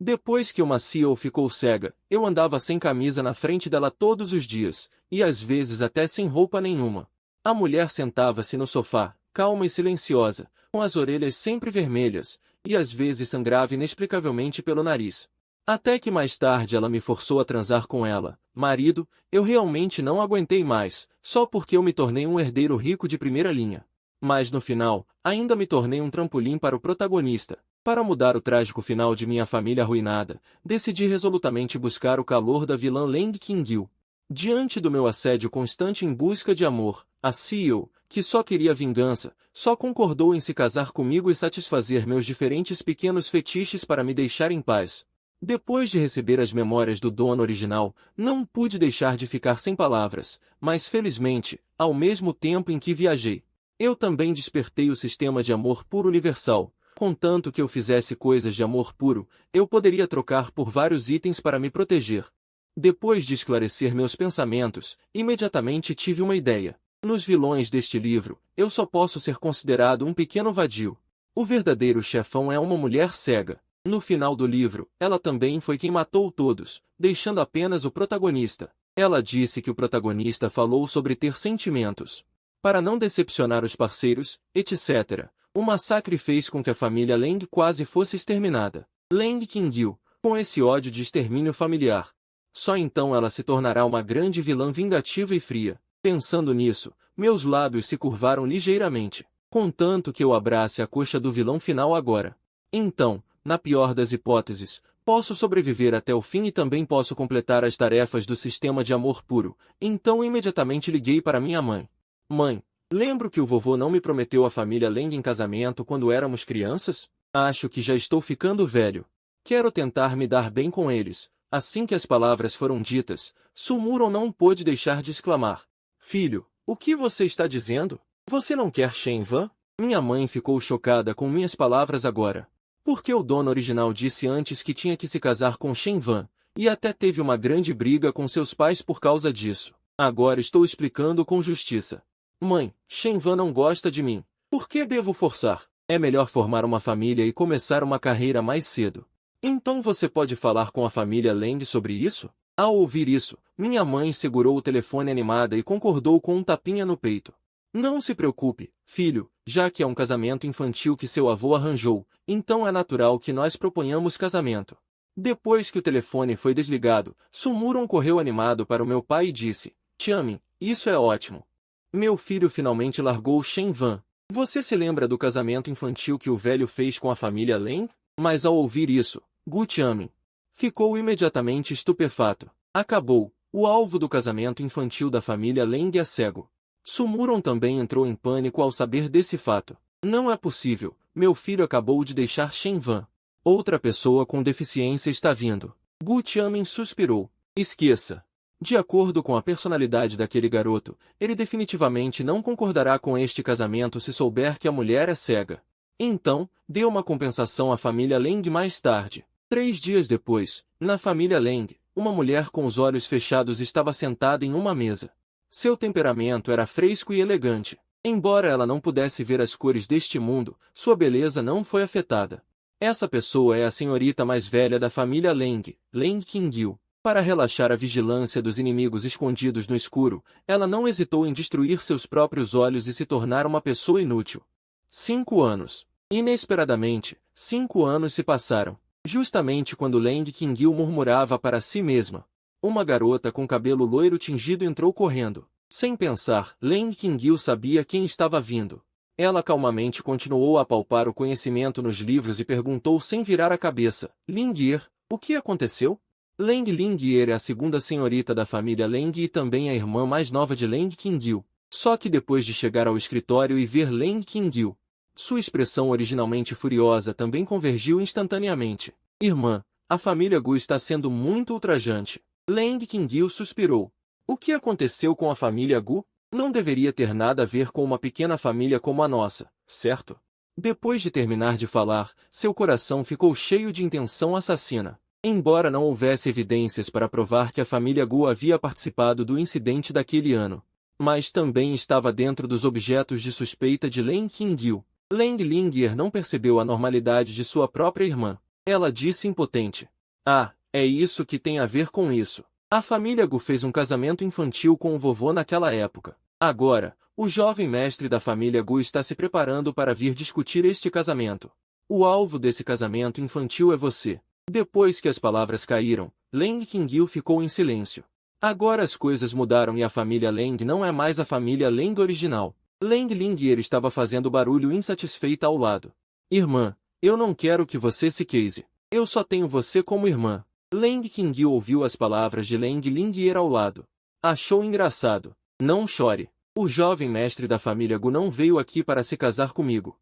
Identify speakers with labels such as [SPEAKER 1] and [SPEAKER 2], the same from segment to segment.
[SPEAKER 1] Depois que uma CEO ficou cega, eu andava sem camisa na frente dela todos os dias, e às vezes até sem roupa nenhuma. A mulher sentava-se no sofá, calma e silenciosa, com as orelhas sempre vermelhas, e às vezes sangrava inexplicavelmente pelo nariz. Até que mais tarde ela me forçou a transar com ela. Marido, eu realmente não aguentei mais, só porque eu me tornei um herdeiro rico de primeira linha. Mas no final, ainda me tornei um trampolim para o protagonista. Para mudar o trágico final de minha família arruinada, decidi resolutamente buscar o calor da vilã Leng Qingyu. Diante do meu assédio constante em busca de amor, a CEO, que só queria vingança, só concordou em se casar comigo e satisfazer meus diferentes pequenos fetiches para me deixar em paz. Depois de receber as memórias do dono original, não pude deixar de ficar sem palavras, mas felizmente, ao mesmo tempo em que viajei, eu também despertei o sistema de amor puro universal. Contanto que eu fizesse coisas de amor puro, eu poderia trocar por vários itens para me proteger. Depois de esclarecer meus pensamentos, imediatamente tive uma ideia. Nos vilões deste livro, eu só posso ser considerado um pequeno vadio. O verdadeiro chefão é uma mulher cega. No final do livro, ela também foi quem matou todos, deixando apenas o protagonista. Ela disse que o protagonista falou sobre ter sentimentos, para não decepcionar os parceiros, etc. O massacre fez com que a família Leng quase fosse exterminada. Leng Qingyu, com esse ódio de extermínio familiar. Só então ela se tornará uma grande vilã vingativa e fria. Pensando nisso, meus lábios se curvaram ligeiramente, contanto que eu abrace a coxa do vilão final agora. Então, na pior das hipóteses, posso sobreviver até o fim e também posso completar as tarefas do sistema de amor puro. Então imediatamente liguei para minha mãe. Mãe, lembro que o vovô não me prometeu a família Leng em casamento quando éramos crianças? Acho que já estou ficando velho. Quero tentar me dar bem com eles. Assim que as palavras foram ditas, Sumuro não pôde deixar de exclamar. Filho, o que você está dizendo? Você não quer Shenvan? Minha mãe ficou chocada com minhas palavras agora. Porque o dono original disse antes que tinha que se casar com Shenvan, e até teve uma grande briga com seus pais por causa disso. Agora estou explicando com justiça. Mãe, Shenvan não gosta de mim. Por que devo forçar? É melhor formar uma família e começar uma carreira mais cedo. Então você pode falar com a família Leng sobre isso? Ao ouvir isso, minha mãe segurou o telefone animada e concordou com um tapinha no peito. Não se preocupe, filho, já que é um casamento infantil que seu avô arranjou, então é natural que nós proponhamos casamento. Depois que o telefone foi desligado, Sumuron correu animado para o meu pai e disse, Tiamin, isso é ótimo. Meu filho finalmente largou Shenvan. Você se lembra do casamento infantil que o velho fez com a família Leng? Mas ao ouvir isso, Gu Tiamin ficou imediatamente estupefato. Acabou. O alvo do casamento infantil da família Leng é cego. Sumuron também entrou em pânico ao saber desse fato. Não é possível. Meu filho acabou de deixar Shenvan. Outra pessoa com deficiência está vindo. Gu Tiamin suspirou. Esqueça. De acordo com a personalidade daquele garoto, ele definitivamente não concordará com este casamento se souber que a mulher é cega. Então, deu uma compensação à família Leng mais tarde. 3 dias depois, na família Leng, uma mulher com os olhos fechados estava sentada em uma mesa. Seu temperamento era fresco e elegante. Embora ela não pudesse ver as cores deste mundo, sua beleza não foi afetada. Essa pessoa é a senhorita mais velha da família Leng, Leng Qingyu. Para relaxar a vigilância dos inimigos escondidos no escuro, ela não hesitou em destruir seus próprios olhos e se tornar uma pessoa inútil. 5 anos. Inesperadamente, 5 anos se passaram. Justamente quando Leng Qingyu murmurava para si mesma, uma garota com cabelo loiro tingido entrou correndo. Sem pensar, Leng Qingyu sabia quem estava vindo. Ela calmamente continuou a palpar o conhecimento nos livros e perguntou sem virar a cabeça, Lingir, o que aconteceu? Leng Lingir é a segunda senhorita da família Leng e também a irmã mais nova de Leng Qingyu. Só que depois de chegar ao escritório e ver Leng Qingyu, sua expressão originalmente furiosa também convergiu instantaneamente. Irmã, a família Gu está sendo muito ultrajante. Leng Qingyu suspirou. O que aconteceu com a família Gu? Não deveria ter nada a ver com uma pequena família como a nossa, certo? Depois de terminar de falar, seu coração ficou cheio de intenção assassina. Embora não houvesse evidências para provar que a família Gu havia participado do incidente daquele ano, mas também estava dentro dos objetos de suspeita de Leng Qingyu. Leng Lingyer não percebeu a normalidade de sua própria irmã. Ela disse impotente. Ah, é isso que tem a ver com isso. A família Gu fez um casamento infantil com o vovô naquela época. Agora, o jovem mestre da família Gu está se preparando para vir discutir este casamento. O alvo desse casamento infantil é você. Depois que as palavras caíram, Leng Qingyu ficou em silêncio. Agora as coisas mudaram e a família Leng não é mais a família Leng original. Leng Lingyer estava fazendo barulho insatisfeita ao lado. Irmã, eu não quero que você se case. Eu só tenho você como irmã. Leng Qingyu ouviu as palavras de Leng Lingyer ao lado. Achou engraçado. Não chore. O jovem mestre da família Gu não veio aqui para se casar comigo.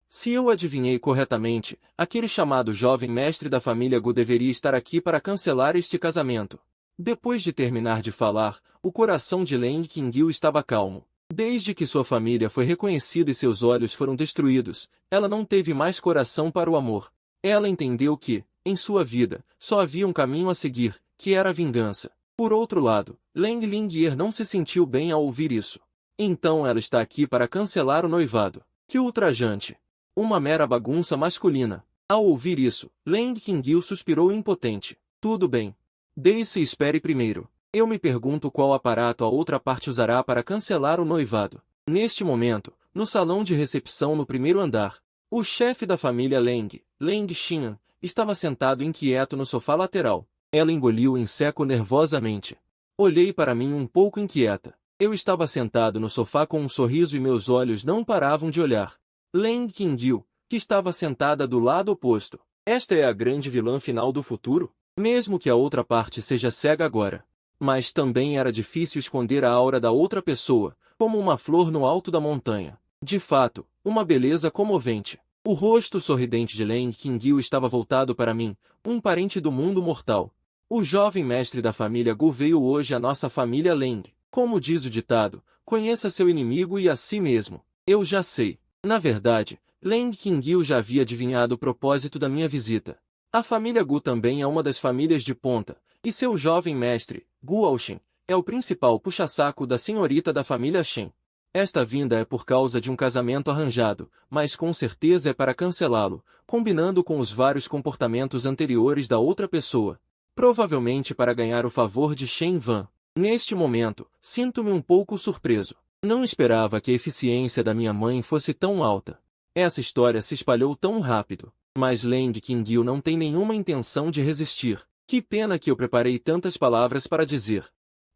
[SPEAKER 1] Se eu adivinhei corretamente, aquele chamado jovem mestre da família Gu deveria estar aqui para cancelar este casamento. Depois de terminar de falar, o coração de Leng Qingyu estava calmo. Desde que sua família foi reconhecida e seus olhos foram destruídos, ela não teve mais coração para o amor. Ela entendeu que, em sua vida, só havia um caminho a seguir, que era a vingança. Por outro lado, Leng Lingyer não se sentiu bem ao ouvir isso. Então ela está aqui para cancelar o noivado. Que ultrajante! Uma mera bagunça masculina. Ao ouvir isso, Leng Qingyu suspirou impotente. Tudo bem. Deixe e espere primeiro. Eu me pergunto qual aparato a outra parte usará para cancelar o noivado. Neste momento, no salão de recepção no primeiro andar, o chefe da família Leng, Leng Xian, estava sentado inquieto no sofá lateral. Ela engoliu em seco nervosamente. Olhei para mim um pouco inquieta. Eu estava sentado no sofá com um sorriso e meus olhos não paravam de olhar Leng Qingyu, que estava sentada do lado oposto. Esta é a grande vilã final do futuro? Mesmo que a outra parte seja cega agora. Mas também era difícil esconder a aura da outra pessoa, como uma flor no alto da montanha. De fato, uma beleza comovente. O rosto sorridente de Leng Qingyu estava voltado para mim, um parente do mundo mortal. O jovem mestre da família Gu veio hoje à nossa família Leng. Como diz o ditado, conheça seu inimigo e a si mesmo. Eu já sei. Na verdade, Leng Qingyu já havia adivinhado o propósito da minha visita. A família Gu também é uma das famílias de ponta, e seu jovem mestre, Gu Aoshen, é o principal puxa-saco da senhorita da família Shen. Esta vinda é por causa de um casamento arranjado, mas com certeza é para cancelá-lo, combinando com os vários comportamentos anteriores da outra pessoa. Provavelmente para ganhar o favor de Shen Van. Neste momento, sinto-me um pouco surpreso. Não esperava que a eficiência da minha mãe fosse tão alta. Essa história se espalhou tão rápido. Mas Leng Qingyu não tem nenhuma intenção de resistir. Que pena que eu preparei tantas palavras para dizer.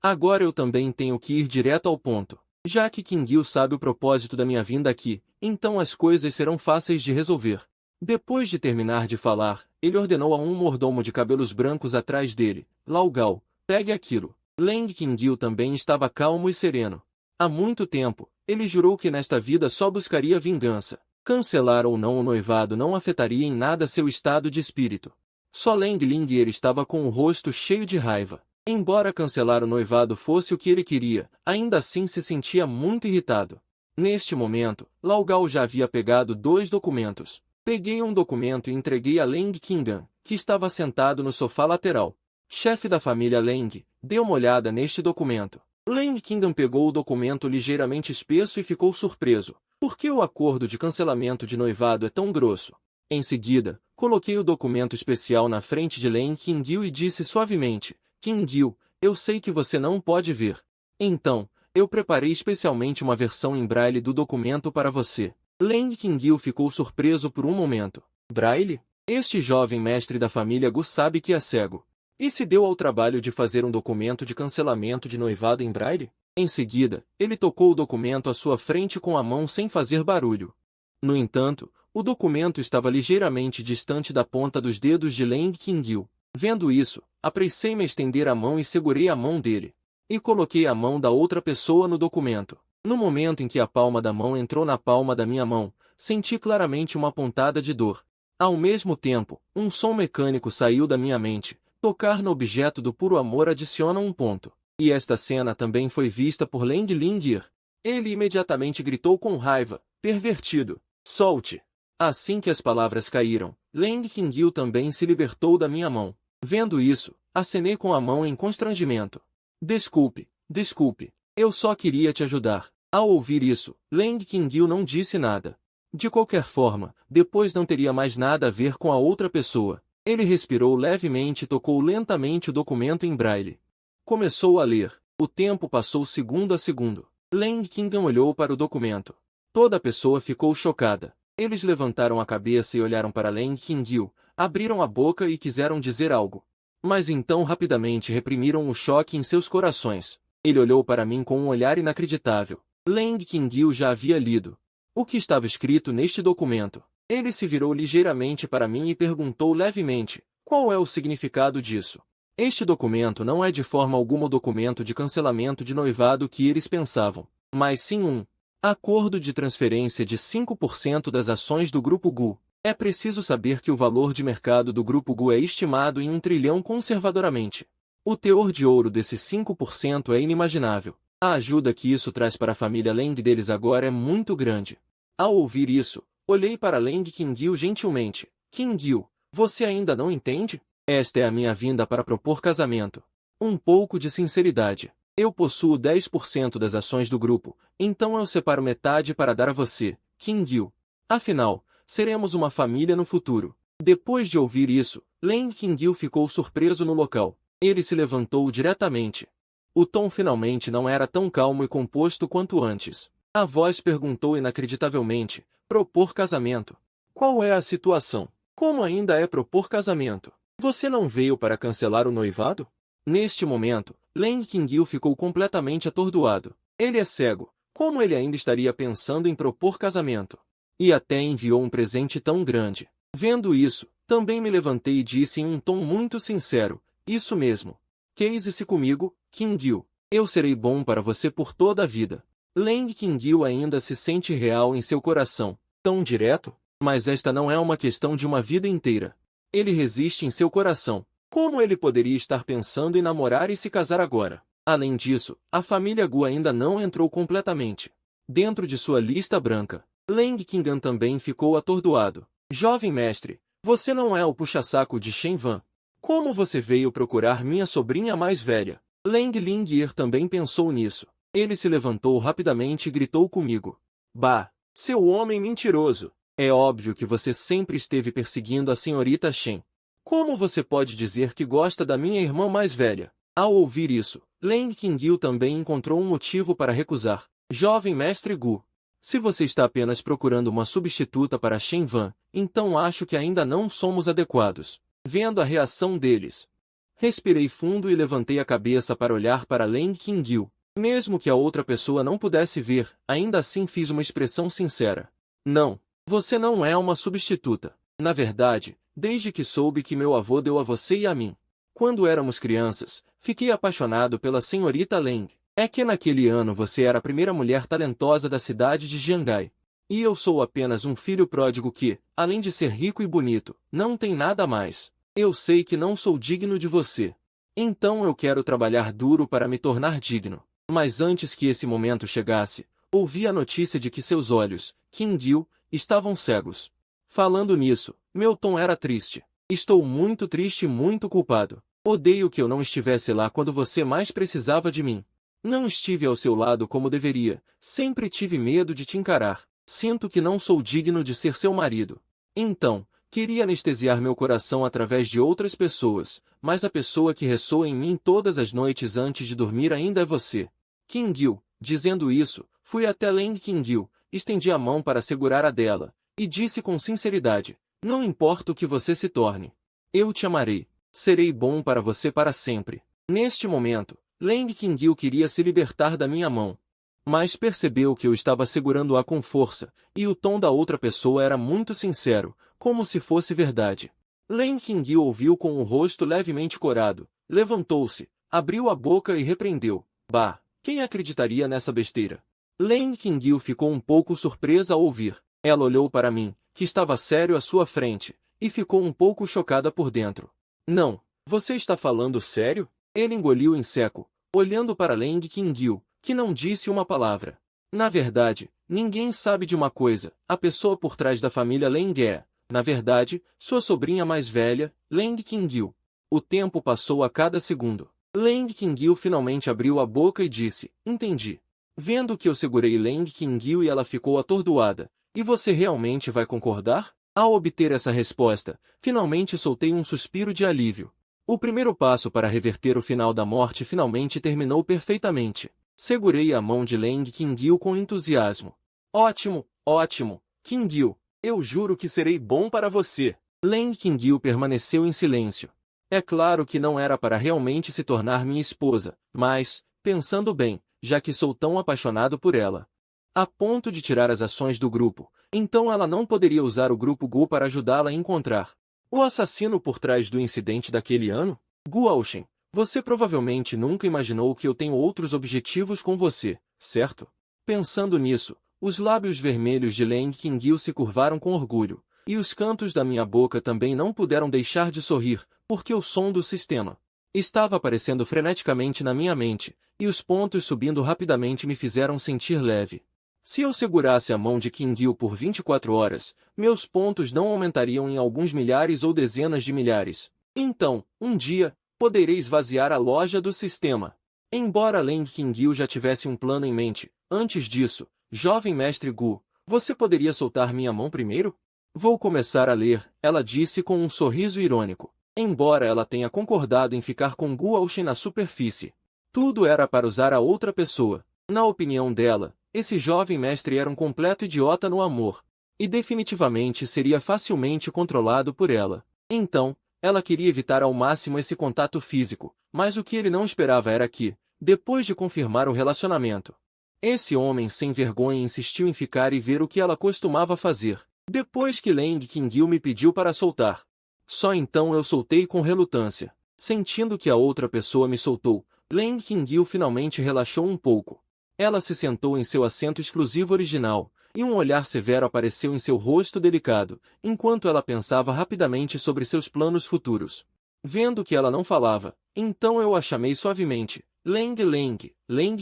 [SPEAKER 1] Agora eu também tenho que ir direto ao ponto. Já que Qingyu sabe o propósito da minha vinda aqui, então as coisas serão fáceis de resolver. Depois de terminar de falar, ele ordenou a um mordomo de cabelos brancos atrás dele. Lao Gao, pegue aquilo. Leng Qingyu também estava calmo e sereno. Há muito tempo, ele jurou que nesta vida só buscaria vingança. Cancelar ou não o noivado não afetaria em nada seu estado de espírito. Só Leng Lingyer estava com o rosto cheio de raiva. Embora cancelar o noivado fosse o que ele queria, ainda assim se sentia muito irritado. Neste momento, Lao Gao já havia pegado 2 documentos. Peguei um documento e entreguei a Leng Qinggan, que estava sentado no sofá lateral. Chefe da família Leng, dê uma olhada neste documento. Leng Qinggan pegou o documento ligeiramente espesso e ficou surpreso. Por que o acordo de cancelamento de noivado é tão grosso? Em seguida, coloquei o documento especial na frente de Leng Qingyu e disse suavemente, Qingyu, eu sei que você não pode ver. Então, eu preparei especialmente uma versão em braille do documento para você. Leng Qingyu ficou surpreso por um momento. Braille? Este jovem mestre da família Gu sabe que é cego. E se deu ao trabalho de fazer um documento de cancelamento de noivado em braille? Em seguida, ele tocou o documento à sua frente com a mão sem fazer barulho. No entanto, o documento estava ligeiramente distante da ponta dos dedos de Leng Qingyu. Vendo isso, apressei-me a estender a mão e segurei a mão dele. E coloquei a mão da outra pessoa no documento. No momento em que a palma da mão entrou na palma da minha mão, senti claramente uma pontada de dor. Ao mesmo tempo, um som mecânico saiu da minha mente. Tocar no objeto do puro amor adiciona um ponto. E esta cena também foi vista por Leng Lingyer. Ele imediatamente gritou com raiva, pervertido. Solte! Assim que as palavras caíram, Leng Qingyu também se libertou da minha mão. Vendo isso, acenei com a mão em constrangimento. Desculpe, desculpe. Eu só queria te ajudar. Ao ouvir isso, Leng Qingyu não disse nada. De qualquer forma, depois não teria mais nada a ver com a outra pessoa. Ele respirou levemente e tocou lentamente o documento em braille. Começou a ler. O tempo passou segundo a segundo. Lang Qingan olhou para o documento. Toda a pessoa ficou chocada. Eles levantaram a cabeça e olharam para Lang Qingyu, abriram a boca e quiseram dizer algo. Mas então rapidamente reprimiram o choque em seus corações. Ele olhou para mim com um olhar inacreditável. Lang Qingyu já havia lido o que estava escrito neste documento. Ele se virou ligeiramente para mim e perguntou levemente, qual é o significado disso? Este documento não é de forma alguma o documento de cancelamento de noivado que eles pensavam, mas sim um acordo de transferência de 5% das ações do Grupo Gu. É preciso saber que o valor de mercado do Grupo Gu é estimado em 1 trilhão conservadoramente. O teor de ouro desses 5% é inimaginável. A ajuda que isso traz para a família Lang deles agora é muito grande. Ao ouvir isso, olhei para Lang Qingyu gentilmente. Qingyu, você ainda não entende? Esta é a minha vinda para propor casamento. Um pouco de sinceridade. Eu possuo 10% das ações do grupo, então eu separo metade para dar a você, Qingyu. Afinal, seremos uma família no futuro. Depois de ouvir isso, Lang Qingyu ficou surpreso no local. Ele se levantou diretamente. O tom finalmente não era tão calmo e composto quanto antes. A voz perguntou inacreditavelmente, propor casamento. Qual é a situação? Como ainda é propor casamento? Você não veio para cancelar o noivado? Neste momento, Lang Qingyu ficou completamente atordoado. Ele é cego. Como ele ainda estaria pensando em propor casamento? E até enviou um presente tão grande. Vendo isso, também me levantei e disse em um tom muito sincero, isso mesmo. Case-se comigo, Qingyu. Eu serei bom para você por toda a vida. Lang Qingyu ainda se sente real em seu coração. Tão direto? Mas esta não é uma questão de uma vida inteira. Ele resiste em seu coração. Como ele poderia estar pensando em namorar e se casar agora? Além disso, a família Gu ainda não entrou completamente dentro de sua lista branca. Lang Qingan também ficou atordoado. Jovem mestre, você não é o puxa-saco de Shen Van. Como você veio procurar minha sobrinha mais velha? Lang Lingyer também pensou nisso. Ele se levantou rapidamente e gritou comigo. Bah, seu homem mentiroso! É óbvio que você sempre esteve perseguindo a senhorita Shen. Como você pode dizer que gosta da minha irmã mais velha? Ao ouvir isso, Lang Qingyu também encontrou um motivo para recusar. Jovem mestre Gu, se você está apenas procurando uma substituta para Shen Van, então acho que ainda não somos adequados. Vendo a reação deles, respirei fundo e levantei a cabeça para olhar para Lang Qingyu. Mesmo que a outra pessoa não pudesse ver, ainda assim fiz uma expressão sincera. Não, você não é uma substituta. Na verdade, desde que soube que meu avô deu a você e a mim. Quando éramos crianças, fiquei apaixonado pela senhorita Lang. É que naquele ano você era a primeira mulher talentosa da cidade de Jiangai. E eu sou apenas um filho pródigo que, além de ser rico e bonito, não tem nada mais. Eu sei que não sou digno de você. Então eu quero trabalhar duro para me tornar digno. Mas antes que esse momento chegasse, ouvi a notícia de que seus olhos, Qingyu, estavam cegos. Falando nisso, meu tom era triste. Estou muito triste e muito culpado. Odeio que eu não estivesse lá quando você mais precisava de mim. Não estive ao seu lado como deveria. Sempre tive medo de te encarar. Sinto que não sou digno de ser seu marido. Então, queria anestesiar meu coração através de outras pessoas, mas a pessoa que ressoa em mim todas as noites antes de dormir ainda é você. Qingyu, dizendo isso, fui até Lang Qingyu, estendi a mão para segurar a dela, e disse com sinceridade, não importa o que você se torne. Eu te amarei. Serei bom para você para sempre. Neste momento, Lang Qingyu queria se libertar da minha mão. Mas percebeu que eu estava segurando-a com força, e o tom da outra pessoa era muito sincero, como se fosse verdade. Lang Qingyu ouviu com o rosto levemente corado, levantou-se, abriu a boca e repreendeu. Bah, quem acreditaria nessa besteira? Lang Qingyu ficou um pouco surpresa ao ouvir. Ela olhou para mim, que estava sério à sua frente, e ficou um pouco chocada por dentro. Não, você está falando sério? Ele engoliu em seco, olhando para Lang Qingyu, que não disse uma palavra. Na verdade, ninguém sabe de uma coisa, a pessoa por trás da família Lang é, na verdade, sua sobrinha mais velha, Lang Qingyu. O tempo passou a cada segundo. Lang Qingyu finalmente abriu a boca e disse, entendi. Vendo que eu segurei Lang Qingyu e ela ficou atordoada. E você realmente vai concordar? Ao obter essa resposta, finalmente soltei um suspiro de alívio. O primeiro passo para reverter o final da morte finalmente terminou perfeitamente. Segurei a mão de Leng Qingyu com entusiasmo. Ótimo, ótimo, Qingyu. Eu juro que serei bom para você. Leng Qingyu permaneceu em silêncio. É claro que não era para realmente se tornar minha esposa, mas, pensando bem, já que sou tão apaixonado por ela, a ponto de tirar as ações do grupo, então ela não poderia usar o grupo Gu para ajudá-la a encontrar o assassino por trás do incidente daquele ano? Gu Aoshen, você provavelmente nunca imaginou que eu tenho outros objetivos com você, certo? Pensando nisso, os lábios vermelhos de Leng Qingyu se curvaram com orgulho, e os cantos da minha boca também não puderam deixar de sorrir, porque o som do sistema estava aparecendo freneticamente na minha mente, e os pontos subindo rapidamente me fizeram sentir leve. Se eu segurasse a mão de Qingyu por 24 horas, meus pontos não aumentariam em alguns milhares ou dezenas de milhares. Então, um dia, poderei esvaziar a loja do sistema. Embora Leng Qingyu já tivesse um plano em mente, antes disso, jovem mestre Gu, você poderia soltar minha mão primeiro? Vou começar a ler, ela disse com um sorriso irônico. Embora ela tenha concordado em ficar com Gu Aoshen na superfície, tudo era para usar a outra pessoa. Na opinião dela, esse jovem mestre era um completo idiota no amor, e definitivamente seria facilmente controlado por ela. Então, ela queria evitar ao máximo esse contato físico, mas o que ele não esperava era que, depois de confirmar o relacionamento, esse homem sem vergonha insistiu em ficar e ver o que ela costumava fazer. Depois que Leng Qingyu me pediu para soltar, só então eu soltei com relutância. Sentindo que a outra pessoa me soltou, Leng Qingyu finalmente relaxou um pouco. Ela se sentou em seu assento exclusivo original, e um olhar severo apareceu em seu rosto delicado, enquanto ela pensava rapidamente sobre seus planos futuros. Vendo que ela não falava, então eu a chamei suavemente, Leng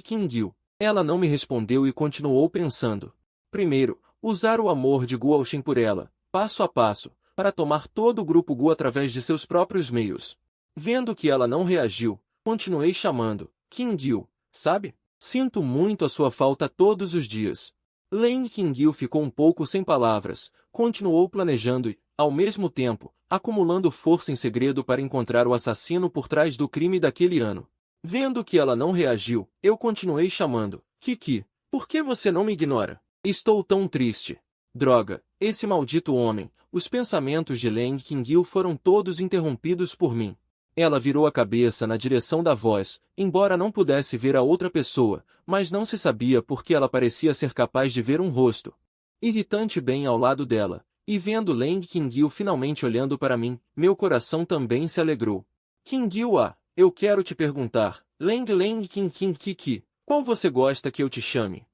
[SPEAKER 1] Qingyu. Ela não me respondeu e continuou pensando. Primeiro, usar o amor de Gu Aoshen por ela, passo a passo, para tomar todo o grupo Gu através de seus próprios meios. Vendo que ela não reagiu, continuei chamando, Qingyu, sabe? Sinto muito a sua falta todos os dias. Leng Qingyu ficou um pouco sem palavras, continuou planejando e, ao mesmo tempo, acumulando força em segredo para encontrar o assassino por trás do crime daquele ano. Vendo que ela não reagiu, eu continuei chamando, Kiki, por que você não me ignora? Estou tão triste. Droga, esse maldito homem. Os pensamentos de Leng Qingyu foram todos interrompidos por mim. Ela virou a cabeça na direção da voz, embora não pudesse ver a outra pessoa, mas não se sabia por que ela parecia ser capaz de ver um rosto irritante bem ao lado dela, e vendo Leng Qingyu finalmente olhando para mim, meu coração também se alegrou. Qingyu, eu quero te perguntar, Leng Kiki, qual você gosta que eu te chame?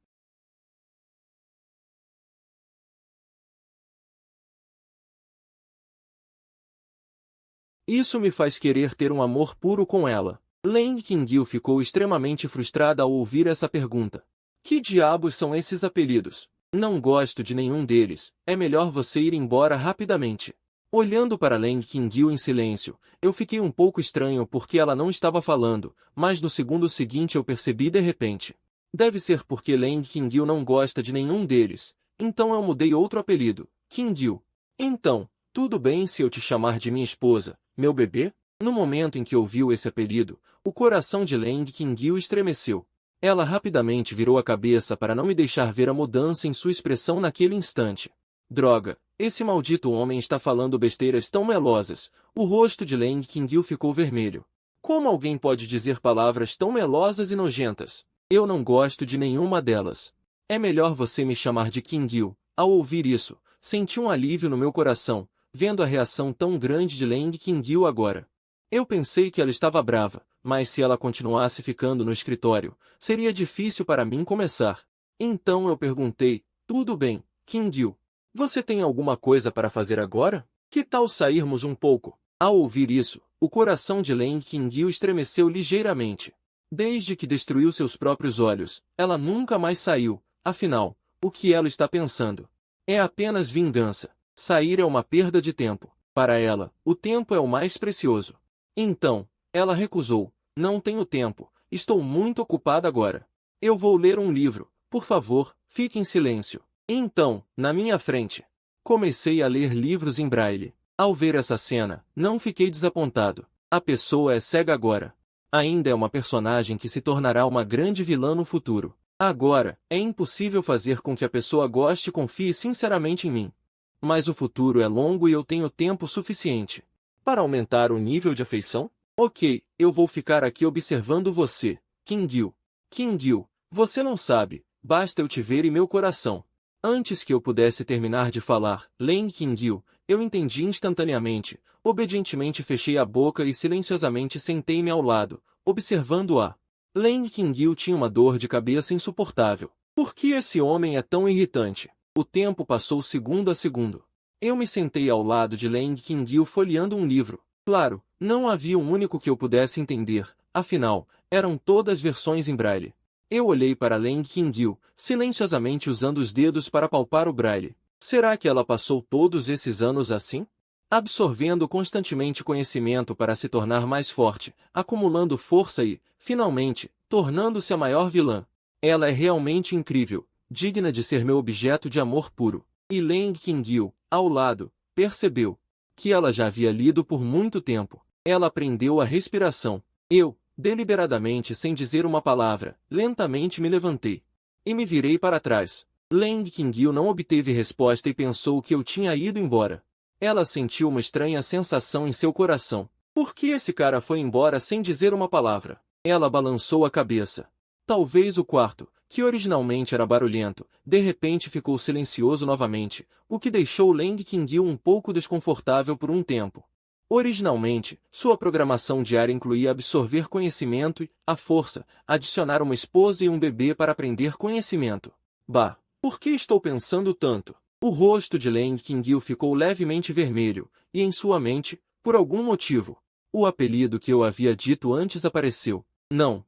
[SPEAKER 1] Isso me faz querer ter um amor puro com ela. Leng Qingyu ficou extremamente frustrada ao ouvir essa pergunta. Que diabos são esses apelidos? Não gosto de nenhum deles, é melhor você ir embora rapidamente. Olhando para Leng Qingyu em silêncio, eu fiquei um pouco estranho porque ela não estava falando, mas no segundo seguinte eu percebi de repente. Deve ser porque Leng Qingyu não gosta de nenhum deles, então eu mudei outro apelido, Qingyu. Então, tudo bem se eu te chamar de minha esposa, meu bebê? No momento em que ouviu esse apelido, o coração de Leng Qingyu estremeceu. Ela rapidamente virou a cabeça para não me deixar ver a mudança em sua expressão naquele instante. Droga, esse maldito homem está falando besteiras tão melosas. O rosto de Leng Qingyu ficou vermelho. Como alguém pode dizer palavras tão melosas e nojentas? Eu não gosto de nenhuma delas. É melhor você me chamar de Qingyu. Ao ouvir isso, senti um alívio no meu coração, vendo a reação tão grande de Leng Qingyu agora. Eu pensei que ela estava brava, mas se ela continuasse ficando no escritório, seria difícil para mim começar. Então eu perguntei, tudo bem, Qingyu. Você tem alguma coisa para fazer agora? Que tal sairmos um pouco? Ao ouvir isso, o coração de Leng Qingyu estremeceu ligeiramente. Desde que destruiu seus próprios olhos, ela nunca mais saiu. Afinal, o que ela está pensando? É apenas vingança. Sair é uma perda de tempo. Para ela, o tempo é o mais precioso. Então, ela recusou. Não tenho tempo. Estou muito ocupada agora. Eu vou ler um livro. Por favor, fique em silêncio. Então, na minha frente, Comecei a ler livros em braille. Ao ver essa cena, não fiquei desapontado. A pessoa é cega agora. Ainda é uma personagem que se tornará uma grande vilã no futuro. Agora, é impossível fazer com que a pessoa goste e confie sinceramente em mim. Mas o futuro é longo e eu tenho tempo suficiente. Para aumentar o nível de afeição? Ok, eu vou ficar aqui observando você, Kim-gil. Kim-gil, você não sabe, basta eu te ver e meu coração. Antes que eu pudesse terminar de falar, Leng Kim-gil, eu entendi instantaneamente. Obedientemente fechei a boca e silenciosamente sentei-me ao lado, observando-a. Leng Kim-gil tinha uma dor de cabeça insuportável. Por que esse homem é tão irritante? O tempo passou segundo a segundo. Eu me sentei ao lado de Leng Kim-gil folheando um livro. Claro, não havia um único que eu pudesse entender, afinal, eram todas versões em braille. Eu olhei para Leng Kim-gil, silenciosamente usando os dedos para palpar o braille. Será que ela passou todos esses anos assim? Absorvendo constantemente conhecimento para se tornar mais forte, acumulando força e, finalmente, tornando-se a maior vilã. Ela é realmente incrível, digna de ser meu objeto de amor puro. E Leng Kim-gil, ao lado, percebeu que ela já havia lido por muito tempo. Ela aprendeu a respiração. Eu, deliberadamente sem dizer uma palavra, lentamente me levantei. E me virei para trás. Leng Kim-gil não obteve resposta e pensou que eu tinha ido embora. Ela sentiu uma estranha sensação em seu coração. Por que esse cara foi embora sem dizer uma palavra? Ela balançou a cabeça. Talvez o quarto, que originalmente era barulhento, de repente ficou silencioso novamente, o que deixou Leng Kim-gil um pouco desconfortável por um tempo. Originalmente, sua programação diária incluía absorver conhecimento e, à força, adicionar uma esposa e um bebê para aprender conhecimento. Bah, por que estou pensando tanto? O rosto de Leng Kim-gil ficou levemente vermelho, e em sua mente, por algum motivo, o apelido que eu havia dito antes apareceu. Não,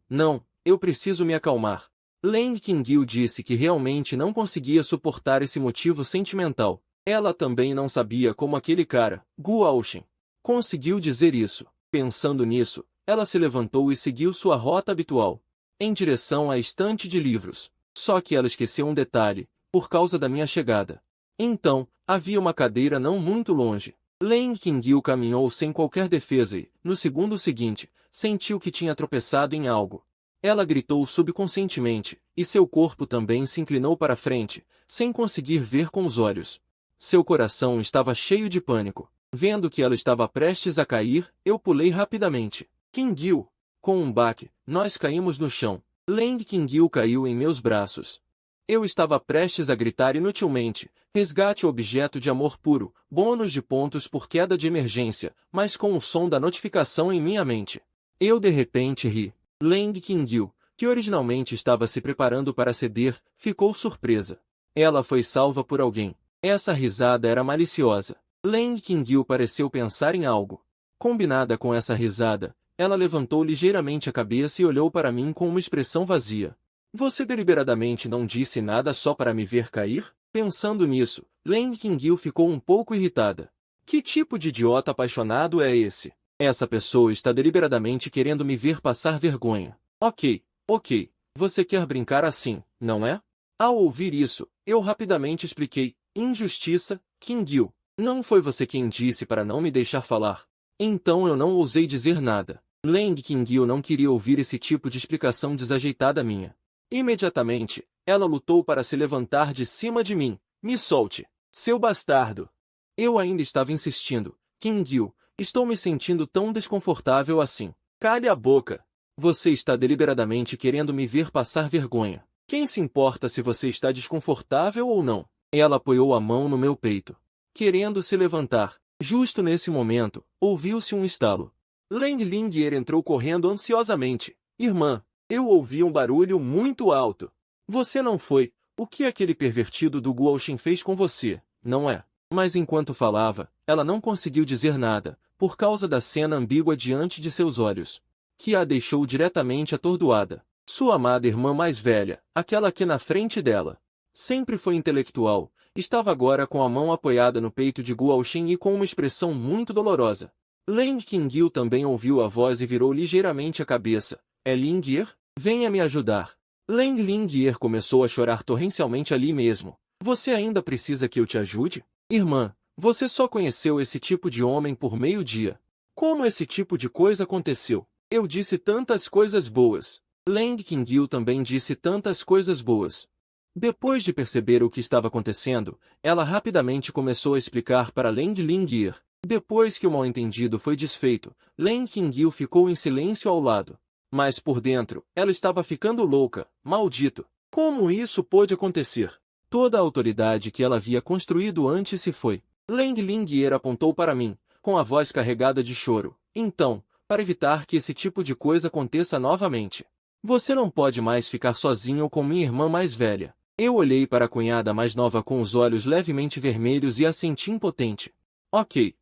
[SPEAKER 1] eu preciso me acalmar. Leng Kim-gil disse que realmente não conseguia suportar esse motivo sentimental. Ela também não sabia como aquele cara, Gu Aoshin, conseguiu dizer isso. Pensando nisso, ela se levantou e seguiu sua rota habitual, em direção à estante de livros. Só que ela esqueceu um detalhe, por causa da minha chegada. Então, havia uma cadeira não muito longe. Leng Kim-gil caminhou sem qualquer defesa e, no segundo seguinte, sentiu que tinha tropeçado em algo. Ela gritou subconscientemente, e seu corpo também se inclinou para frente, sem conseguir ver com os olhos. Seu coração estava cheio de pânico. Vendo que ela estava prestes a cair, eu pulei rapidamente. Kim-gil! Com um baque, nós caímos no chão. Leng Kim-gil caiu em meus braços. Eu estava prestes a gritar inutilmente, resgate objeto de amor puro, bônus de pontos por queda de emergência, mas com o som da notificação em minha mente. Eu de repente ri. Leng Kim-gil, que originalmente estava se preparando para ceder, ficou surpresa. Ela foi salva por alguém. Essa risada era maliciosa. Leng Kim-gil pareceu pensar em algo. Combinada com essa risada, ela levantou ligeiramente a cabeça e olhou para mim com uma expressão vazia. Você deliberadamente não disse nada só para me ver cair? Pensando nisso, Leng Kim-gil ficou um pouco irritada. Que tipo de idiota apaixonado é esse? Essa pessoa está deliberadamente querendo me ver passar vergonha. Ok, você quer brincar assim, não é? Ao ouvir isso, eu rapidamente expliquei. Injustiça, Kim-gil. Não foi você quem disse para não me deixar falar. Então eu não ousei dizer nada. Leng Kim-gil não queria ouvir esse tipo de explicação desajeitada minha. Imediatamente, ela lutou para se levantar de cima de mim. Me solte, seu bastardo! Eu ainda estava insistindo. Kim-gil, estou me sentindo tão desconfortável assim. Cale a boca! Você está deliberadamente querendo me ver passar vergonha. Quem se importa se você está desconfortável ou não? Ela apoiou a mão no meu peito, querendo se levantar. Justo nesse momento, ouviu-se um estalo. Leng Lingyer entrou correndo ansiosamente. Irmã, eu ouvi um barulho muito alto. Você não foi. O que aquele pervertido do Gu Aoshin fez com você, não é? Mas enquanto falava, ela não conseguiu dizer nada, por causa da cena ambígua diante de seus olhos, que a deixou diretamente atordoada. Sua amada irmã mais velha, aquela que na frente dela sempre foi intelectual, estava agora com a mão apoiada no peito de Gu Aoshin e com uma expressão muito dolorosa. Leng Kim-gil também ouviu a voz e virou ligeiramente a cabeça. É Lingyer? Venha me ajudar. Leng Lingyer começou a chorar torrencialmente ali mesmo. Você ainda precisa que eu te ajude? Irmã, você só conheceu esse tipo de homem por meio-dia. Como esse tipo de coisa aconteceu? Eu disse tantas coisas boas. Lang Qingyue também disse tantas coisas boas. Depois de perceber o que estava acontecendo, ela rapidamente começou a explicar para Lang Lingir. Depois que o mal-entendido foi desfeito, Lang Qingyue ficou em silêncio ao lado. Mas por dentro, ela estava ficando louca. Maldito! Como isso pôde acontecer? Toda a autoridade que ela havia construído antes se foi. Lang Lingir apontou para mim, com a voz carregada de choro. Então, para evitar que esse tipo de coisa aconteça novamente, você não pode mais ficar sozinho com minha irmã mais velha. Eu olhei para a cunhada mais nova com os olhos levemente vermelhos e a senti impotente. Ok,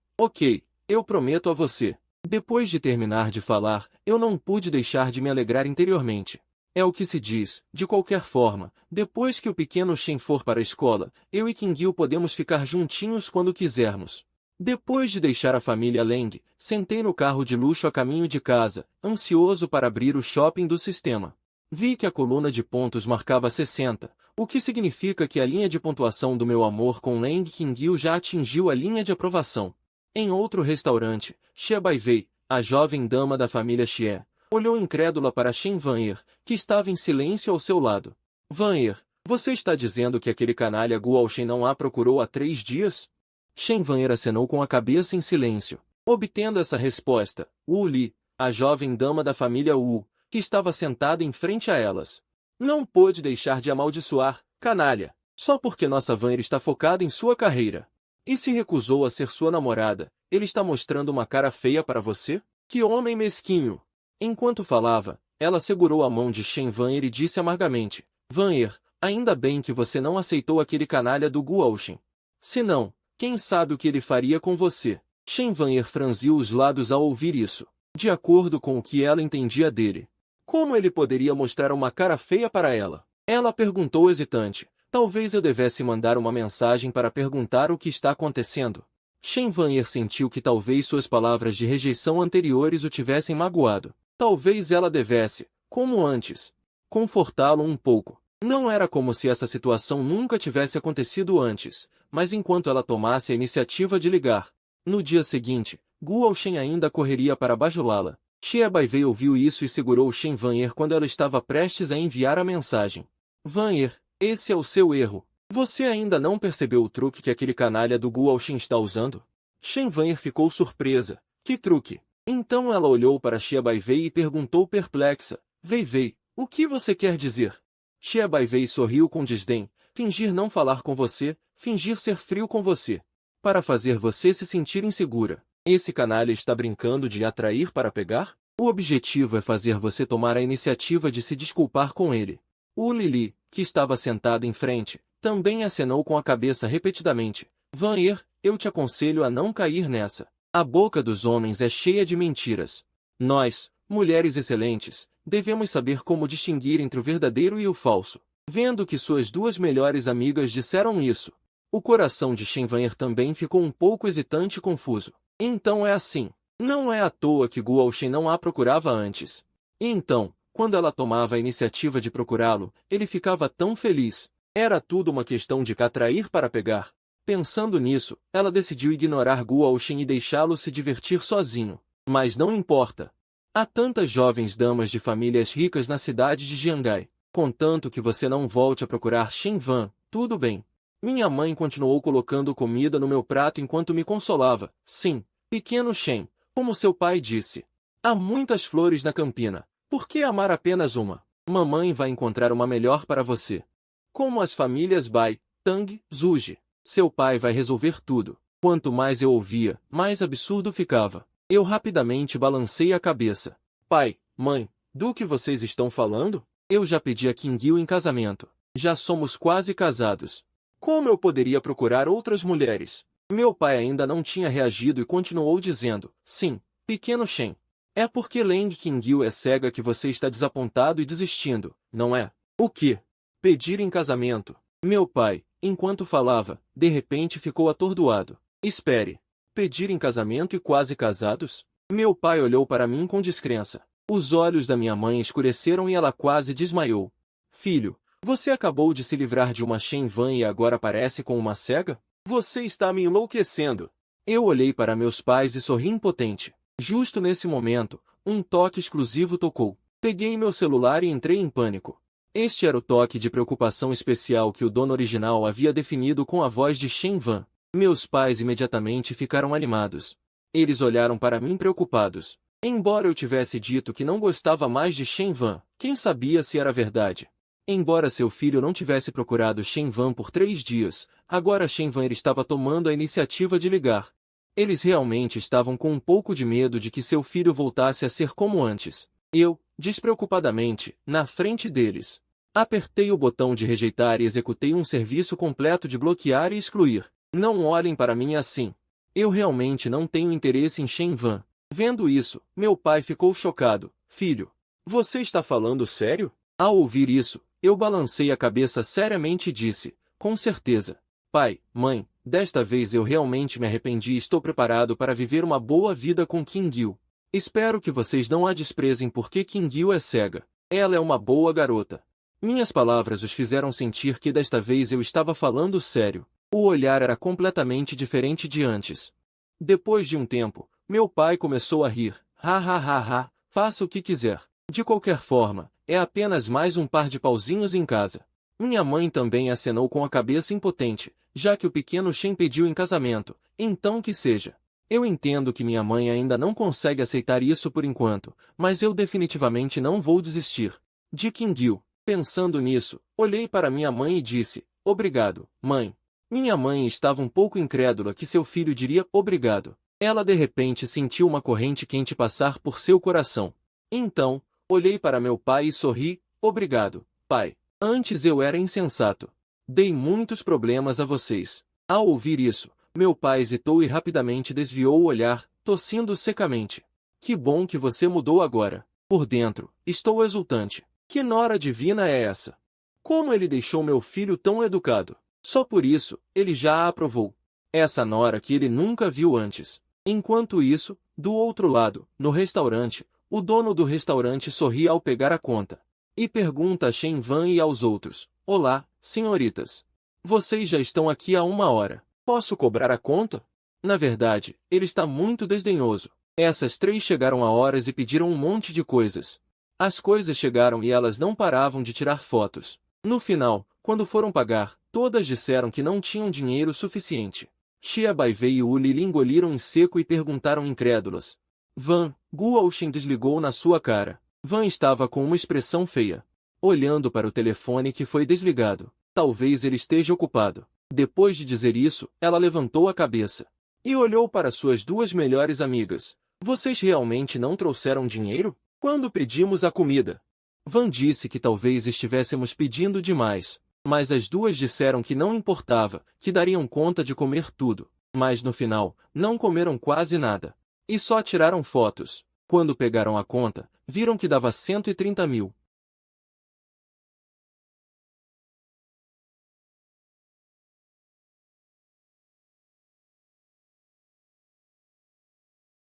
[SPEAKER 1] eu prometo a você. Depois de terminar de falar, eu não pude deixar de me alegrar interiormente. É o que se diz, de qualquer forma, depois que o pequeno Shen for para a escola, eu e Qingyue podemos ficar juntinhos quando quisermos. Depois de deixar a família Lang, sentei no carro de luxo a caminho de casa, ansioso para abrir o shopping do sistema. Vi que a coluna de pontos marcava 60, o que significa que a linha de pontuação do meu amor com Lang Qingyue já atingiu a linha de aprovação. Em outro restaurante, Xie Baiwei, a jovem dama da família Xie, olhou incrédula para Shen Van'er, que estava em silêncio ao seu lado. Van'er, você está dizendo que aquele canalha Guo Shen não a procurou há 3 dias? Shen Van'er acenou com a cabeça em silêncio. Obtendo essa resposta, Wu Li, a jovem dama da família Wu, que estava sentada em frente a elas, não pôde deixar de amaldiçoar, canalha, só porque nossa Van'er está focada em sua carreira. E se recusou a ser sua namorada, ele está mostrando uma cara feia para você? Que homem mesquinho! Enquanto falava, ela segurou a mão de Shen Van'er e disse amargamente, Van'er, ainda bem que você não aceitou aquele canalha do Guo Shen. Se não, quem sabe o que ele faria com você? Shen Van'er franziu os lábios ao ouvir isso. De acordo com o que ela entendia dele, como ele poderia mostrar uma cara feia para ela? Ela perguntou hesitante. Talvez eu devesse mandar uma mensagem para perguntar o que está acontecendo. Shen Van'er sentiu que talvez suas palavras de rejeição anteriores o tivessem magoado. Talvez ela devesse, como antes, confortá-lo um pouco. Não era como se essa situação nunca tivesse acontecido antes, mas enquanto ela tomasse a iniciativa de ligar. No dia seguinte, Guo Shen ainda correria para bajulá-la. Xie Baiwei ouviu isso e segurou Shen Van'er quando ela estava prestes a enviar a mensagem. Van'er, esse é o seu erro. Você ainda não percebeu o truque que aquele canalha do Guo Shen está usando? Shen Van'er ficou surpresa. Que truque? Então ela olhou para Xie Baiwei e perguntou perplexa. Weiwei, o que você quer dizer? Xie Baiwei sorriu com desdém. Fingir não falar com você, fingir ser frio com você. Para fazer você se sentir insegura. Esse canalha está brincando de atrair para pegar? O objetivo é fazer você tomar a iniciativa de se desculpar com ele. O Lili, que estava sentada em frente, também acenou com a cabeça repetidamente. Van'er, eu te aconselho a não cair nessa. A boca dos homens é cheia de mentiras. Nós, mulheres excelentes, devemos saber como distinguir entre o verdadeiro e o falso. Vendo que suas 2 melhores amigas disseram isso, o coração de Shen Van'er também ficou um pouco hesitante e confuso. Então é assim. Não é à toa que Guo Shen não a procurava antes. E então, quando ela tomava a iniciativa de procurá-lo, ele ficava tão feliz. Era tudo uma questão de atrair para pegar. Pensando nisso, ela decidiu ignorar Guo Shen e deixá-lo se divertir sozinho. Mas não importa. Há tantas jovens damas de famílias ricas na cidade de Jiangai. Contanto que você não volte a procurar Shen Van, tudo bem. Minha mãe continuou colocando comida no meu prato enquanto me consolava. Sim, pequeno Shen, como seu pai disse. Há muitas flores na campina. Por que amar apenas uma? Mamãe vai encontrar uma melhor para você. Como as famílias Bai, Tang, Zuji. Seu pai vai resolver tudo. Quanto mais eu ouvia, mais absurdo ficava. Eu rapidamente balancei a cabeça. Pai, mãe, do que vocês estão falando? Eu já pedi a Qingyue em casamento. Já somos quase casados. Como eu poderia procurar outras mulheres? Meu pai ainda não tinha reagido e continuou dizendo, sim, pequeno Shen. É porque Lang Qingyue é cega que você está desapontado e desistindo, não é? O quê? Pedir em casamento. Meu pai, enquanto falava, de repente ficou atordoado. Espere. Pedir em casamento e quase casados? Meu pai olhou para mim com descrença. Os olhos da minha mãe escureceram e ela quase desmaiou. Filho, você acabou de se livrar de uma Shen Van e agora parece com uma cega? Você está me enlouquecendo. Eu olhei para meus pais e sorri impotente. Justo nesse momento, um toque exclusivo tocou. Peguei meu celular e entrei em pânico. Este era o toque de preocupação especial que o dono original havia definido com a voz de Shen Van. Meus pais imediatamente ficaram animados. Eles olharam para mim preocupados. Embora eu tivesse dito que não gostava mais de Shen Van, quem sabia se era verdade? Embora seu filho não tivesse procurado Shen Van por 3 dias, agora Shen Van estava tomando a iniciativa de ligar. Eles realmente estavam com um pouco de medo de que seu filho voltasse a ser como antes. Eu, despreocupadamente, na frente deles, apertei o botão de rejeitar e executei um serviço completo de bloquear e excluir. Não olhem para mim assim. Eu realmente não tenho interesse em Shen Van. Vendo isso, meu pai ficou chocado. Filho, você está falando sério? Ao ouvir isso, eu balancei a cabeça seriamente e disse, com certeza. Pai, mãe, desta vez eu realmente me arrependi e estou preparado para viver uma boa vida com Kim Gil. Espero que vocês não a desprezem porque Kim Gil é cega. Ela é uma boa garota. Minhas palavras os fizeram sentir que desta vez eu estava falando sério. O olhar era completamente diferente de antes. Depois de um tempo, meu pai começou a rir. Ha ha ha ha, faça o que quiser. De qualquer forma, é apenas mais um par de pauzinhos em casa. Minha mãe também acenou com a cabeça impotente, já que o pequeno Shen pediu em casamento, então que seja. Eu entendo que minha mãe ainda não consegue aceitar isso por enquanto, mas eu definitivamente não vou desistir. De Kim Gil. Pensando nisso, olhei para minha mãe e disse, obrigado, mãe. Minha mãe estava um pouco incrédula que seu filho diria obrigado. Ela de repente sentiu uma corrente quente passar por seu coração. Então, olhei para meu pai e sorri, obrigado, pai. Antes eu era insensato. Dei muitos problemas a vocês. Ao ouvir isso, meu pai hesitou e rapidamente desviou o olhar, tossindo secamente. Que bom que você mudou agora. Por dentro, estou exultante. Que nora divina é essa? Como ele deixou meu filho tão educado? Só por isso, ele já a aprovou. Essa nora que ele nunca viu antes. Enquanto isso, do outro lado, no restaurante, o dono do restaurante sorri ao pegar a conta. E pergunta a Shen Van e aos outros, olá, senhoritas. Vocês já estão aqui há 1 hora. Posso cobrar a conta? Na verdade, ele está muito desdenhoso. Essas 3 chegaram a horas e pediram um monte de coisas. As coisas chegaram e elas não paravam de tirar fotos. No final, quando foram pagar, todas disseram que não tinham dinheiro suficiente. Xia Baivei e Wu Lili engoliram em seco e perguntaram incrédulas. Van, Guo Shen desligou na sua cara. Van estava com uma expressão feia, olhando para o telefone que foi desligado. Talvez ele esteja ocupado. Depois de dizer isso, ela levantou a cabeça e olhou para suas 2 melhores amigas. Vocês realmente não trouxeram dinheiro? Quando pedimos a comida? Van disse que talvez estivéssemos pedindo demais, mas as 2 disseram que não importava, que dariam conta de comer tudo. Mas no final, não comeram quase nada. E só tiraram fotos. Quando pegaram a conta, viram que dava 130 mil.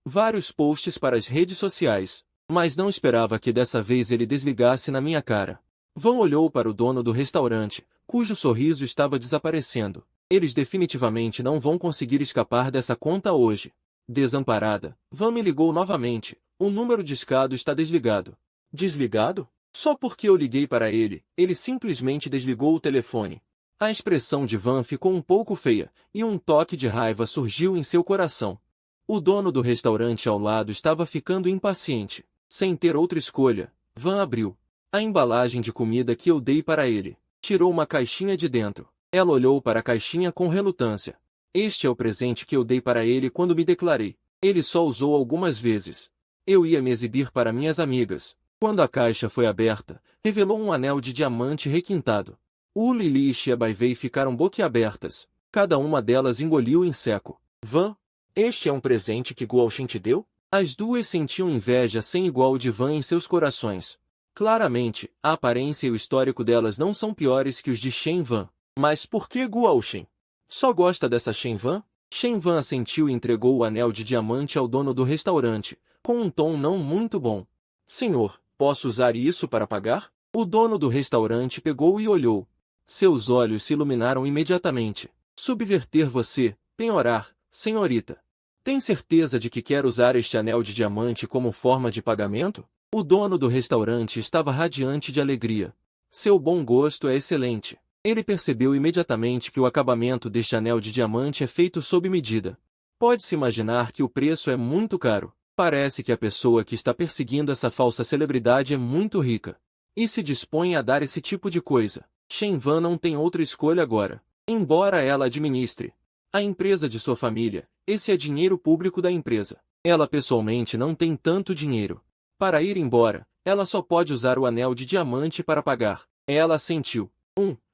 [SPEAKER 1] Vários posts para as redes sociais, mas não esperava que dessa vez ele desligasse na minha cara. Van olhou para o dono do restaurante, cujo sorriso estava desaparecendo. Eles definitivamente não vão conseguir escapar dessa conta hoje. Desamparada, Van me ligou novamente. O número discado está desligado. Desligado? Só porque eu liguei para ele, ele simplesmente desligou o telefone. A expressão de Van ficou um pouco feia, e um toque de raiva surgiu em seu coração. O dono do restaurante ao lado estava ficando impaciente. Sem ter outra escolha, Van abriu a embalagem de comida que eu dei para ele. Tirou uma caixinha de dentro. Ela olhou para a caixinha com relutância. Este é o presente que eu dei para ele quando me declarei. Ele só usou algumas vezes. Eu ia me exibir para minhas amigas. Quando a caixa foi aberta, revelou um anel de diamante requintado. Wu Lili e Xia Baivei ficaram boquiabertas. Cada uma delas engoliu em seco. Van, este é um presente que Guo Shen te deu? As 2 sentiam inveja sem igual de Van em seus corações. Claramente, a aparência e o histórico delas não são piores que os de Shen Van. Mas por que Guo Shen? Só gosta dessa Shen Van? Shen Van assentiu e entregou o anel de diamante ao dono do restaurante, com um tom não muito bom. Senhor, posso usar isso para pagar? O dono do restaurante pegou e olhou. Seus olhos se iluminaram imediatamente. Subverter você, penhorar, senhorita. Tem certeza de que quer usar este anel de diamante como forma de pagamento? O dono do restaurante estava radiante de alegria. Seu bom gosto é excelente. Ele percebeu imediatamente que o acabamento deste anel de diamante é feito sob medida. Pode-se imaginar que o preço é muito caro. Parece que a pessoa que está perseguindo essa falsa celebridade é muito rica. E se dispõe a dar esse tipo de coisa. Shen Van não tem outra escolha agora. Embora ela administre a empresa de sua família, esse é dinheiro público da empresa. Ela pessoalmente não tem tanto dinheiro. Para ir embora, ela só pode usar o anel de diamante para pagar. Ela assentiu.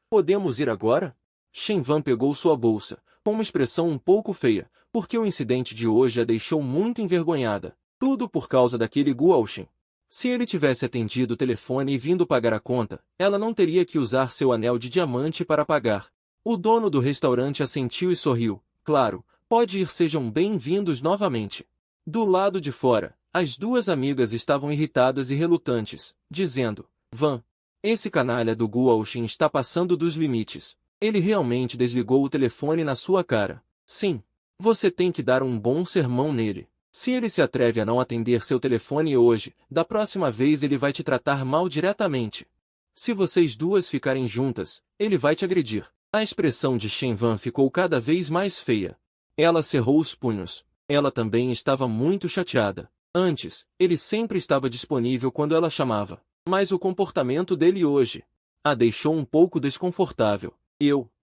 [SPEAKER 1] Podemos ir agora? Shen Van pegou sua bolsa, com uma expressão um pouco feia, porque o incidente de hoje a deixou muito envergonhada. Tudo por causa daquele Guo. Se ele tivesse atendido o telefone e vindo pagar a conta, ela não teria que usar seu anel de diamante para pagar. O dono do restaurante assentiu e sorriu. Claro, pode ir, sejam bem-vindos novamente. Do lado de fora, as duas amigas estavam irritadas e relutantes, dizendo: Van, esse canalha do Guo está passando dos limites. Ele realmente desligou o telefone na sua cara. Sim, você tem que dar um bom sermão nele. Se ele se atreve a não atender seu telefone hoje, da próxima vez ele vai te tratar mal diretamente. Se vocês duas ficarem juntas, ele vai te agredir. A expressão de Shen Van ficou cada vez mais feia. Ela cerrou os punhos. Ela também estava muito chateada. Antes, ele sempre estava disponível quando ela chamava. Mas o comportamento dele hoje a deixou um pouco desconfortável.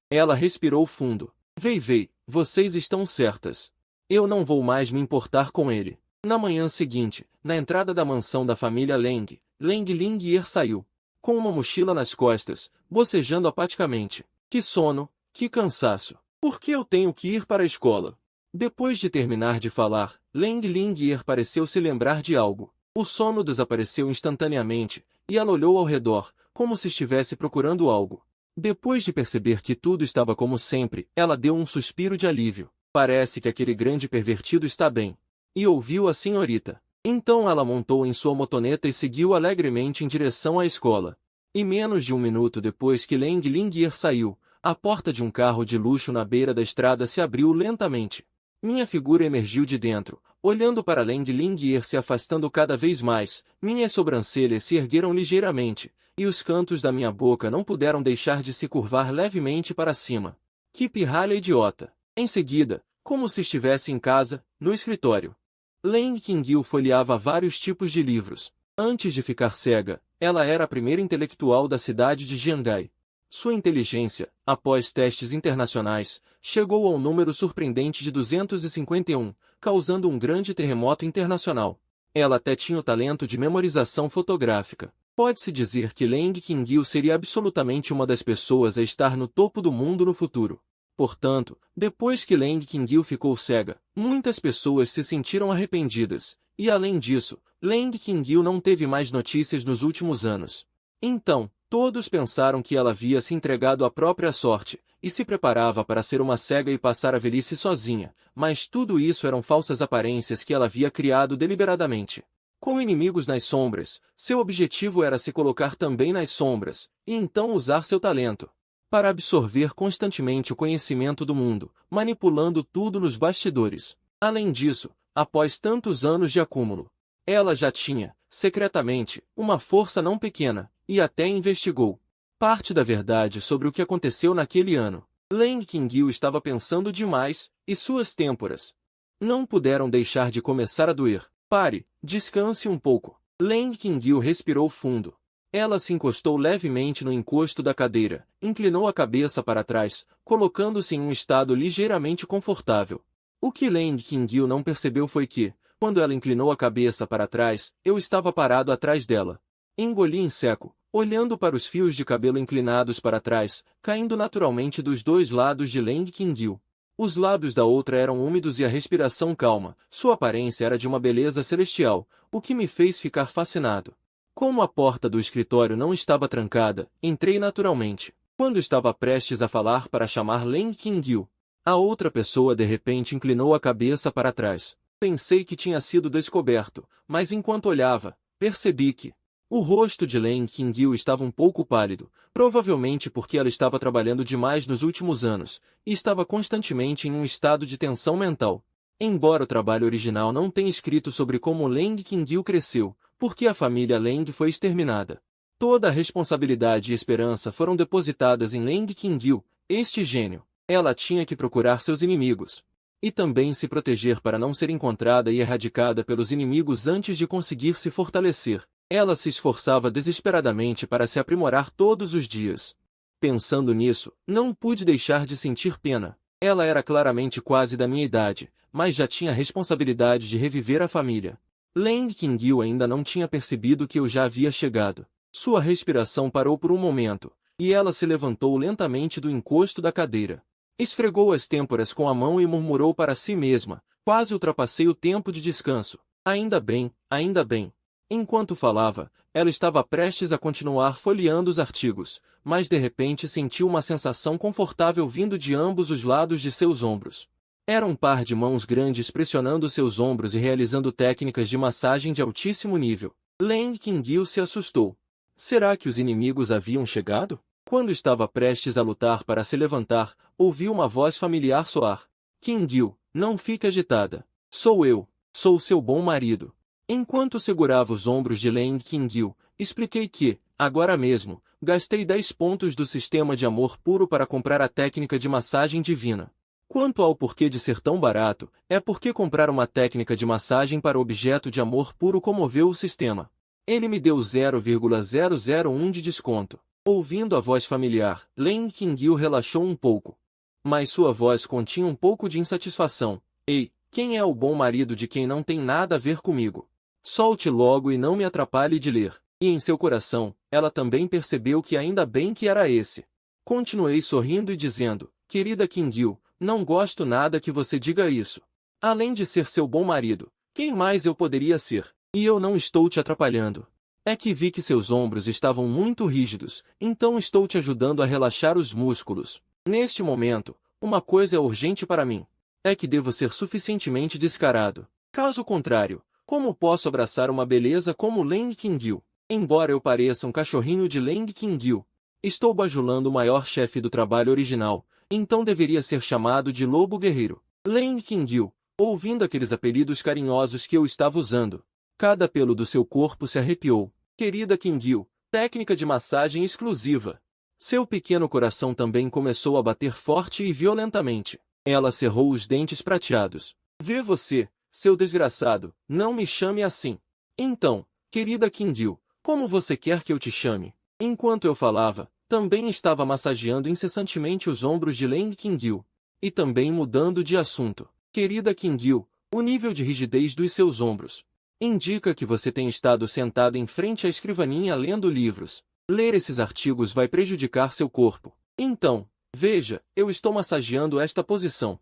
[SPEAKER 1] Ela respirou fundo. Vei, vocês estão certas. Eu não vou mais me importar com ele. Na manhã seguinte, na entrada da mansão da família Leng Lingyier saiu, com uma mochila nas costas, bocejando apaticamente. Que sono, que cansaço. Por que eu tenho que ir para a escola? Depois de terminar de falar, Leng Lingyier pareceu se lembrar de algo. O sono desapareceu instantaneamente, e ela olhou ao redor, como se estivesse procurando algo. Depois de perceber que tudo estava como sempre, ela deu um suspiro de alívio. Parece que aquele grande pervertido está bem. E ouviu a senhorita. Então ela montou em sua motoneta e seguiu alegremente em direção à escola. E menos de um minuto depois que Leng Lingyier saiu, a porta de um carro de luxo na beira da estrada se abriu lentamente. Minha figura emergiu de dentro, olhando para Leng Lingyier se afastando cada vez mais. Minhas sobrancelhas se ergueram ligeiramente, e os cantos da minha boca não puderam deixar de se curvar levemente para cima. Que pirralha idiota! Em seguida, como se estivesse em casa, no escritório, Leng Qingyu folheava vários tipos de livros. Antes de ficar cega, ela era a primeira intelectual da cidade de Jiangai. Sua inteligência, após testes internacionais, chegou ao número surpreendente de 251, causando um grande terremoto internacional. Ela até tinha o talento de memorização fotográfica. Pode-se dizer que Leng Qingyu seria absolutamente uma das pessoas a estar no topo do mundo no futuro. Portanto, depois que Leng Qingyu ficou cega, muitas pessoas se sentiram arrependidas, e além disso, Leng Qingyu não teve mais notícias nos últimos anos. Então, todos pensaram que ela havia se entregado à própria sorte, e se preparava para ser uma cega e passar a velhice sozinha, mas tudo isso eram falsas aparências que ela havia criado deliberadamente. Com inimigos nas sombras, seu objetivo era se colocar também nas sombras, e então usar seu talento para absorver constantemente o conhecimento do mundo, manipulando tudo nos bastidores. Além disso, após tantos anos de acúmulo, ela já tinha, secretamente, uma força não pequena, e até investigou parte da verdade sobre o que aconteceu naquele ano. Leng Qingyu estava pensando demais, e suas têmporas não puderam deixar de começar a doer. Pare, descanse um pouco. Leng Qingyu respirou fundo. Ela se encostou levemente no encosto da cadeira, inclinou a cabeça para trás, colocando-se em um estado ligeiramente confortável. O que Leng Qingyu não percebeu foi que, quando ela inclinou a cabeça para trás, eu estava parado atrás dela. Engoli em seco, olhando para os fios de cabelo inclinados para trás, caindo naturalmente dos dois lados de Leng Qingyu. Os lábios da outra eram úmidos e a respiração calma. Sua aparência era de uma beleza celestial, o que me fez ficar fascinado. Como a porta do escritório não estava trancada, entrei naturalmente. Quando estava prestes a falar para chamar Leng Qingyu, a outra pessoa de repente inclinou a cabeça para trás. Pensei que tinha sido descoberto, mas enquanto olhava, percebi que O rosto de Leng Qingyu estava um pouco pálido, provavelmente porque ela estava trabalhando demais nos últimos anos, e estava constantemente em um estado de tensão mental. Embora o trabalho original não tenha escrito sobre como Leng Qingyu cresceu, porque a família Leng foi exterminada. Toda a responsabilidade e esperança foram depositadas em Leng Qingyu, este gênio. Ela tinha que procurar seus inimigos. E também se proteger para não ser encontrada e erradicada pelos inimigos antes de conseguir se fortalecer. Ela se esforçava desesperadamente para se aprimorar todos os dias. Pensando nisso, não pude deixar de sentir pena. Ela era claramente quase da minha idade, mas já tinha a responsabilidade de reviver a família. Leng Qingyu ainda não tinha percebido que eu já havia chegado. Sua respiração parou por um momento, e ela se levantou lentamente do encosto da cadeira. Esfregou as têmporas com a mão e murmurou para si mesma: quase ultrapassei o tempo de descanso. Ainda bem, ainda bem. Enquanto falava, ela estava prestes a continuar folheando os artigos, mas de repente sentiu uma sensação confortável vindo de ambos os lados de seus ombros. Era um par de mãos grandes pressionando seus ombros e realizando técnicas de massagem de altíssimo nível. Leng Qingyu se assustou. Será que os inimigos haviam chegado? Quando estava prestes a lutar para se levantar, ouviu uma voz familiar soar. Qingyu, não fique agitada. Sou eu, sou seu bom marido. Enquanto segurava os ombros de Leng Qingyu, expliquei que, agora mesmo, gastei 10 pontos do sistema de amor puro para comprar a técnica de massagem divina. Quanto ao porquê de ser tão barato, é porque comprar uma técnica de massagem para objeto de amor puro comoveu o sistema. Ele me deu 0,001 de desconto. Ouvindo a voz familiar, Leng Qingyu relaxou um pouco. Mas sua voz continha um pouco de insatisfação. Ei, quem é o bom marido de quem não tem nada a ver comigo? Solte logo e não me atrapalhe de ler. E em seu coração, ela também percebeu que ainda bem que era esse. Continuei sorrindo e dizendo: querida Qingyu, não gosto nada que você diga isso. Além de ser seu bom marido, quem mais eu poderia ser? E eu não estou te atrapalhando. É que vi que seus ombros estavam muito rígidos, então estou te ajudando a relaxar os músculos. Neste momento, uma coisa é urgente para mim. É que devo ser suficientemente descarado. Caso contrário, como posso abraçar uma beleza como Leng Qingyu? Embora eu pareça um cachorrinho de Leng Qingyu, estou bajulando o maior chefe do trabalho original, então deveria ser chamado de Lobo Guerreiro. Leng Qingyu, ouvindo aqueles apelidos carinhosos que eu estava usando, cada pelo do seu corpo se arrepiou. Querida Qingyu, técnica de massagem exclusiva. Seu pequeno coração também começou a bater forte e violentamente. Ela cerrou os dentes prateados. Vê você, seu desgraçado, não me chame assim. Então, querida Qingyu, como você quer que eu te chame? Enquanto eu falava, também estava massageando incessantemente os ombros de Leng Qingyu. E também mudando de assunto. Querida Qingyu, o nível de rigidez dos seus ombros indica que você tem estado sentado em frente à escrivaninha lendo livros. Ler esses artigos vai prejudicar seu corpo. Então, veja, eu estou massageando esta posição.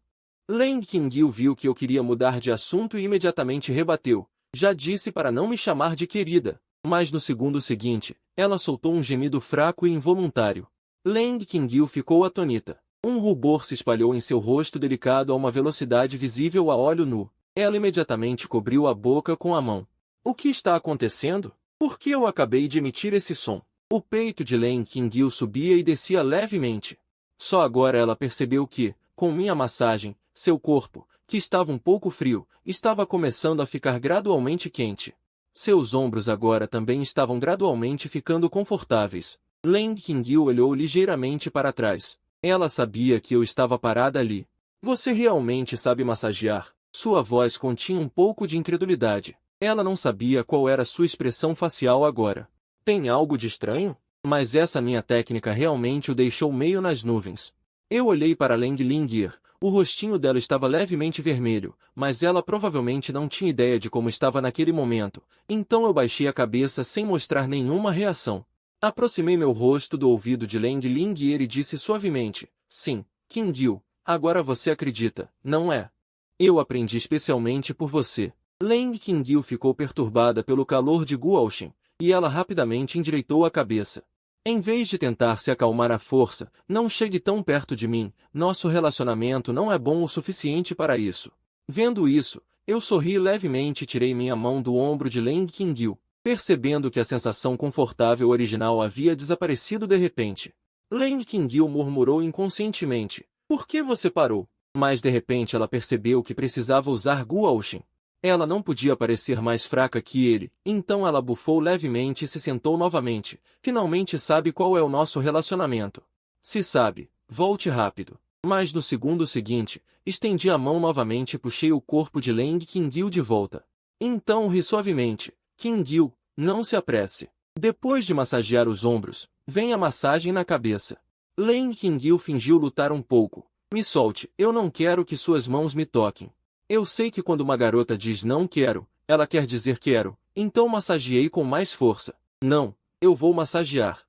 [SPEAKER 1] Leng Qingyu viu que eu queria mudar de assunto e imediatamente rebateu. Já disse para não me chamar de querida. Mas no segundo seguinte, ela soltou um gemido fraco e involuntário. Leng Qingyu ficou atônita. Um rubor se espalhou em seu rosto delicado a uma velocidade visível a olho nu. Ela imediatamente cobriu a boca com a mão. O que está acontecendo? Por que eu acabei de emitir esse som? O peito de Leng Qingyu subia e descia levemente. Só agora ela percebeu que, com minha massagem, seu corpo, que estava um pouco frio, estava começando a ficar gradualmente quente. Seus ombros agora também estavam gradualmente ficando confortáveis. Leng Qingyu olhou ligeiramente para trás. Ela sabia que eu estava parada ali. Você realmente sabe massagear? Sua voz continha um pouco de incredulidade. Ela não sabia qual era sua expressão facial agora. Tem algo de estranho? Mas essa minha técnica realmente o deixou meio nas nuvens. Eu olhei para Leng Lingir. O rostinho dela estava levemente vermelho, mas ela provavelmente não tinha ideia de como estava naquele momento, então eu baixei a cabeça sem mostrar nenhuma reação. Aproximei meu rosto do ouvido de Leng Lingir e disse suavemente: sim, Qingyu, agora você acredita, não é? Eu aprendi especialmente por você. Leng Qingyu ficou perturbada pelo calor de Guoxin, e ela rapidamente endireitou a cabeça. Em vez de tentar se acalmar à força, não chegue tão perto de mim, nosso relacionamento não é bom o suficiente para isso. Vendo isso, eu sorri levemente e tirei minha mão do ombro de Leng Qingyu. percebendo que a sensação confortável original havia desaparecido de repente. Leng Qingyu murmurou inconscientemente. Por que você parou? Mas de repente ela percebeu que precisava usar Guaoxin. Ela não podia parecer mais fraca que ele, então ela bufou levemente e se sentou novamente. Finalmente sabe qual é o nosso relacionamento. Se sabe, volte rápido. Mas no segundo seguinte, estendi a mão novamente e puxei o corpo de Leng Qingyu de volta. Então ri suavemente. Qingyu, não se apresse. Depois de massagear os ombros, vem a massagem na cabeça. Leng Qingyu fingiu lutar um pouco. Me solte, eu não quero que suas mãos me toquem. Eu sei que quando uma garota diz não quero, ela quer dizer quero, então massageei com mais força. Não, eu vou massagear.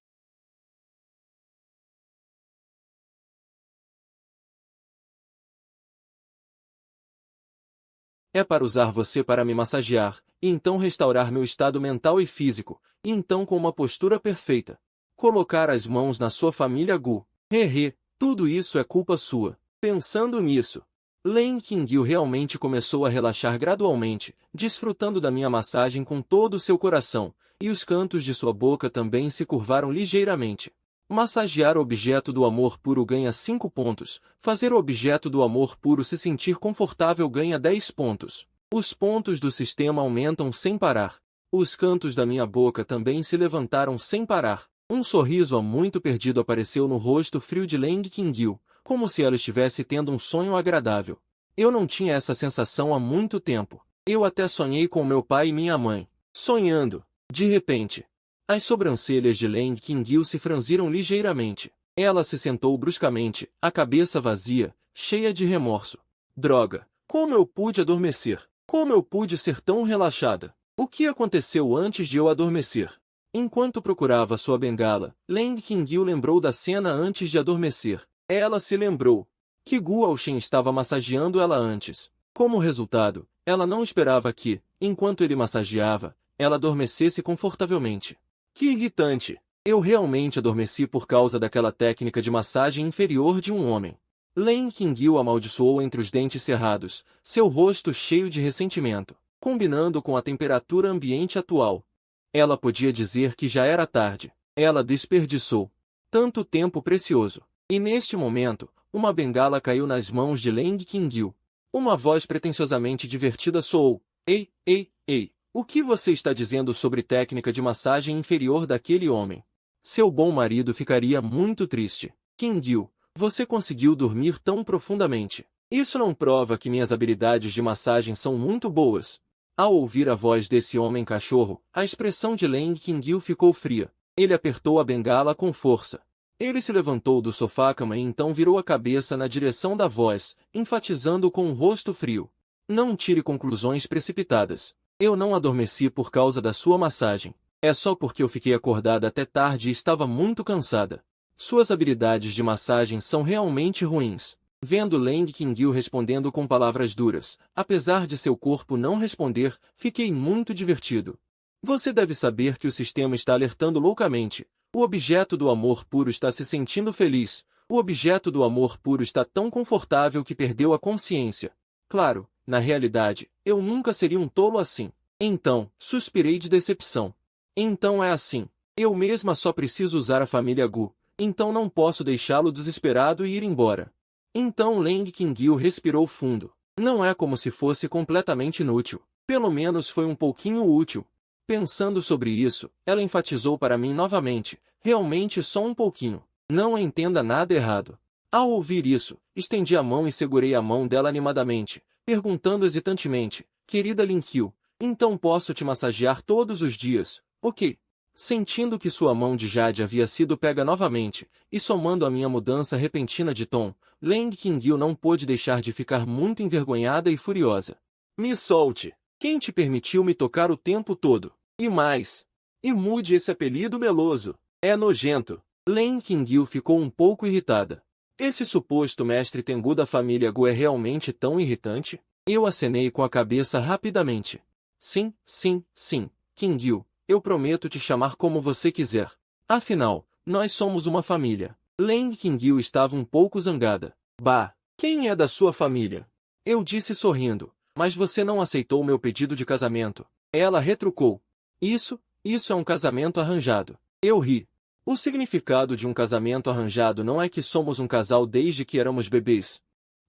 [SPEAKER 1] É para usar você para me massagear, e então restaurar meu estado mental e físico, e então com uma postura perfeita. Colocar as mãos na sua família Gu. Hehe, tudo isso é culpa sua. Pensando nisso, Leng Qingyu realmente começou a relaxar gradualmente, desfrutando da minha massagem com todo o seu coração, e os cantos de sua boca também se curvaram ligeiramente. Massagear o objeto do amor puro ganha 5 pontos, fazer o objeto do amor puro se sentir confortável ganha 10 pontos. Os pontos do sistema aumentam sem parar. Os cantos da minha boca também se levantaram sem parar. Um sorriso há muito perdido apareceu no rosto frio de Leng Qingyu, como se ela estivesse tendo um sonho agradável. Eu não tinha essa sensação há muito tempo. Eu até sonhei com meu pai e minha mãe. Sonhando. De repente, as sobrancelhas de Leng Qingyu se franziram ligeiramente. Ela se sentou bruscamente, a cabeça vazia, cheia de remorso. Droga! Como eu pude adormecer? Como eu pude ser tão relaxada? O que aconteceu antes de eu adormecer? Enquanto procurava sua bengala, Leng Qingyu lembrou da cena antes de adormecer. Ela se lembrou que Guaoxin estava massageando ela antes. Como resultado, ela não esperava que, enquanto ele massageava, ela adormecesse confortavelmente. Que irritante! Eu realmente adormeci por causa daquela técnica de massagem inferior de um homem. Leng Qingyu amaldiçoou entre os dentes cerrados, seu rosto cheio de ressentimento, combinando com a temperatura ambiente atual. Ela podia dizer que já era tarde. Ela desperdiçou tanto tempo precioso. E neste momento, uma bengala caiu nas mãos de Leng Qingyu. Uma voz pretensiosamente divertida soou. Ei, ei, ei, o que você está dizendo sobre técnica de massagem inferior daquele homem? Seu bom marido ficaria muito triste. Qingyu, você conseguiu dormir tão profundamente. Isso não prova que minhas habilidades de massagem são muito boas. Ao ouvir a voz desse homem cachorro, a expressão de Leng Qingyu ficou fria. Ele apertou a bengala com força. Ele se levantou do sofá-cama e então virou a cabeça na direção da voz, enfatizando com um rosto frio. Não tire conclusões precipitadas. Eu não adormeci por causa da sua massagem. É só porque eu fiquei acordada até tarde e estava muito cansada. Suas habilidades de massagem são realmente ruins. Vendo Leng Qingyu respondendo com palavras duras, apesar de seu corpo não responder, fiquei muito divertido. Você deve saber que o sistema está alertando loucamente. O objeto do amor puro está se sentindo feliz. O objeto do amor puro está tão confortável que perdeu a consciência. Claro, na realidade, eu nunca seria um tolo assim. Então, suspirei de decepção. Então é assim. Eu mesma só preciso usar a família Gu. Então não posso deixá-lo desesperado e ir embora. Então Leng Qingyu respirou fundo. Não é como se fosse completamente inútil. Pelo menos foi um pouquinho útil. Pensando sobre isso, ela enfatizou para mim novamente, realmente só um pouquinho. Não entenda nada errado. Ao ouvir isso, estendi a mão e segurei a mão dela animadamente, perguntando hesitantemente, querida Linkyu, então posso te massagear todos os dias, ok? Sentindo que sua mão de jade havia sido pega novamente, e somando a minha mudança repentina de tom, Leng Qingyu não pôde deixar de ficar muito envergonhada e furiosa. Me solte! Quem te permitiu me tocar o tempo todo? E mais? E mude esse apelido meloso. É nojento. Leng Qingyu ficou um pouco irritada. Esse suposto mestre Tengu da família Gu é realmente tão irritante? Eu acenei com a cabeça rapidamente. Sim, sim, sim, Qingyu, eu prometo te chamar como você quiser. Afinal, nós somos uma família. Leng Qingyu estava um pouco zangada. Bah, quem é da sua família? Eu disse sorrindo. Mas você não aceitou meu pedido de casamento. Ela retrucou. Isso é um casamento arranjado. Eu ri. O significado de um casamento arranjado não é que somos um casal desde que éramos bebês.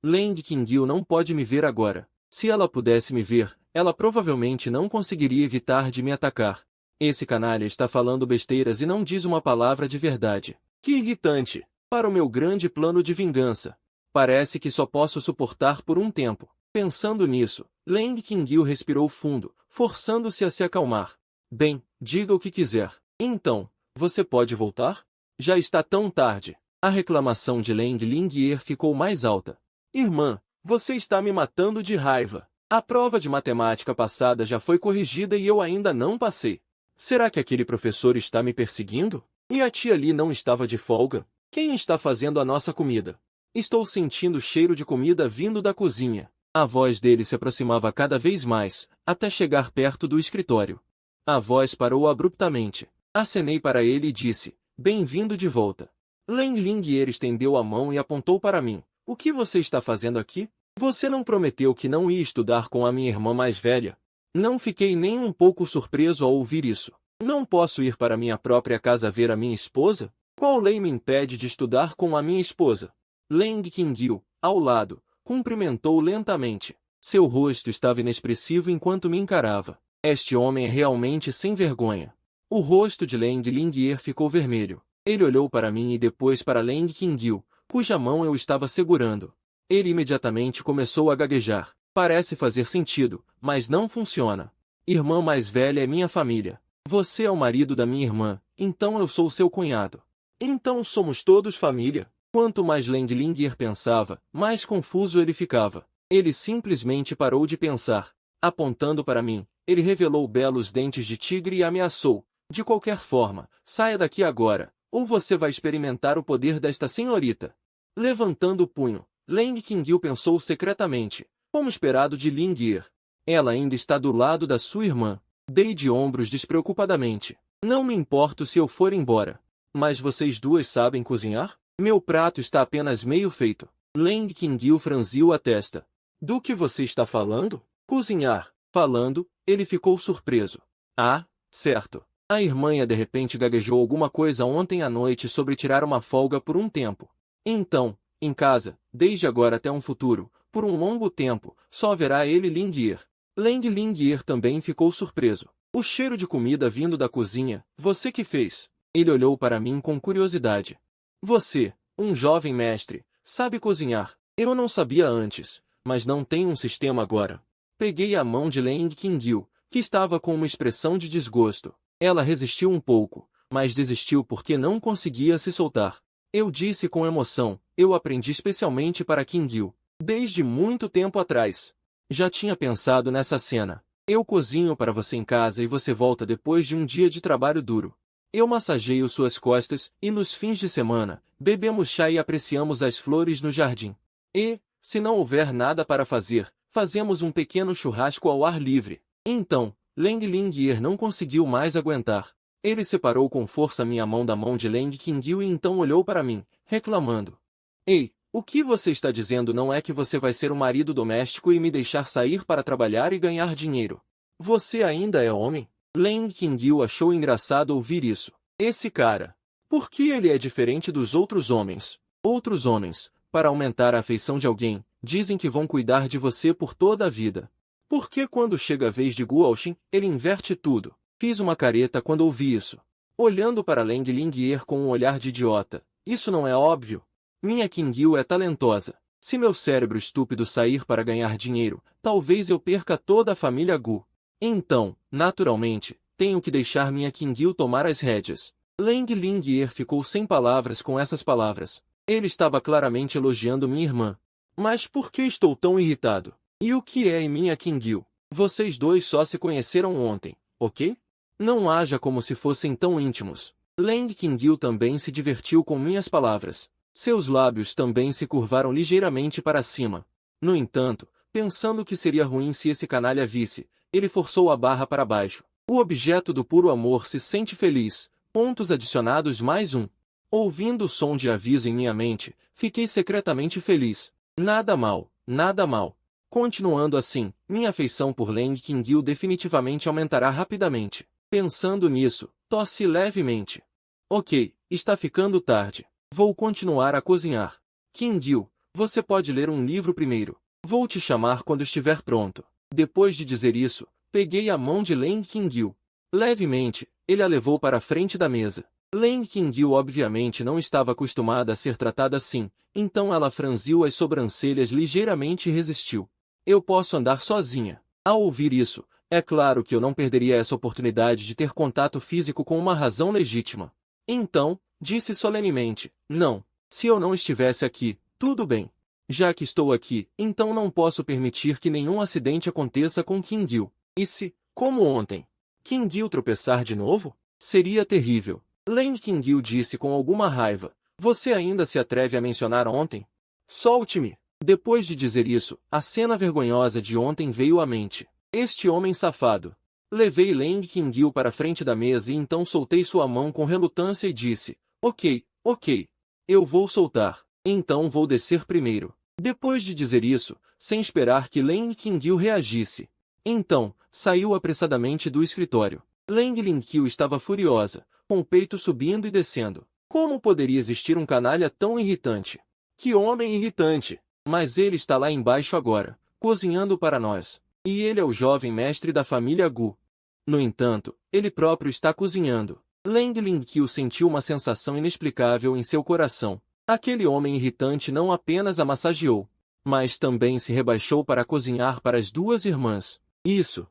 [SPEAKER 1] Lady Kingill não pode me ver agora. Se ela pudesse me ver, ela provavelmente não conseguiria evitar de me atacar. Esse canalha está falando besteiras e não diz uma palavra de verdade. Que irritante! Para o meu grande plano de vingança. Parece que só posso suportar por um tempo. Pensando nisso, Lady Kingill respirou fundo, forçando-se a se acalmar. Bem, diga o que quiser. Então, você pode voltar? Já está tão tarde. A reclamação de Lady Lingier ficou mais alta. Irmã, você está me matando de raiva. A prova de matemática passada já foi corrigida e eu ainda não passei. Será que aquele professor está me perseguindo? E a tia Li não estava de folga? Quem está fazendo a nossa comida? Estou sentindo o cheiro de comida vindo da cozinha. A voz dele se aproximava cada vez mais, até chegar perto do escritório. A voz parou abruptamente. Acenei para ele e disse, bem-vindo de volta. Leng Lingier estendeu a mão e apontou para mim. O que você está fazendo aqui? Você não prometeu que não ia estudar com a minha irmã mais velha? Não fiquei nem um pouco surpreso ao ouvir isso. Não posso ir para minha própria casa ver a minha esposa? Qual lei me impede de estudar com a minha esposa? Leng Kingill, ao lado, cumprimentou lentamente. Seu rosto estava inexpressivo enquanto me encarava. Este homem é realmente sem vergonha. O rosto de Leng Lingier ficou vermelho. Ele olhou para mim e depois para Leng Kingill, cuja mão eu estava segurando. Ele imediatamente começou a gaguejar. Parece fazer sentido, mas não funciona. Irmã mais velha é minha família. Você é o marido da minha irmã, então eu sou seu cunhado. Então somos todos família. Quanto mais Leng Lingier pensava, mais confuso ele ficava. Ele simplesmente parou de pensar. Apontando para mim, ele revelou belos dentes de tigre e ameaçou. De qualquer forma, saia daqui agora, ou você vai experimentar o poder desta senhorita. Levantando o punho, Leng Kingill pensou secretamente, como esperado de Lingier. Ela ainda está do lado da sua irmã. Dei de ombros despreocupadamente. Não me importo se eu for embora. Mas vocês duas sabem cozinhar? Meu prato está apenas meio feito. Leng Kingill franziu a testa. Do que você está falando? Cozinhar. Falando, ele ficou surpreso. Ah, certo. A irmã de repente gaguejou alguma coisa ontem à noite sobre tirar uma folga por um tempo. Então, em casa, desde agora até um futuro, por um longo tempo, só haverá ele e Lingier. Leng Lingier também ficou surpreso. O cheiro de comida vindo da cozinha, você que fez? Ele olhou para mim com curiosidade. Você, um jovem mestre, sabe cozinhar. Eu não sabia antes, mas não tenho um sistema agora. Peguei a mão de Leng Kingill, que estava com uma expressão de desgosto. Ela resistiu um pouco, mas desistiu porque não conseguia se soltar. Eu disse com emoção, eu aprendi especialmente para Kingill, desde muito tempo atrás. Já tinha pensado nessa cena. Eu cozinho para você em casa e você volta depois de um dia de trabalho duro. Eu massageio suas costas e nos fins de semana, bebemos chá e apreciamos as flores no jardim. E, se não houver nada para fazer, fazemos um pequeno churrasco ao ar livre. Então, Leng Lingier não conseguiu mais aguentar. Ele separou com força minha mão da mão de Leng Kingill e então olhou para mim, reclamando. Ei, o que você está dizendo não é que você vai ser um marido doméstico e me deixar sair para trabalhar e ganhar dinheiro. Você ainda é homem? Leng Kingill achou engraçado ouvir isso. Esse cara. Por que ele é diferente dos outros homens? Outros homens, para aumentar a afeição de alguém, dizem que vão cuidar de você por toda a vida. Por que quando chega a vez de Guoxin, ele inverte tudo? Fiz uma careta quando ouvi isso. Olhando para Leng Lingier com um olhar de idiota. Isso não é óbvio? Minha Kingill é talentosa. Se meu cérebro estúpido sair para ganhar dinheiro, talvez eu perca toda a família Gu. Então, naturalmente, tenho que deixar minha Kingill tomar as rédeas. Leng Lingier ficou sem palavras com essas palavras. Ele estava claramente elogiando minha irmã. Mas por que estou tão irritado? E o que é em minha Kingill? Vocês dois só se conheceram ontem, ok? Não haja como se fossem tão íntimos. Leng Kingill também se divertiu com minhas palavras. Seus lábios também se curvaram ligeiramente para cima. No entanto, pensando que seria ruim se esse canalha visse, ele forçou a barra para baixo. O objeto do puro amor se sente feliz. Pontos adicionados mais um. Ouvindo o som de aviso em minha mente, fiquei secretamente feliz. Nada mal, nada mal. Continuando assim, minha afeição por Leng Kingill definitivamente aumentará rapidamente. Pensando nisso, tossi levemente. Ok, está ficando tarde. Vou continuar a cozinhar. Kim-gil, você pode ler um livro primeiro. Vou te chamar quando estiver pronto. Depois de dizer isso, peguei a mão de Leng Kim-gil. Levemente, ele a levou para a frente da mesa. Leng Kim-gil obviamente não estava acostumada a ser tratada assim, então ela franziu as sobrancelhas ligeiramente e resistiu. Eu posso andar sozinha. Ao ouvir isso, é claro que eu não perderia essa oportunidade de ter contato físico com uma razão legítima. Então, disse solenemente, não. Se eu não estivesse aqui, tudo bem. Já que estou aqui, então não posso permitir que nenhum acidente aconteça com Kim-gil. E se, como ontem, Kim-gil tropeçar de novo? Seria terrível. Leng Kim-gil disse com alguma raiva. Você ainda se atreve a mencionar ontem? Solte-me! Depois de dizer isso, a cena vergonhosa de ontem veio à mente. Este homem safado. Levei Leng Kim-gil para a frente da mesa e então soltei sua mão com relutância e disse, ok, ok. Eu vou soltar. Então vou descer primeiro. Depois de dizer isso, sem esperar que Leng Kim-gil reagisse. Então, saiu apressadamente do escritório. Leng Ling-kyu estava furiosa, com o peito subindo e descendo. Como poderia existir um canalha tão irritante? Que homem irritante! Mas ele está lá embaixo agora, cozinhando para nós. E ele é o jovem mestre da família Gu. No entanto, ele próprio está cozinhando. Leng Ling-kyu sentiu uma sensação inexplicável em seu coração. Aquele homem irritante não apenas a massageou, mas também se rebaixou para cozinhar para as duas irmãs. Isso.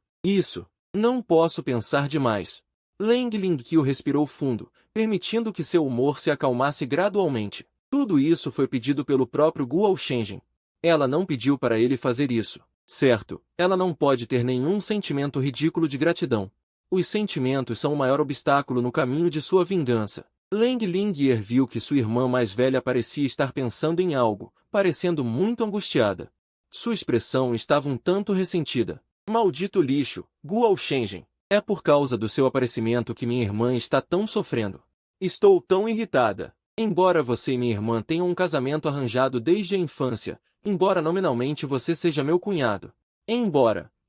[SPEAKER 1] Não posso pensar demais. Leng Ling-kyu respirou fundo, permitindo que seu humor se acalmasse gradualmente. Tudo isso foi pedido pelo próprio Guo Shenzhen. Ela não pediu para ele fazer isso. Certo, ela não pode ter nenhum sentimento ridículo de gratidão. Os sentimentos são o maior obstáculo no caminho de sua vingança. Leng Lingyer viu que sua irmã mais velha parecia estar pensando em algo, parecendo muito angustiada. Sua expressão estava um tanto ressentida. Maldito lixo, Guo Shenzhen. É por causa do seu aparecimento que minha irmã está tão sofrendo. Estou tão irritada. Embora você e minha irmã tenham um casamento arranjado desde a infância, embora nominalmente você seja meu cunhado.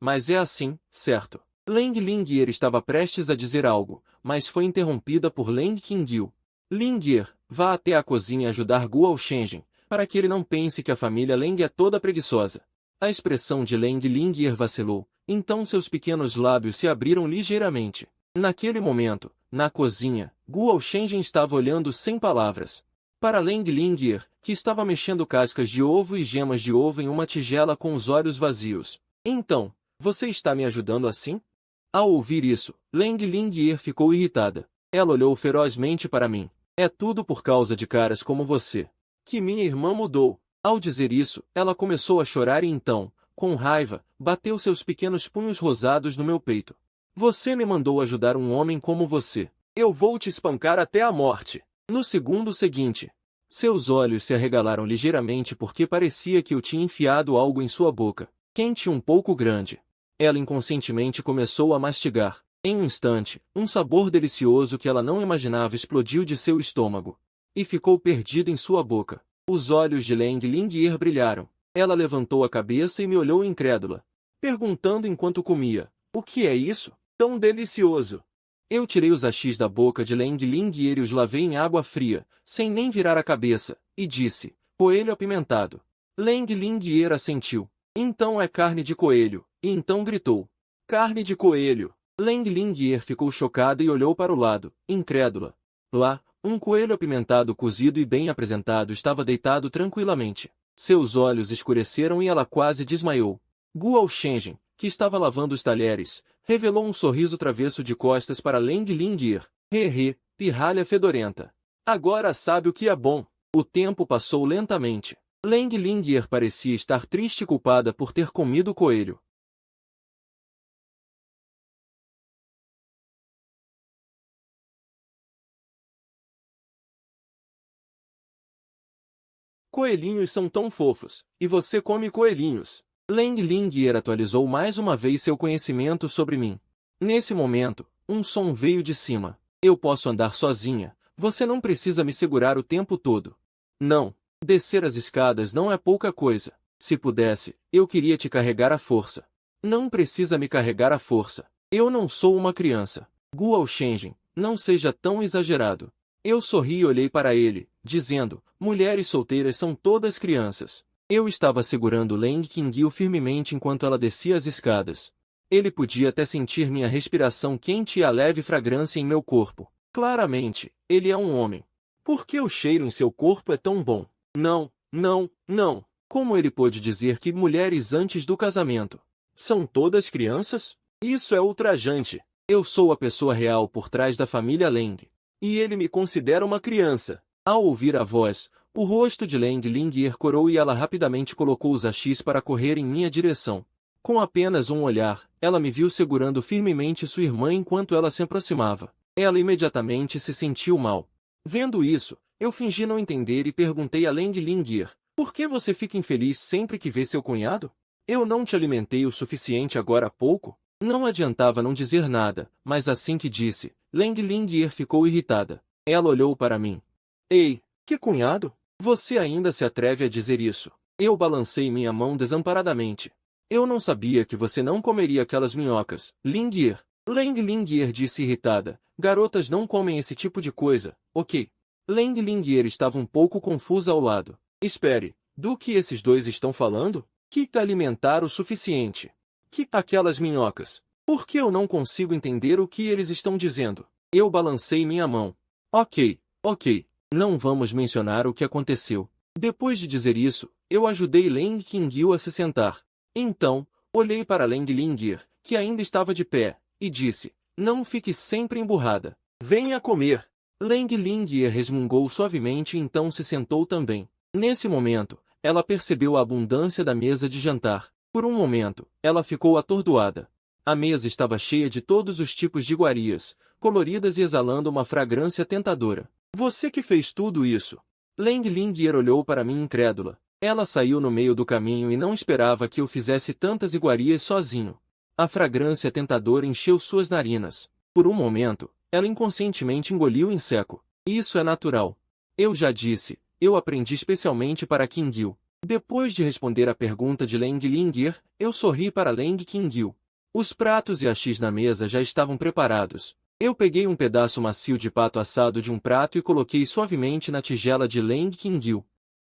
[SPEAKER 1] Mas é assim, certo? Leng Lingyer estava prestes a dizer algo, mas foi interrompida por Leng Kim-gil. Lingyer, vá até a cozinha ajudar Guo Shenzhen, para que ele não pense que a família Leng é toda preguiçosa. A expressão de Leng Lingyer vacilou, então seus pequenos lábios se abriram ligeiramente. Naquele momento, na cozinha, Guo Shenzhen estava olhando sem palavras para Leng Lingyer, que estava mexendo cascas de ovo e gemas de ovo em uma tigela com os olhos vazios. Então, você está me ajudando assim? Ao ouvir isso, Leng Lingyer ficou irritada. Ela olhou ferozmente para mim. É tudo por causa de caras como você que minha irmã mudou. Ao dizer isso, ela começou a chorar e então, com raiva, bateu seus pequenos punhos rosados no meu peito. Você me mandou ajudar um homem como você. Eu vou te espancar até a morte. No segundo seguinte, seus olhos se arregalaram ligeiramente porque parecia que eu tinha enfiado algo em sua boca, quente e um pouco grande. Ela inconscientemente começou a mastigar. Em um instante, um sabor delicioso que ela não imaginava explodiu de seu estômago e ficou perdido em sua boca. Os olhos de Leng Lingyer brilharam. Ela levantou a cabeça e me olhou incrédula, perguntando enquanto comia, o que é isso? Tão delicioso! Eu tirei os hashis da boca de Leng Lingyer e os lavei em água fria, sem nem virar a cabeça, e disse, coelho apimentado. Leng Lingyer assentiu. Então é carne de coelho, e então gritou, carne de coelho! Leng Lingyer ficou chocada e olhou para o lado, incrédula. Lá, um coelho apimentado cozido e bem apresentado estava deitado tranquilamente. Seus olhos escureceram e ela quase desmaiou. Guo Shenzhen, que estava lavando os talheres, revelou um sorriso travesso de costas para Leng Lingyer. Pirralha fedorenta. Agora sabe o que é bom. O tempo passou lentamente. Leng Lingyer parecia estar triste e culpada por ter comido o coelho. Coelhinhos são tão fofos, e você come coelhinhos. Leng Lingyer atualizou mais uma vez seu conhecimento sobre mim. Nesse momento, um som veio de cima. Eu posso andar sozinha, você não precisa me segurar o tempo todo. Não, descer as escadas não é pouca coisa. Se pudesse, eu queria te carregar à força. Não precisa me carregar à força. Eu não sou uma criança. Guo Shenjin, não seja tão exagerado. Eu sorri e olhei para ele, dizendo, mulheres solteiras são todas crianças. Eu estava segurando Leng Qingyu firmemente enquanto ela descia as escadas. Ele podia até sentir minha respiração quente e a leve fragrância em meu corpo. Claramente, ele é um homem. Por que o cheiro em seu corpo é tão bom? Não, não, não. Como ele pôde dizer que mulheres antes do casamento são todas crianças? Isso é ultrajante. Eu sou a pessoa real por trás da família Leng. E ele me considera uma criança. Ao ouvir a voz, o rosto de Leng Lingyer corou e ela rapidamente colocou os achis para correr em minha direção. Com apenas um olhar, ela me viu segurando firmemente sua irmã enquanto ela se aproximava. Ela imediatamente se sentiu mal. Vendo isso, eu fingi não entender e perguntei a Leng Lingyer, por que você fica infeliz sempre que vê seu cunhado? Eu não te alimentei o suficiente agora há pouco? Não adiantava não dizer nada, mas assim que disse, Leng Lingyer ficou irritada. Ela olhou para mim. Ei, que cunhado? Você ainda se atreve a dizer isso? Eu balancei minha mão desamparadamente. Eu não sabia que você não comeria aquelas minhocas, Lingyer. Leng Lingyer disse irritada. Garotas não comem esse tipo de coisa, ok? Leng Lingyer estava um pouco confusa ao lado. Espere, do que esses dois estão falando? Que alimentar o suficiente? Que aquelas minhocas? Por que eu não consigo entender o que eles estão dizendo? Eu balancei minha mão. Ok. Não vamos mencionar o que aconteceu. Depois de dizer isso, eu ajudei Leng Qingyu a se sentar. Então, olhei para Leng Lingyer, que ainda estava de pé, e disse, não fique sempre emburrada. Venha comer. Leng Lingyer resmungou suavemente e então se sentou também. Nesse momento, ela percebeu a abundância da mesa de jantar. Por um momento, ela ficou atordoada. A mesa estava cheia de todos os tipos de iguarias, coloridas e exalando uma fragrância tentadora. Você que fez tudo isso? Leng Lingyer olhou para mim incrédula. Ela saiu no meio do caminho e não esperava que eu fizesse tantas iguarias sozinho. A fragrância tentadora encheu suas narinas. Por um momento, ela inconscientemente engoliu em seco. Isso é natural. Eu já disse, eu aprendi especialmente para Qingyu. Depois de responder à pergunta de Leng Lingyer, eu sorri para Leng Qingyu. Os pratos e achis na mesa já estavam preparados. Eu peguei um pedaço macio de pato assado de um prato e coloquei suavemente na tigela de Leng Qingyu.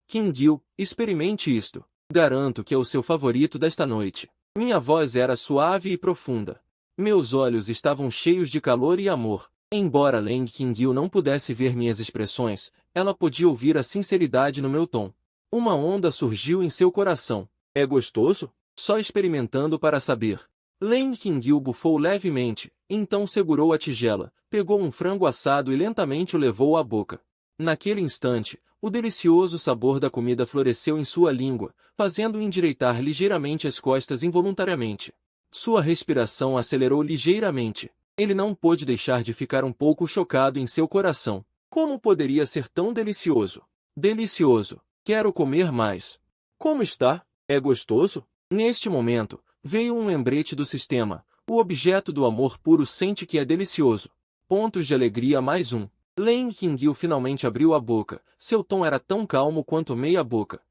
[SPEAKER 1] Qingyu, experimente isto. Garanto que é o seu favorito desta noite. Minha voz era suave e profunda. Meus olhos estavam cheios de calor e amor. Embora Leng Qingyu não pudesse ver minhas expressões, ela podia ouvir a sinceridade no meu tom. Uma onda surgiu em seu coração. É gostoso? Só experimentando para saber. Leng Qingyu bufou levemente, então segurou a tigela, pegou um frango assado e lentamente o levou à boca. Naquele instante, o delicioso sabor da comida floresceu em sua língua, fazendo-o endireitar ligeiramente as costas involuntariamente. Sua respiração acelerou ligeiramente. Ele não pôde deixar de ficar um pouco chocado em seu coração. Como poderia ser tão delicioso? Delicioso. Quero comer mais. Como está? É gostoso? Neste momento, veio um lembrete do sistema. O objeto do amor puro sente que é delicioso. Pontos de alegria mais um. Leng Qingyu finalmente abriu a boca. Seu tom era tão calmo quanto meia boca.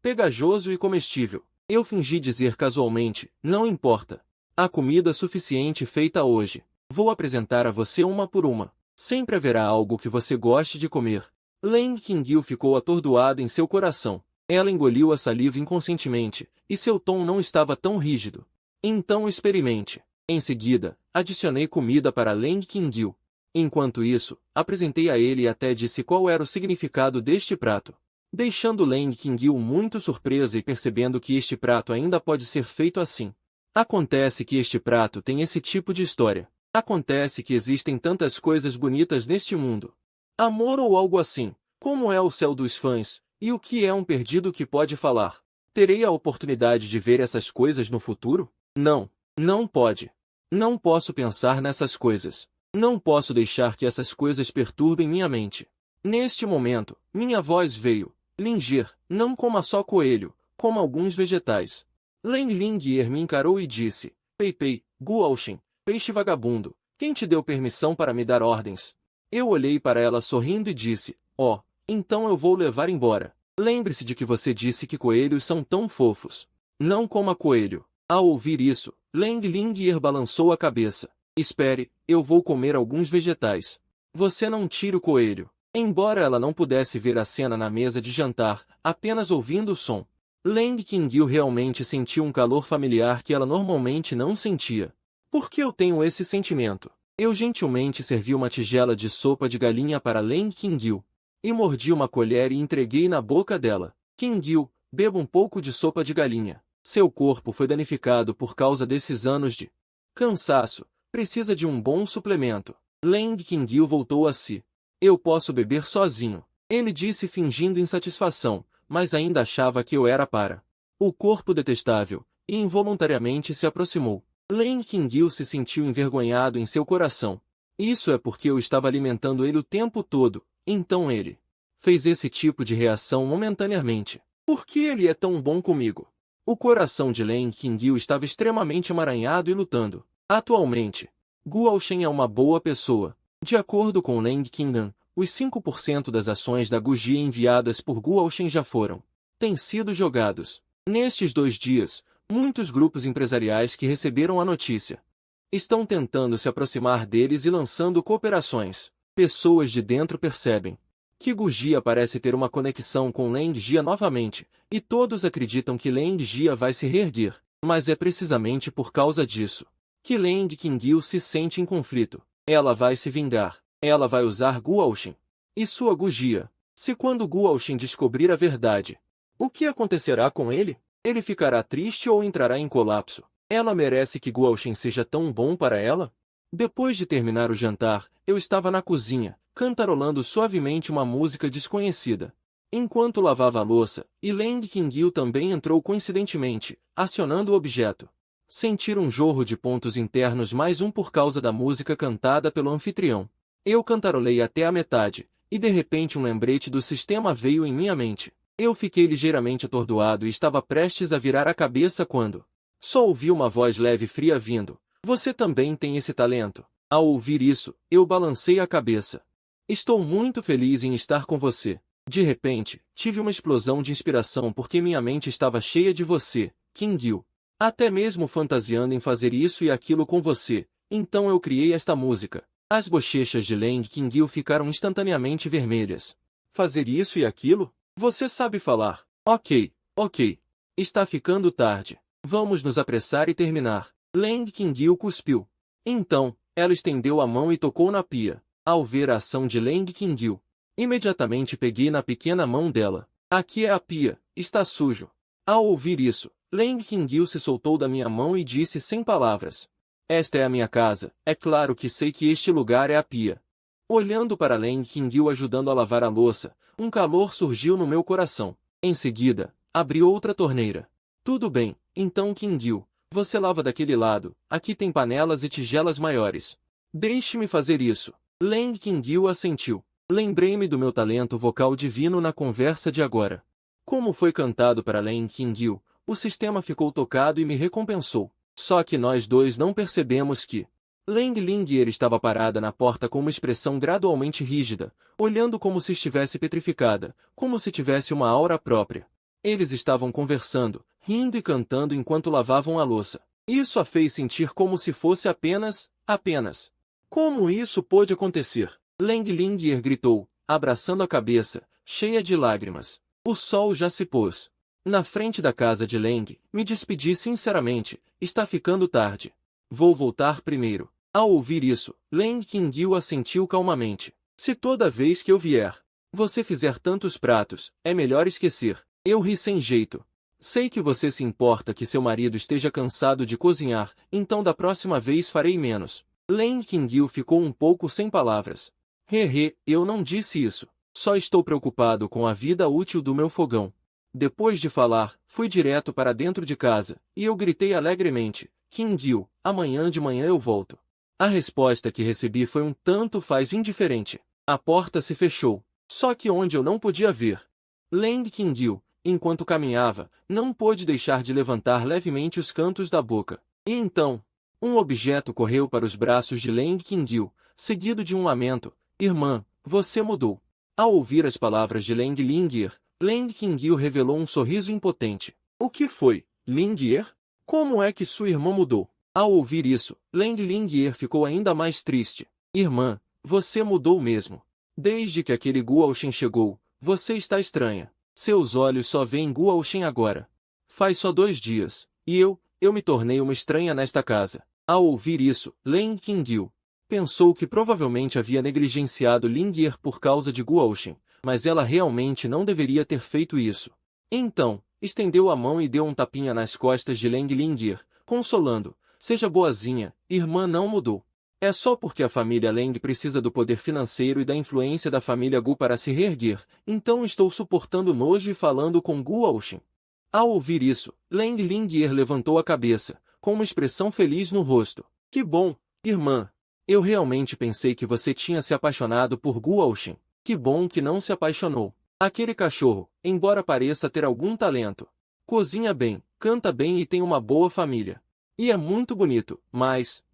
[SPEAKER 1] Pegajoso e comestível. Eu fingi dizer casualmente, não importa. Há comida suficiente feita hoje. Vou apresentar a você uma por uma. Sempre haverá algo que você goste de comer. Leng Qingyu ficou atordoado em seu coração. Ela engoliu a saliva inconscientemente, e seu tom não estava tão rígido. Então experimente. Em seguida, adicionei comida para Leng Qingyu. Enquanto isso, apresentei a ele e até disse qual era o significado deste prato. Deixando Leng Qingyu muito surpresa e percebendo que este prato ainda pode ser feito assim. Acontece que este prato tem esse tipo de história. Acontece que existem tantas coisas bonitas neste mundo. Amor ou algo assim. Como é o céu dos fãs, e o que é um perdido que pode falar? Terei a oportunidade de ver essas coisas no futuro? Não, não pode. Não posso pensar nessas coisas. Não posso deixar que essas coisas perturbem minha mente. Neste momento, minha voz veio. Lingyer, não coma só coelho, coma alguns vegetais. Leng Lingyer me encarou e disse, Pei, Guoxin, peixe vagabundo, quem te deu permissão para me dar ordens? Eu olhei para ela sorrindo e disse, então eu vou levar embora. Lembre-se de que você disse que coelhos são tão fofos. Não coma coelho. Ao ouvir isso, Leng Lingyer balançou a cabeça. Espere, eu vou comer alguns vegetais. Você não tira o coelho. Embora ela não pudesse ver a cena na mesa de jantar, apenas ouvindo o som, Lang Qingyu realmente sentiu um calor familiar que ela normalmente não sentia. Por que eu tenho esse sentimento? Eu gentilmente servi uma tigela de sopa de galinha para Lang Qingyu. E mordi uma colher e entreguei na boca dela. Qingyu, beba um pouco de sopa de galinha. Seu corpo foi danificado por causa desses anos de cansaço. Precisa de um bom suplemento. Lang Qingyu voltou a si. Eu posso beber sozinho. Ele disse fingindo insatisfação, mas ainda achava que eu era para o corpo detestável, e involuntariamente se aproximou. Lang Qingyu se sentiu envergonhado em seu coração. Isso é porque eu estava alimentando ele o tempo todo, então ele fez esse tipo de reação momentaneamente. Por que ele é tão bom comigo? O coração de Lang Qingyu estava extremamente emaranhado e lutando. Atualmente, Guo Shen é uma boa pessoa. De acordo com Lang Qing'an, os 5% das ações da Guji enviadas por Guo Shen já têm sido jogados. Nestes 2 dias, muitos grupos empresariais que receberam a notícia estão tentando se aproximar deles e lançando cooperações. Pessoas de dentro percebem que Guji parece ter uma conexão com Lang Jia novamente, e todos acreditam que Lang Jia vai se reerguer, mas é precisamente por causa disso que Lang Qingyu se sente em conflito. Ela vai se vingar. Ela vai usar Guo Shen e sua Guji. Se quando Guo Shen descobrir a verdade, o que acontecerá com ele? Ele ficará triste ou entrará em colapso? Ela merece que Guo Shen seja tão bom para ela? Depois de terminar o jantar, eu estava na cozinha, cantarolando suavemente uma música desconhecida, enquanto lavava a louça, e Lang Qingyu também entrou coincidentemente, acionando o objeto. Sentir um jorro de pontos internos mais um por causa da música cantada pelo anfitrião. Eu cantarolei até a metade, e de repente um lembrete do sistema veio em minha mente. Eu fiquei ligeiramente atordoado e estava prestes a virar a cabeça quando só ouvi uma voz leve e fria vindo. Você também tem esse talento. Ao ouvir isso, eu balancei a cabeça. Estou muito feliz em estar com você. De repente, tive uma explosão de inspiração porque minha mente estava cheia de você, Qingyu. Até mesmo fantasiando em fazer isso e aquilo com você. Então eu criei esta música. As bochechas de Lang Qingyu ficaram instantaneamente vermelhas. Fazer isso e aquilo? Você sabe falar. Ok. Está ficando tarde. Vamos nos apressar e terminar. Lang Qingyu cuspiu. Então, ela estendeu a mão e tocou na pia. Ao ver a ação de Lang Qingyu, imediatamente peguei na pequena mão dela. Aqui é a pia. Está sujo. Ao ouvir isso, Lang Qingyu se soltou da minha mão e disse sem palavras. Esta é a minha casa, é claro que sei que este lugar é a pia. Olhando para Lang Qingyu ajudando a lavar a louça, um calor surgiu no meu coração. Em seguida, abri outra torneira. Tudo bem, então Qingyu, você lava daquele lado, aqui tem panelas e tigelas maiores. Deixe-me fazer isso. Lang Qingyu assentiu. Lembrei-me do meu talento vocal divino na conversa de agora. Como foi cantado para Lang Qingyu, o sistema ficou tocado e me recompensou. Só que nós dois não percebemos que Lang Lingyer estava parada na porta com uma expressão gradualmente rígida, olhando como se estivesse petrificada, como se tivesse uma aura própria. Eles estavam conversando, rindo e cantando enquanto lavavam a louça. Isso a fez sentir como se fosse apenas. Como isso pôde acontecer? Lang Lingyer gritou, abraçando a cabeça, cheia de lágrimas. O sol já se pôs. Na frente da casa de Lang, me despedi sinceramente, está ficando tarde. Vou voltar primeiro. Ao ouvir isso, Lang Qingyu assentiu calmamente. Se toda vez que eu vier, você fizer tantos pratos, é melhor esquecer. Eu ri sem jeito. Sei que você se importa que seu marido esteja cansado de cozinhar, então da próxima vez farei menos. Lang Qingyu ficou um pouco sem palavras. Eu não disse isso. Só estou preocupado com a vida útil do meu fogão. Depois de falar, fui direto para dentro de casa, e eu gritei alegremente, Qingyu, amanhã de manhã eu volto. A resposta que recebi foi um tanto faz indiferente. A porta se fechou, só que onde eu não podia ver. Lang Qingyu, enquanto caminhava, não pôde deixar de levantar levemente os cantos da boca. E então, um objeto correu para os braços de Lang Qingyu, seguido de um lamento. Irmã, você mudou. Ao ouvir as palavras de Lang Lingyer, Lang Qingyu revelou um sorriso impotente. O que foi, Lingyer? Como é que sua irmã mudou? Ao ouvir isso, Leng Lingye ficou ainda mais triste. Irmã, você mudou mesmo. Desde que aquele Guo-shen chegou, você está estranha. Seus olhos só veem Guo-shen agora. Faz só 2 dias, e eu me tornei uma estranha nesta casa. Ao ouvir isso, Leng Qingyu pensou que provavelmente havia negligenciado Lingye por causa de Guo-shen, mas ela realmente não deveria ter feito isso. Então, estendeu a mão e deu um tapinha nas costas de Leng Lingye, consolando. Seja boazinha, irmã não mudou. É só porque a família Leng precisa do poder financeiro e da influência da família Gu para se reerguer, então estou suportando nojo e falando com Guo-shen. Ao ouvir isso, Leng Lingye levantou a cabeça, com uma expressão feliz no rosto. Que bom, irmã! Eu realmente pensei que você tinha se apaixonado por Guo-shen. Que bom que não se apaixonou. Aquele cachorro, embora pareça ter algum talento, cozinha bem, canta bem e tem uma boa família. E é muito bonito, mas,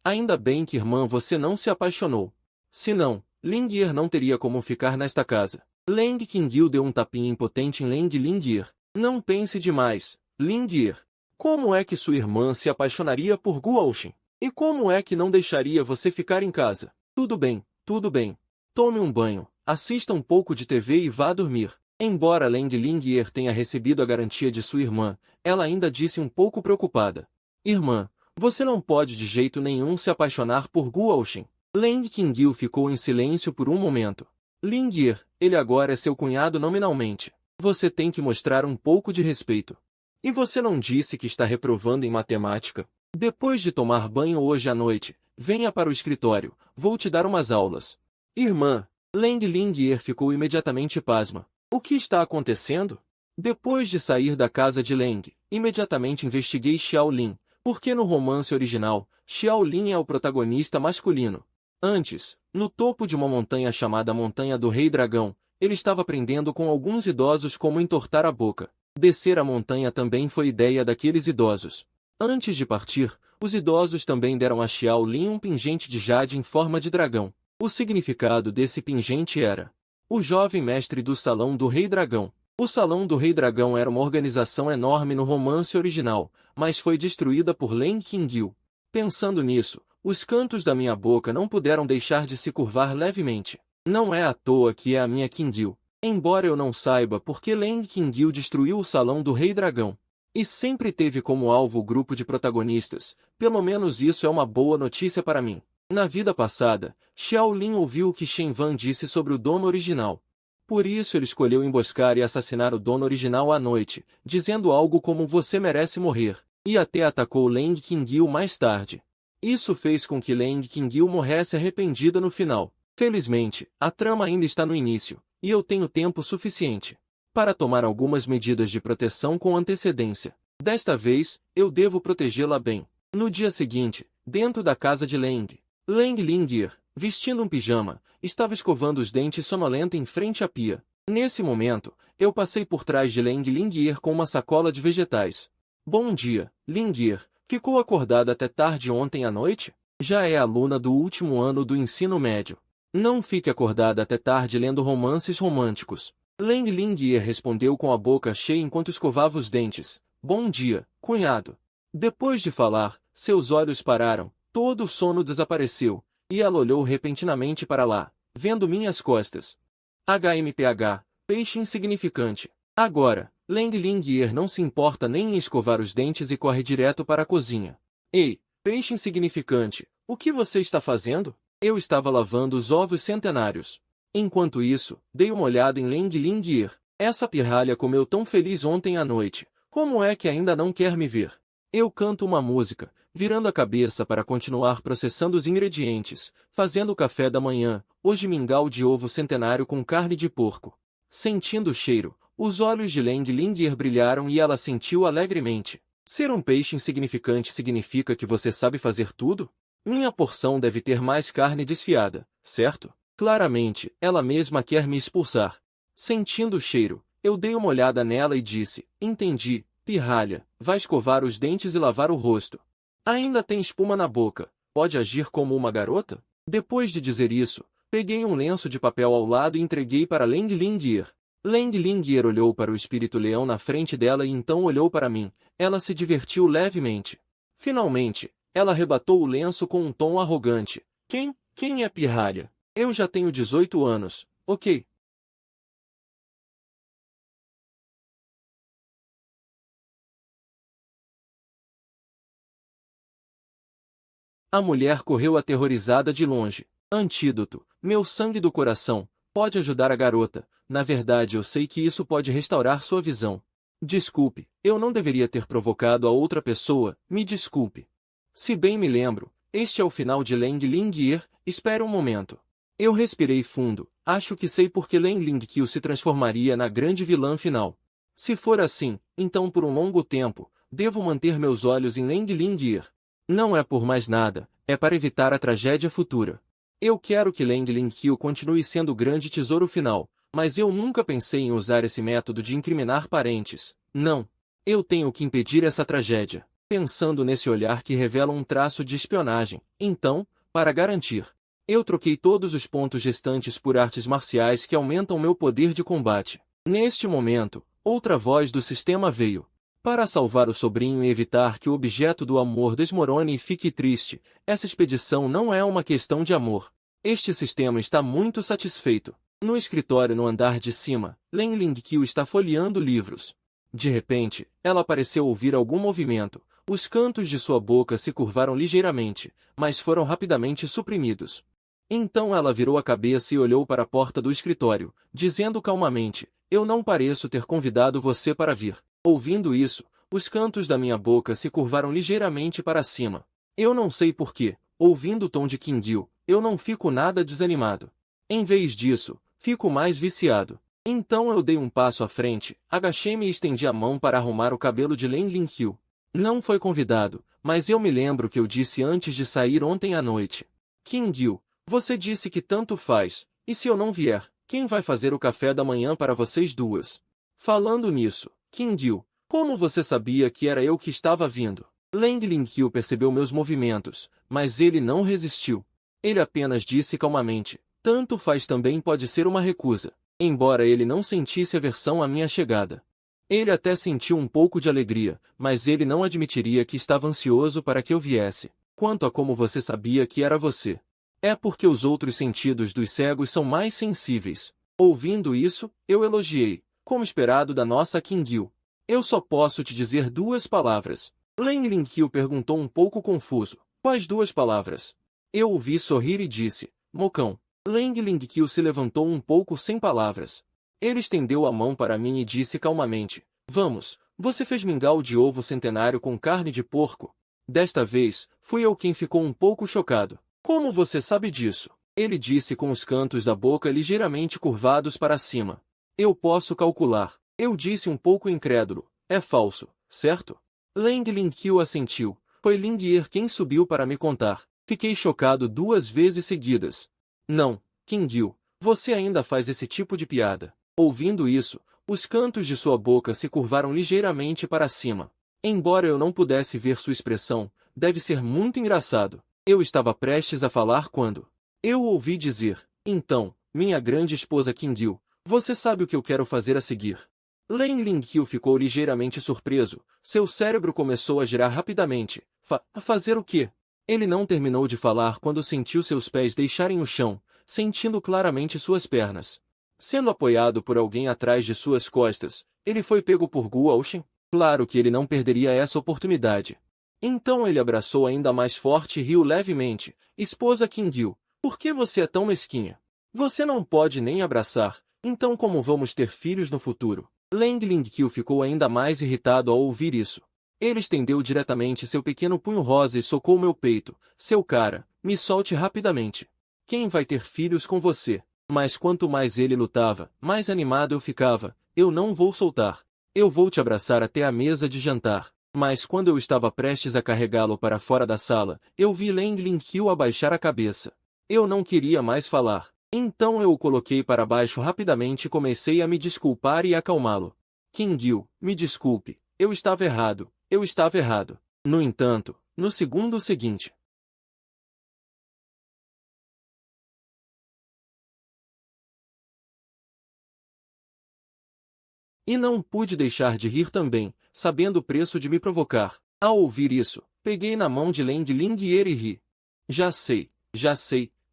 [SPEAKER 1] ainda bem que irmã você não se apaixonou. Se não, Lingye não teria como ficar nesta casa. Leng Qingyu deu um tapinha impotente em Leng Lingye. Não pense demais, Lingye. Como é que sua irmã se apaixonaria por Guo-shen? E como é que não deixaria você ficar em casa? Tudo bem, tudo bem. Tome um banho, assista um pouco de TV e vá dormir. Embora Leng Lingye tenha recebido a garantia de sua irmã, ela ainda disse um pouco preocupada. Irmã, você não pode de jeito nenhum se apaixonar por Guo-shen. Leng Qingyu ficou em silêncio por um momento. Lingye, ele agora é seu cunhado nominalmente. Você tem que mostrar um pouco de respeito. E você não disse que está reprovando em matemática? Depois de tomar banho hoje à noite, venha para o escritório, vou te dar umas aulas. Irmã, Leng Lingye ficou imediatamente pasma. O que está acontecendo? Depois de sair da casa de Leng, imediatamente investiguei Xiaolin, porque no romance original, Xiaolin é o protagonista masculino. Antes, no topo de uma montanha chamada Montanha do Rei Dragão, ele estava aprendendo com alguns idosos como entortar a boca. Descer a montanha também foi ideia daqueles idosos. Antes de partir, os idosos também deram a Xiaolin um pingente de jade em forma de dragão. O significado desse pingente era: o jovem mestre do Salão do Rei Dragão. O Salão do Rei Dragão era uma organização enorme no romance original, mas foi destruída por Leng Qingyu. Pensando nisso, os cantos da minha boca não puderam deixar de se curvar levemente. Não é à toa que é a minha Qingyu. Embora eu não saiba por que Leng Qingyu destruiu o Salão do Rei Dragão. E sempre teve como alvo o grupo de protagonistas, pelo menos isso é uma boa notícia para mim. Na vida passada, Xiaolin ouviu o que Shen Van disse sobre o dono original. Por isso ele escolheu emboscar e assassinar o dono original à noite, dizendo algo como você merece morrer, e até atacou Leng Qingyu mais tarde. Isso fez com que Leng Qingyu morresse arrependida no final. Felizmente, a trama ainda está no início, e eu tenho tempo suficiente para tomar algumas medidas de proteção com antecedência. Desta vez, eu devo protegê-la bem. No dia seguinte, dentro da casa de Leng Lingye, vestindo um pijama, estava escovando os dentes sonolenta em frente à pia. Nesse momento, eu passei por trás de Leng Lingye com uma sacola de vegetais. Bom dia, Lingye. Ficou acordada até tarde ontem à noite? Já é aluna do último ano do ensino médio. Não fique acordada até tarde lendo romances românticos. Leng Lingye respondeu com a boca cheia enquanto escovava os dentes. Bom dia, cunhado. Depois de falar, seus olhos pararam, todo o sono desapareceu, e ela olhou repentinamente para lá, vendo minhas costas. HMPH, peixe insignificante. Agora, Leng Lingye não se importa nem em escovar os dentes e corre direto para a cozinha. Ei, peixe insignificante, o que você está fazendo? Eu estava lavando os ovos centenários. Enquanto isso, dei uma olhada em Leng Lingye. Essa pirralha comeu tão feliz ontem à noite. Como é que ainda não quer me ver? Eu canto uma música, virando a cabeça para continuar processando os ingredientes, fazendo o café da manhã, hoje mingau de ovo centenário com carne de porco. Sentindo o cheiro, os olhos de Leng Lingye brilharam e ela sentiu alegremente. Ser um peixe insignificante significa que você sabe fazer tudo? Minha porção deve ter mais carne desfiada, certo? Claramente, ela mesma quer me expulsar. Sentindo o cheiro, eu dei uma olhada nela e disse, entendi, pirralha, vai escovar os dentes e lavar o rosto. Ainda tem espuma na boca, pode agir como uma garota? Depois de dizer isso, peguei um lenço de papel ao lado e entreguei para Leng Lingye. Leng Lingye olhou para o espírito leão na frente dela e então olhou para mim. Ela se divertiu levemente. Finalmente, ela arrebatou o lenço com um tom arrogante. Quem é pirralha? Eu já tenho 18 anos, ok? A mulher correu aterrorizada de longe. Antídoto, meu sangue do coração, pode ajudar a garota. Na verdade, eu sei que isso pode restaurar sua visão. Desculpe, eu não deveria ter provocado a outra pessoa, me desculpe. Se bem me lembro, este é o final de Lang Lingyear, espere um momento. Eu respirei fundo, acho que sei por que Lang Lingqiu se transformaria na grande vilã final. Se for assim, então por um longo tempo, devo manter meus olhos em Lang Lingyear. Não é por mais nada, é para evitar a tragédia futura. Eu quero que Lang Lingqiu continue sendo o grande tesouro final, mas eu nunca pensei em usar esse método de incriminar parentes. Não. Eu tenho que impedir essa tragédia. Pensando nesse olhar que revela um traço de espionagem, então, para garantir, eu troquei todos os pontos restantes por artes marciais que aumentam meu poder de combate. Neste momento, outra voz do sistema veio. Para salvar o sobrinho e evitar que o objeto do amor desmorone e fique triste, essa expedição não é uma questão de amor. Este sistema está muito satisfeito. No escritório no andar de cima, Len Lingqiu está folheando livros. De repente, ela pareceu ouvir algum movimento. Os cantos de sua boca se curvaram ligeiramente, mas foram rapidamente suprimidos. Então ela virou a cabeça e olhou para a porta do escritório, dizendo calmamente, eu não pareço ter convidado você para vir. Ouvindo isso, os cantos da minha boca se curvaram ligeiramente para cima. Eu não sei porquê, ouvindo o tom de Qingyu, eu não fico nada desanimado. Em vez disso, fico mais viciado. Então eu dei um passo à frente, agachei-me e estendi a mão para arrumar o cabelo de Len Lingqiu. Não foi convidado, mas eu me lembro que eu disse antes de sair ontem à noite. Qingyu, você disse que tanto faz, e se eu não vier, quem vai fazer o café da manhã para vocês duas? Falando nisso, Qingyu, como você sabia que era eu que estava vindo? Lang Lingqiu percebeu meus movimentos, mas ele não resistiu. Ele apenas disse calmamente, tanto faz também pode ser uma recusa, embora ele não sentisse aversão à minha chegada. Ele até sentiu um pouco de alegria, mas ele não admitiria que estava ansioso para que eu viesse. Quanto a como você sabia que era você. É porque os outros sentidos dos cegos são mais sensíveis. Ouvindo isso, eu elogiei, como esperado da nossa Qingyu. Eu só posso te dizer duas palavras. Lang Lingqiu perguntou um pouco confuso. Quais duas palavras? Eu o vi sorrir e disse, Mocão. Lang Lingqiu se levantou um pouco sem palavras. Ele estendeu a mão para mim e disse calmamente, vamos, você fez mingau de ovo centenário com carne de porco. Desta vez, fui eu quem ficou um pouco chocado. Como você sabe disso? Ele disse com os cantos da boca ligeiramente curvados para cima. Eu posso calcular. Eu disse um pouco incrédulo. É falso, certo? Lang Lingqiu assentiu. Foi Lingyear quem subiu para me contar. Fiquei chocado duas vezes seguidas. Não, Qingyu, você ainda faz esse tipo de piada. Ouvindo isso, os cantos de sua boca se curvaram ligeiramente para cima. Embora eu não pudesse ver sua expressão, deve ser muito engraçado. Eu estava prestes a falar quando eu ouvi dizer, então, minha grande esposa Qingyu, você sabe o que eu quero fazer a seguir. Len Lingqiu ficou ligeiramente surpreso, seu cérebro começou a girar rapidamente. A fazer o quê? Ele não terminou de falar quando sentiu seus pés deixarem o chão, sentindo claramente suas pernas. Sendo apoiado por alguém atrás de suas costas, ele foi pego por Gu Aoshin. Claro que ele não perderia essa oportunidade. Então ele abraçou ainda mais forte e riu levemente. Esposa Qingyu, por que você é tão mesquinha? Você não pode nem abraçar, então como vamos ter filhos no futuro? Lang Lingqiu ficou ainda mais irritado ao ouvir isso. Ele estendeu diretamente seu pequeno punho rosa e socou meu peito. Seu cara, me solte rapidamente. Quem vai ter filhos com você? Mas quanto mais ele lutava, mais animado eu ficava. Eu não vou soltar. Eu vou te abraçar até a mesa de jantar. Mas quando eu estava prestes a carregá-lo para fora da sala, eu vi Lang Lingqiu abaixar a cabeça. Eu não queria mais falar. Então eu o coloquei para baixo rapidamente e comecei a me desculpar e acalmá-lo. Qingyu, me desculpe. Eu estava errado. Eu estava errado. No entanto, no segundo seguinte, e não pude deixar de rir também, sabendo o preço de me provocar. Ao ouvir isso, Peguei na mão de Leng Lingyier e ri. Já sei,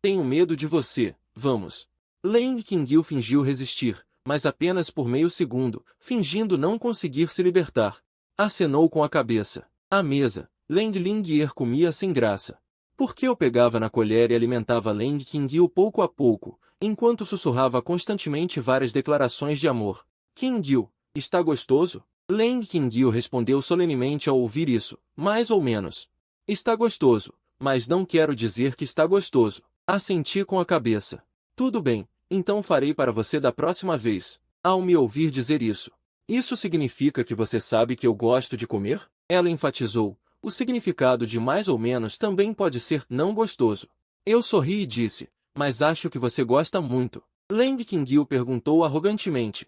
[SPEAKER 1] tenho medo de você, vamos. Leng Qingyu fingiu resistir, mas apenas por meio segundo, fingindo não conseguir se libertar. Acenou com a cabeça. À mesa, Leng Lingyier comia sem graça. Porque eu pegava na colher e alimentava Leng Qingyu pouco a pouco, enquanto sussurrava constantemente várias declarações de amor. Qingyu, está gostoso? Leng Qingyu respondeu solenemente ao ouvir isso, mais ou menos. Está gostoso, mas não quero dizer que está gostoso. Assenti com a cabeça. Tudo bem, então farei para você da próxima vez. Ao me ouvir dizer isso. Isso significa que você sabe que eu gosto de comer? Ela enfatizou. O significado de mais ou menos também pode ser não gostoso. Eu sorri e disse, mas acho que você gosta muito. Leng Qingyu perguntou arrogantemente.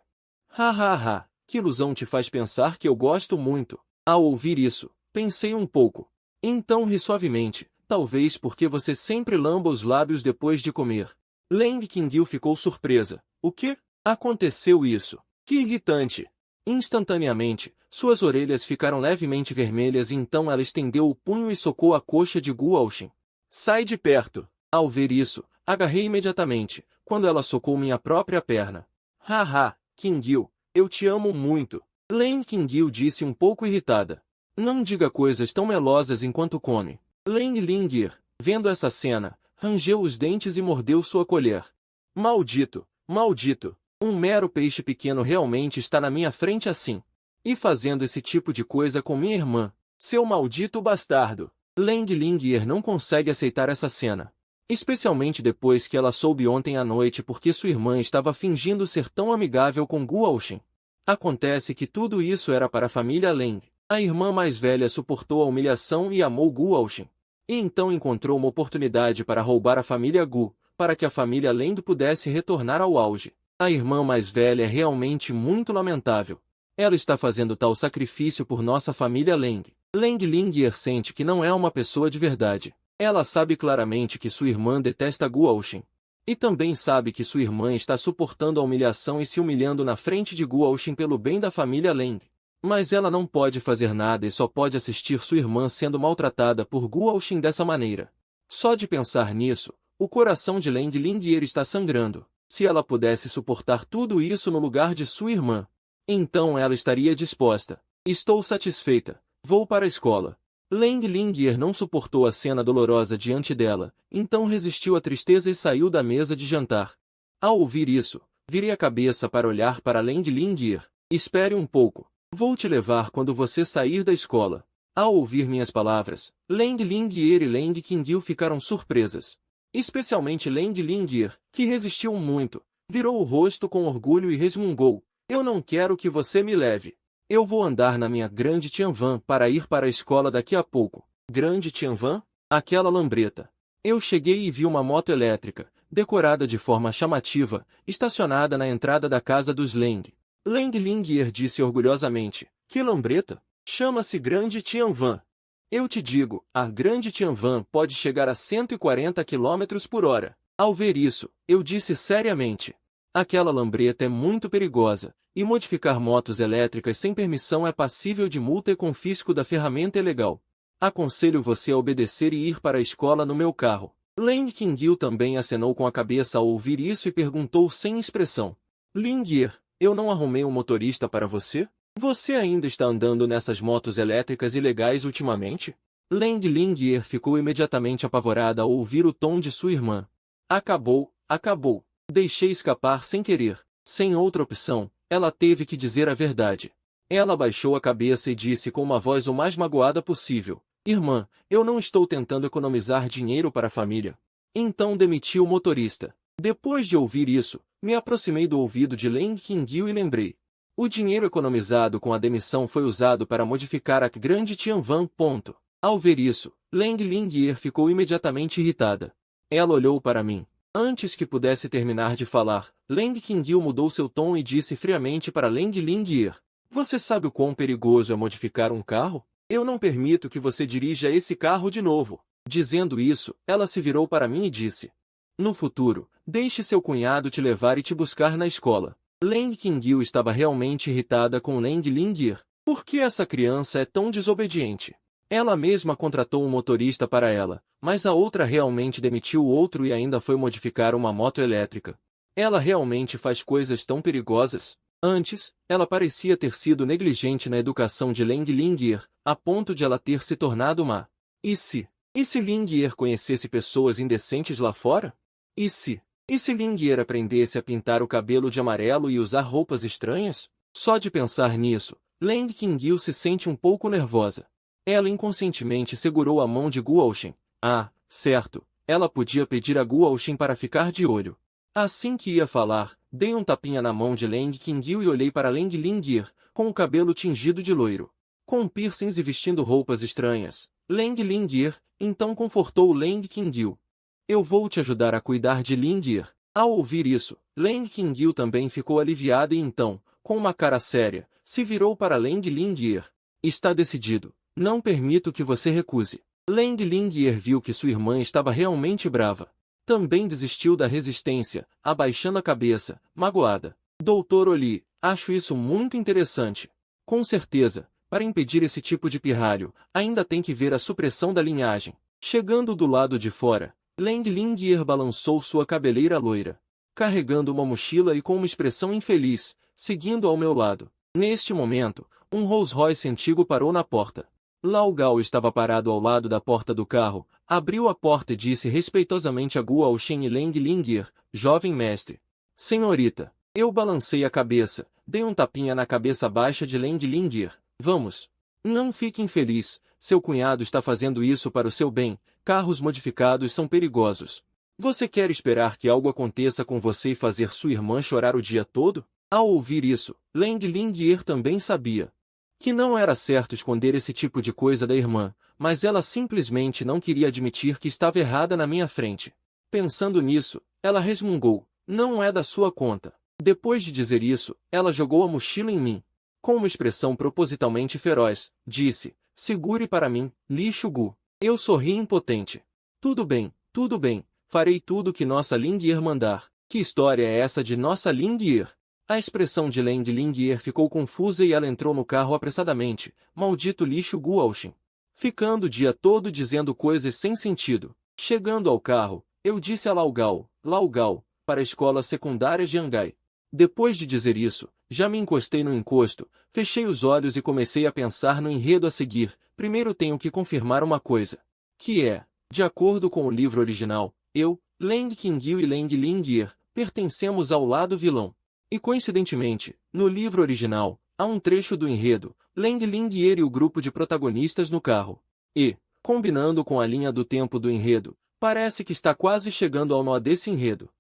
[SPEAKER 1] Ha, que ilusão te faz pensar que eu gosto muito? Ao ouvir isso, pensei um pouco. Então ri suavemente, talvez porque você sempre lamba os lábios depois de comer. Leng Qingyu ficou surpresa. O quê? Aconteceu isso? Que irritante! Instantaneamente, suas orelhas ficaram levemente vermelhas e então ela estendeu o punho e socou a coxa de Gu Aoxin. Sai de perto! Ao ver isso, agarrei imediatamente, quando ela socou minha própria perna. Haha, Qingyu, eu te amo muito. Leng Qingyu disse um pouco irritada. Não diga coisas tão melosas enquanto come. Leng Lingyier, vendo essa cena, rangeu os dentes e mordeu sua colher. Maldito, maldito! Um mero peixe pequeno realmente está na minha frente assim. E fazendo esse tipo de coisa com minha irmã. Seu maldito bastardo! Leng Lingyier não consegue aceitar essa cena. Especialmente depois que ela soube ontem à noite porque sua irmã estava fingindo ser tão amigável com Gu Aoxin. Acontece que tudo isso era para a família Leng. A irmã mais velha suportou a humilhação e amou Gu Aoxin. E então encontrou uma oportunidade para roubar a família Gu, para que a família Leng pudesse retornar ao auge. A irmã mais velha é realmente muito lamentável. Ela está fazendo tal sacrifício por nossa família Leng. Leng Lingyier sente que não é uma pessoa de verdade. Ela sabe claramente que sua irmã detesta Gu Aoxin. E também sabe que sua irmã está suportando a humilhação e se humilhando na frente de Gu Aoxin pelo bem da família Leng. Mas ela não pode fazer nada e só pode assistir sua irmã sendo maltratada por Gu Aoxin dessa maneira. Só de pensar nisso, o coração de Leng Lingyier está sangrando. Se ela pudesse suportar tudo isso no lugar de sua irmã, então ela estaria disposta. Estou satisfeita. Vou para a escola. Leng Lingyier não suportou a cena dolorosa diante dela, então resistiu à tristeza e saiu da mesa de jantar. Ao ouvir isso, virei a cabeça para olhar para Leng Lingyier. Espere um pouco. Vou te levar quando você sair da escola. Ao ouvir minhas palavras, Leng Lingyier e Leng Qingyu ficaram surpresas. Especialmente Leng Lingyier, que resistiu muito, virou o rosto com orgulho e resmungou. Eu não quero que você me leve. Eu vou andar na minha grande Tianvan para ir para a escola daqui a pouco. Grande Tianvan? Aquela lambreta. Eu cheguei e vi uma moto elétrica, decorada de forma chamativa, estacionada na entrada da casa dos Leng. Leng Lingyier disse orgulhosamente. Que lambreta? Chama-se Grande Tianvan. Eu te digo, a Grande Tianvan pode chegar a 140 km por hora. Ao ver isso, eu disse seriamente. Aquela lambreta é muito perigosa, e modificar motos elétricas sem permissão é passível de multa e confisco da ferramenta ilegal. Aconselho você a obedecer e ir para a escola no meu carro. Leng Qingyu também acenou com a cabeça ao ouvir isso e perguntou sem expressão. Lingyier, eu não arrumei um motorista para você? Você ainda está andando nessas motos elétricas ilegais ultimamente? Leng Lingyier ficou imediatamente apavorada ao ouvir o tom de sua irmã. Acabou. Deixei escapar sem querer. Sem outra opção, ela teve que dizer a verdade. Ela baixou a cabeça e disse com uma voz o mais magoada possível. Irmã, eu não estou tentando economizar dinheiro para a família. Então demiti o motorista. Depois de ouvir isso, me aproximei do ouvido de Leng Qingyu e lembrei. O dinheiro economizado com a demissão foi usado para modificar a Grande Tianvan. Ao ver isso, Leng Lingyier ficou imediatamente irritada. Ela olhou para mim. Antes que pudesse terminar de falar, Leng Qingyu mudou seu tom e disse friamente para Leng Lingyier. Você sabe o quão perigoso é modificar um carro? Eu não permito que você dirija esse carro de novo. Dizendo isso, ela se virou para mim e disse. No futuro, deixe seu cunhado te levar e te buscar na escola. Leng Qingyu estava realmente irritada com Leng Lingyier. Por que essa criança é tão desobediente? Ela mesma contratou um motorista para ela, mas a outra realmente demitiu o outro e ainda foi modificar uma moto elétrica. Ela realmente faz coisas tão perigosas? Antes, ela parecia ter sido negligente na educação de Lang Lingyer, a ponto de ela ter se tornado má. E se? E se Lingyer conhecesse pessoas indecentes lá fora? E se? E se Lingyer aprendesse a pintar o cabelo de amarelo e usar roupas estranhas? Só de pensar nisso, Lang Qingyu se sente um pouco nervosa. Ela inconscientemente segurou a mão de Guoxin. Ah, certo, ela podia pedir a Guoxin para ficar de olho. Assim que ia falar, dei um tapinha na mão de Lang Qingyu e olhei para Lang Lingyer, com o cabelo tingido de loiro. Com piercings e vestindo roupas estranhas, Lang Lingyer, então confortou Lang Qingyu. Eu vou te ajudar a cuidar de Lingyer. Ao ouvir isso, Lang Qingyu também ficou aliviada e então, com uma cara séria, se virou para Lang Lingyer. Está decidido. Não permito que você recuse. Lang Lingyer viu que sua irmã estava realmente brava. Também desistiu da resistência, abaixando a cabeça, magoada. Doutor Oli, acho isso muito interessante. Com certeza, para impedir esse tipo de pirralho, ainda tem que ver a supressão da linhagem. Chegando do lado de fora, Lang Lingyer balançou sua cabeleira loira, carregando uma mochila e com uma expressão infeliz, seguindo ao meu lado. Neste momento, um Rolls-Royce antigo parou na porta. Lao Gao estava parado ao lado da porta do carro, abriu a porta e disse respeitosamente a Guoxin e Lang Lingyer, jovem mestre. Senhorita, eu balancei a cabeça, dei um tapinha na cabeça baixa de Lang Lingyer. Vamos. Não fique infeliz, seu cunhado está fazendo isso para o seu bem, carros modificados são perigosos. Você quer esperar que algo aconteça com você e fazer sua irmã chorar o dia todo? Ao ouvir isso, Lang Lingyer também sabia que não era certo esconder esse tipo de coisa da irmã, mas ela simplesmente não queria admitir que estava errada na minha frente. Pensando nisso, ela resmungou, não é da sua conta. Depois de dizer isso, ela jogou a mochila em mim. Com uma expressão propositalmente feroz, disse, segure para mim, lixo Gu. Eu sorri impotente. Tudo bem, farei tudo que nossa Lingyer mandar. Que história é essa de nossa Lingyer? A expressão de Lang Lingyer ficou confusa e ela entrou no carro apressadamente, maldito lixo Guoxin. Ficando o dia todo dizendo coisas sem sentido. Chegando ao carro, eu disse a Lao Gao, para a escola secundária de Angai. Depois de dizer isso, já me encostei no encosto, fechei os olhos e comecei a pensar no enredo a seguir. Primeiro tenho que confirmar uma coisa. Que é, de acordo com o livro original, eu, Lang Qingyu e Lang Lingyer, pertencemos ao lado vilão. E coincidentemente, no livro original, há um trecho do enredo, Lang Lingyer e o grupo de protagonistas no carro. E, combinando com a linha do tempo do enredo, parece que está quase chegando ao nó desse enredo.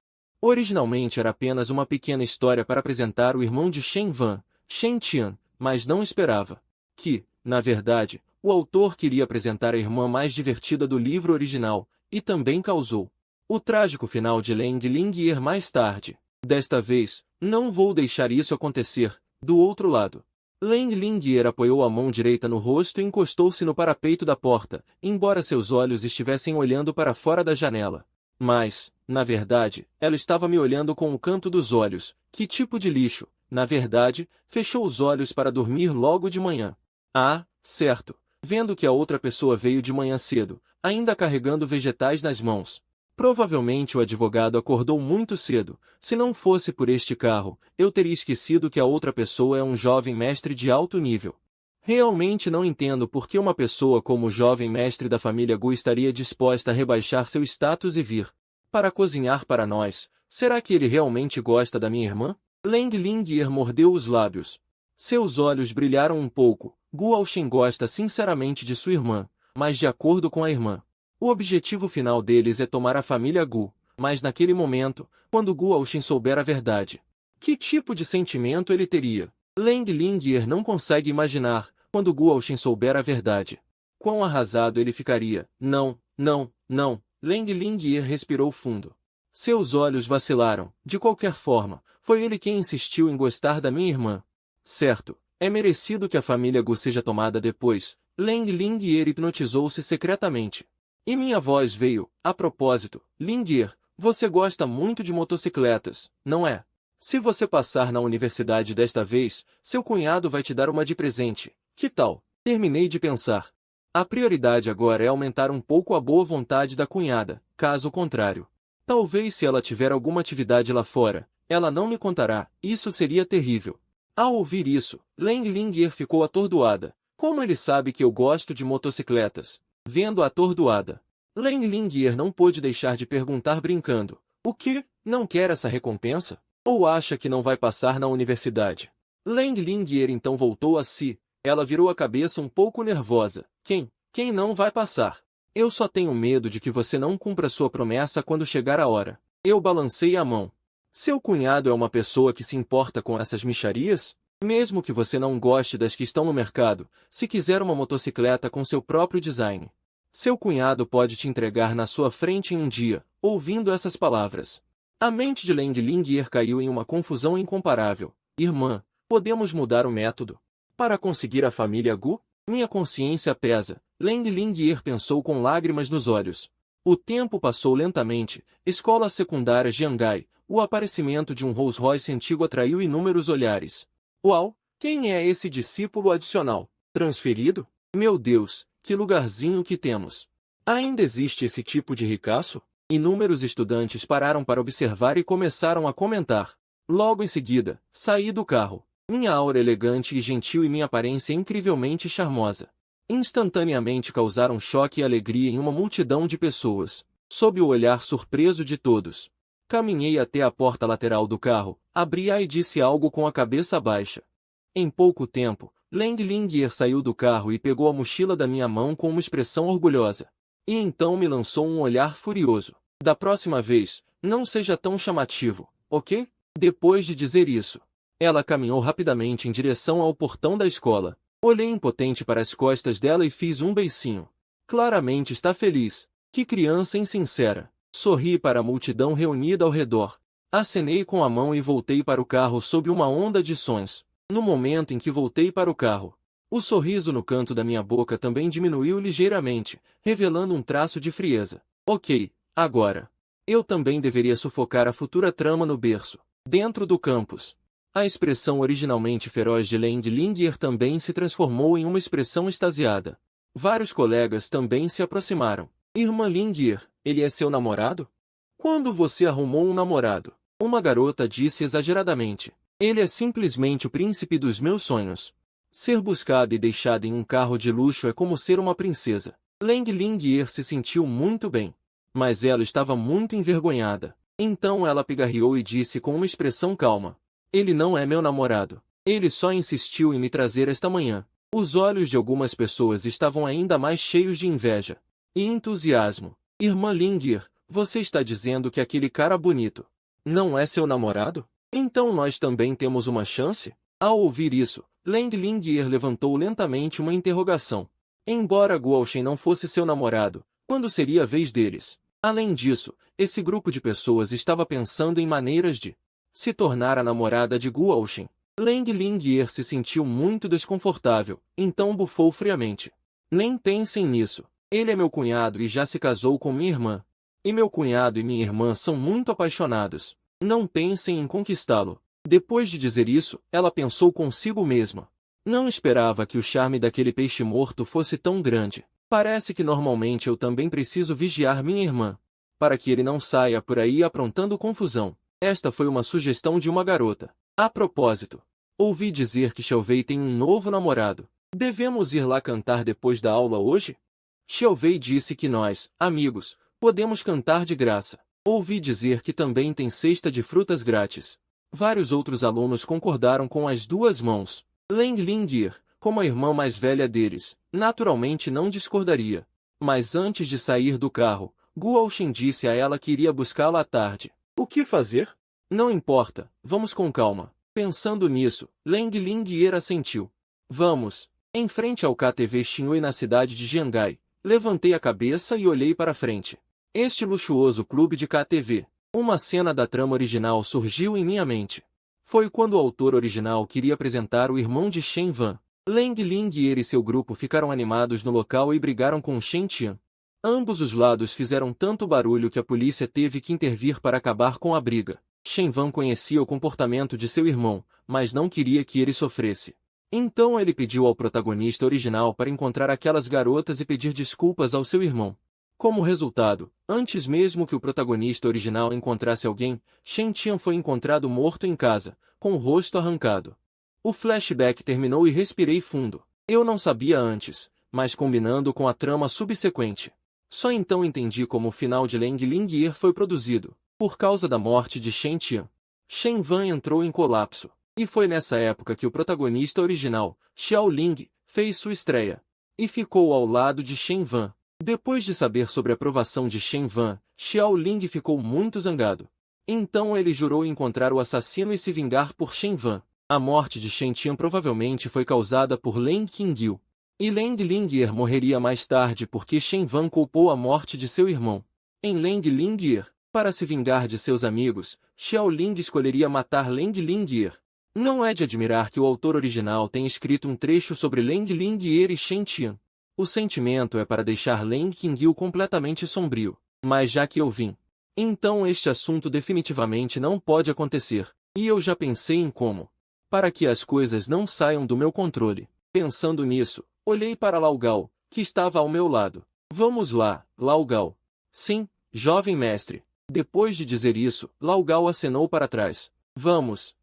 [SPEAKER 1] Originalmente era apenas uma pequena história para apresentar o irmão de Shen Van, Shen Tian, mas não esperava que, na verdade, o autor queria apresentar a irmã mais divertida do livro original, e também causou o trágico final de Lang Lingyer mais tarde. Desta vez, não vou deixar isso acontecer. Do outro lado, Lang Lingyer apoiou a mão direita no rosto e encostou-se no parapeito da porta, embora seus olhos estivessem olhando para fora da janela. Mas, na verdade, ela estava me olhando com o canto dos olhos. Que tipo de lixo? Na verdade, fechou os olhos para dormir logo de manhã. Ah, certo. Vendo que a outra pessoa veio de manhã cedo, ainda carregando vegetais nas mãos. Provavelmente o advogado acordou muito cedo. Se não fosse por este carro, eu teria esquecido que a outra pessoa é um jovem mestre de alto nível. Realmente não entendo por que uma pessoa como o jovem mestre da família Gu estaria disposta a rebaixar seu status e vir para cozinhar para nós. Será que ele realmente gosta da minha irmã? Lang Lingyer mordeu os lábios. Seus olhos brilharam um pouco. Guoxin gosta sinceramente de sua irmã, mas de acordo com a irmã, o objetivo final deles é tomar a família Gu. Mas naquele momento, quando Guoxin souber a verdade, que tipo de sentimento ele teria? Lang Lingyer não consegue imaginar, quando Guoxin souber a verdade, quão arrasado ele ficaria. Não. Lang Lingyer respirou fundo. Seus olhos vacilaram. De qualquer forma, foi ele quem insistiu em gostar da minha irmã. Certo, é merecido que a família Gu seja tomada depois. Lang Lingyer hipnotizou-se secretamente. E minha voz veio, a propósito, Lingyer, você gosta muito de motocicletas, não é? Se você passar na universidade desta vez, seu cunhado vai te dar uma de presente. Que tal? Terminei de pensar. A prioridade agora é aumentar um pouco a boa vontade da cunhada, caso contrário. Talvez se ela tiver alguma atividade lá fora, ela não me contará, isso seria terrível. Ao ouvir isso, Lang Lingyer ficou atordoada. Como ele sabe que eu gosto de motocicletas? Vendo-a atordoada, Lang Lingyer não pôde deixar de perguntar brincando. O quê? Não quer essa recompensa? Ou acha que não vai passar na universidade? Lang Lingyer então voltou a si. Ela virou a cabeça um pouco nervosa. Quem não vai passar? Eu só tenho medo de que você não cumpra sua promessa quando chegar a hora. Eu balancei a mão. Seu cunhado é uma pessoa que se importa com essas mixarias? Mesmo que você não goste das que estão no mercado, se quiser uma motocicleta com seu próprio design, seu cunhado pode te entregar na sua frente em um dia. Ouvindo essas palavras, a mente de Lang Lingyer caiu em uma confusão incomparável. Irmã, podemos mudar o método para conseguir a família Gu? Minha consciência pesa. Lang Lingyer pensou com lágrimas nos olhos. O tempo passou lentamente. Escola secundária Jiangai. O aparecimento de um Rolls Royce antigo atraiu inúmeros olhares. Uau! Quem é esse discípulo adicional? Transferido? Meu Deus, que lugarzinho que temos! Ainda existe esse tipo de ricaço? Inúmeros estudantes pararam para observar e começaram a comentar. Logo em seguida, saí do carro. Minha aura elegante e gentil e minha aparência incrivelmente charmosa instantaneamente causaram choque e alegria em uma multidão de pessoas, sob o olhar surpreso de todos. Caminhei até a porta lateral do carro, abri-a e disse algo com a cabeça baixa. Em pouco tempo, Lang Lingyer saiu do carro e pegou a mochila da minha mão com uma expressão orgulhosa. E então me lançou um olhar furioso. Da próxima vez, não seja tão chamativo, ok? Depois de dizer isso, ela caminhou rapidamente em direção ao portão da escola. Olhei impotente para as costas dela e fiz um beicinho. Claramente está feliz. Que criança insincera. Sorri para a multidão reunida ao redor. Acenei com a mão e voltei para o carro sob uma onda de sons. No momento em que voltei para o carro, o sorriso no canto da minha boca também diminuiu ligeiramente, revelando um traço de frieza. Ok, agora. Eu também deveria sufocar a futura trama no berço, dentro do campus. A expressão originalmente feroz de Lang Lingyer também se transformou em uma expressão extasiada. Vários colegas também se aproximaram. Irmã Lingyer, ele é seu namorado? Quando você arrumou um namorado? Uma garota disse exageradamente. Ele é simplesmente o príncipe dos meus sonhos. Ser buscada e deixada em um carro de luxo é como ser uma princesa. Lang Lingyer se sentiu muito bem. Mas ela estava muito envergonhada. Então ela pigarreou e disse com uma expressão calma. Ele não é meu namorado. Ele só insistiu em me trazer esta manhã. Os olhos de algumas pessoas estavam ainda mais cheios de inveja e entusiasmo. Irmã Lingyer, você está dizendo que aquele cara bonito não é seu namorado? Então nós também temos uma chance? Ao ouvir isso, Lang Lingyer levantou lentamente uma interrogação. Embora Guo Shen não fosse seu namorado, quando seria a vez deles? Além disso, esse grupo de pessoas estava pensando em maneiras de se tornar a namorada de Guo Shen. Lang Lingyer se sentiu muito desconfortável, então bufou friamente. Nem pensem nisso. Ele é meu cunhado e já se casou com minha irmã. E meu cunhado e minha irmã são muito apaixonados. Não pensem em conquistá-lo. Depois de dizer isso, ela pensou consigo mesma. Não esperava que o charme daquele peixe morto fosse tão grande. Parece que normalmente eu também preciso vigiar minha irmã, para que ele não saia por aí aprontando confusão. Esta foi uma sugestão de uma garota. A propósito, ouvi dizer que Xiaowei tem um novo namorado. Devemos ir lá cantar depois da aula hoje? Xiaowei disse que nós, amigos, podemos cantar de graça. Ouvi dizer que também tem cesta de frutas grátis. Vários outros alunos concordaram com as duas mãos. Lang Lingyer, como a irmã mais velha deles, naturalmente não discordaria. Mas antes de sair do carro, Guo Shen disse a ela que iria buscá-la à tarde. O que fazer? Não importa, vamos com calma. Pensando nisso, Lang Lingyer assentiu. Vamos. Em frente ao KTV Xinhui na cidade de Jiangai, levantei a cabeça e olhei para frente. Este luxuoso clube de KTV. Uma cena da trama original surgiu em minha mente. Foi quando o autor original queria apresentar o irmão de Shen Van. Lang Lingyer e seu grupo ficaram animados no local e brigaram com Shen Tian. Ambos os lados fizeram tanto barulho que a polícia teve que intervir para acabar com a briga. Shen Van conhecia o comportamento de seu irmão, mas não queria que ele sofresse. Então ele pediu ao protagonista original para encontrar aquelas garotas e pedir desculpas ao seu irmão. Como resultado, antes mesmo que o protagonista original encontrasse alguém, Shen Tian foi encontrado morto em casa, com o rosto arrancado. O flashback terminou e respirei fundo. Eu não sabia antes, mas combinando com a trama subsequente. Só então entendi como o final de Leng Lingyier foi produzido, por causa da morte de Shen Tian. Shen Van entrou em colapso. E foi nessa época que o protagonista original, Xiao Ling, fez sua estreia. E ficou ao lado de Shen Van. Depois de saber sobre a aprovação de Shen Van, Xiao Ling ficou muito zangado. Então ele jurou encontrar o assassino e se vingar por Shen Van. A morte de Shen Tian provavelmente foi causada por Leng Qingyu. E Leng Lingyier morreria mais tarde porque Shen Van culpou a morte de seu irmão. Em Leng Lingyier, para se vingar de seus amigos, Xiao Ling escolheria matar Leng Lingyier. Não é de admirar que o autor original tenha escrito um trecho sobre Leng Lingyier e Shen Tian. O sentimento é para deixar Leng Qingyu completamente sombrio. Mas já que eu vim, então este assunto definitivamente não pode acontecer. E eu já pensei em como. Para que as coisas não saiam do meu controle. Pensando nisso, olhei para Lao Gao, que estava ao meu lado. Vamos lá, Lao Gao. Sim, jovem mestre. Depois de dizer isso, Lao Gao acenou para trás. Vamos.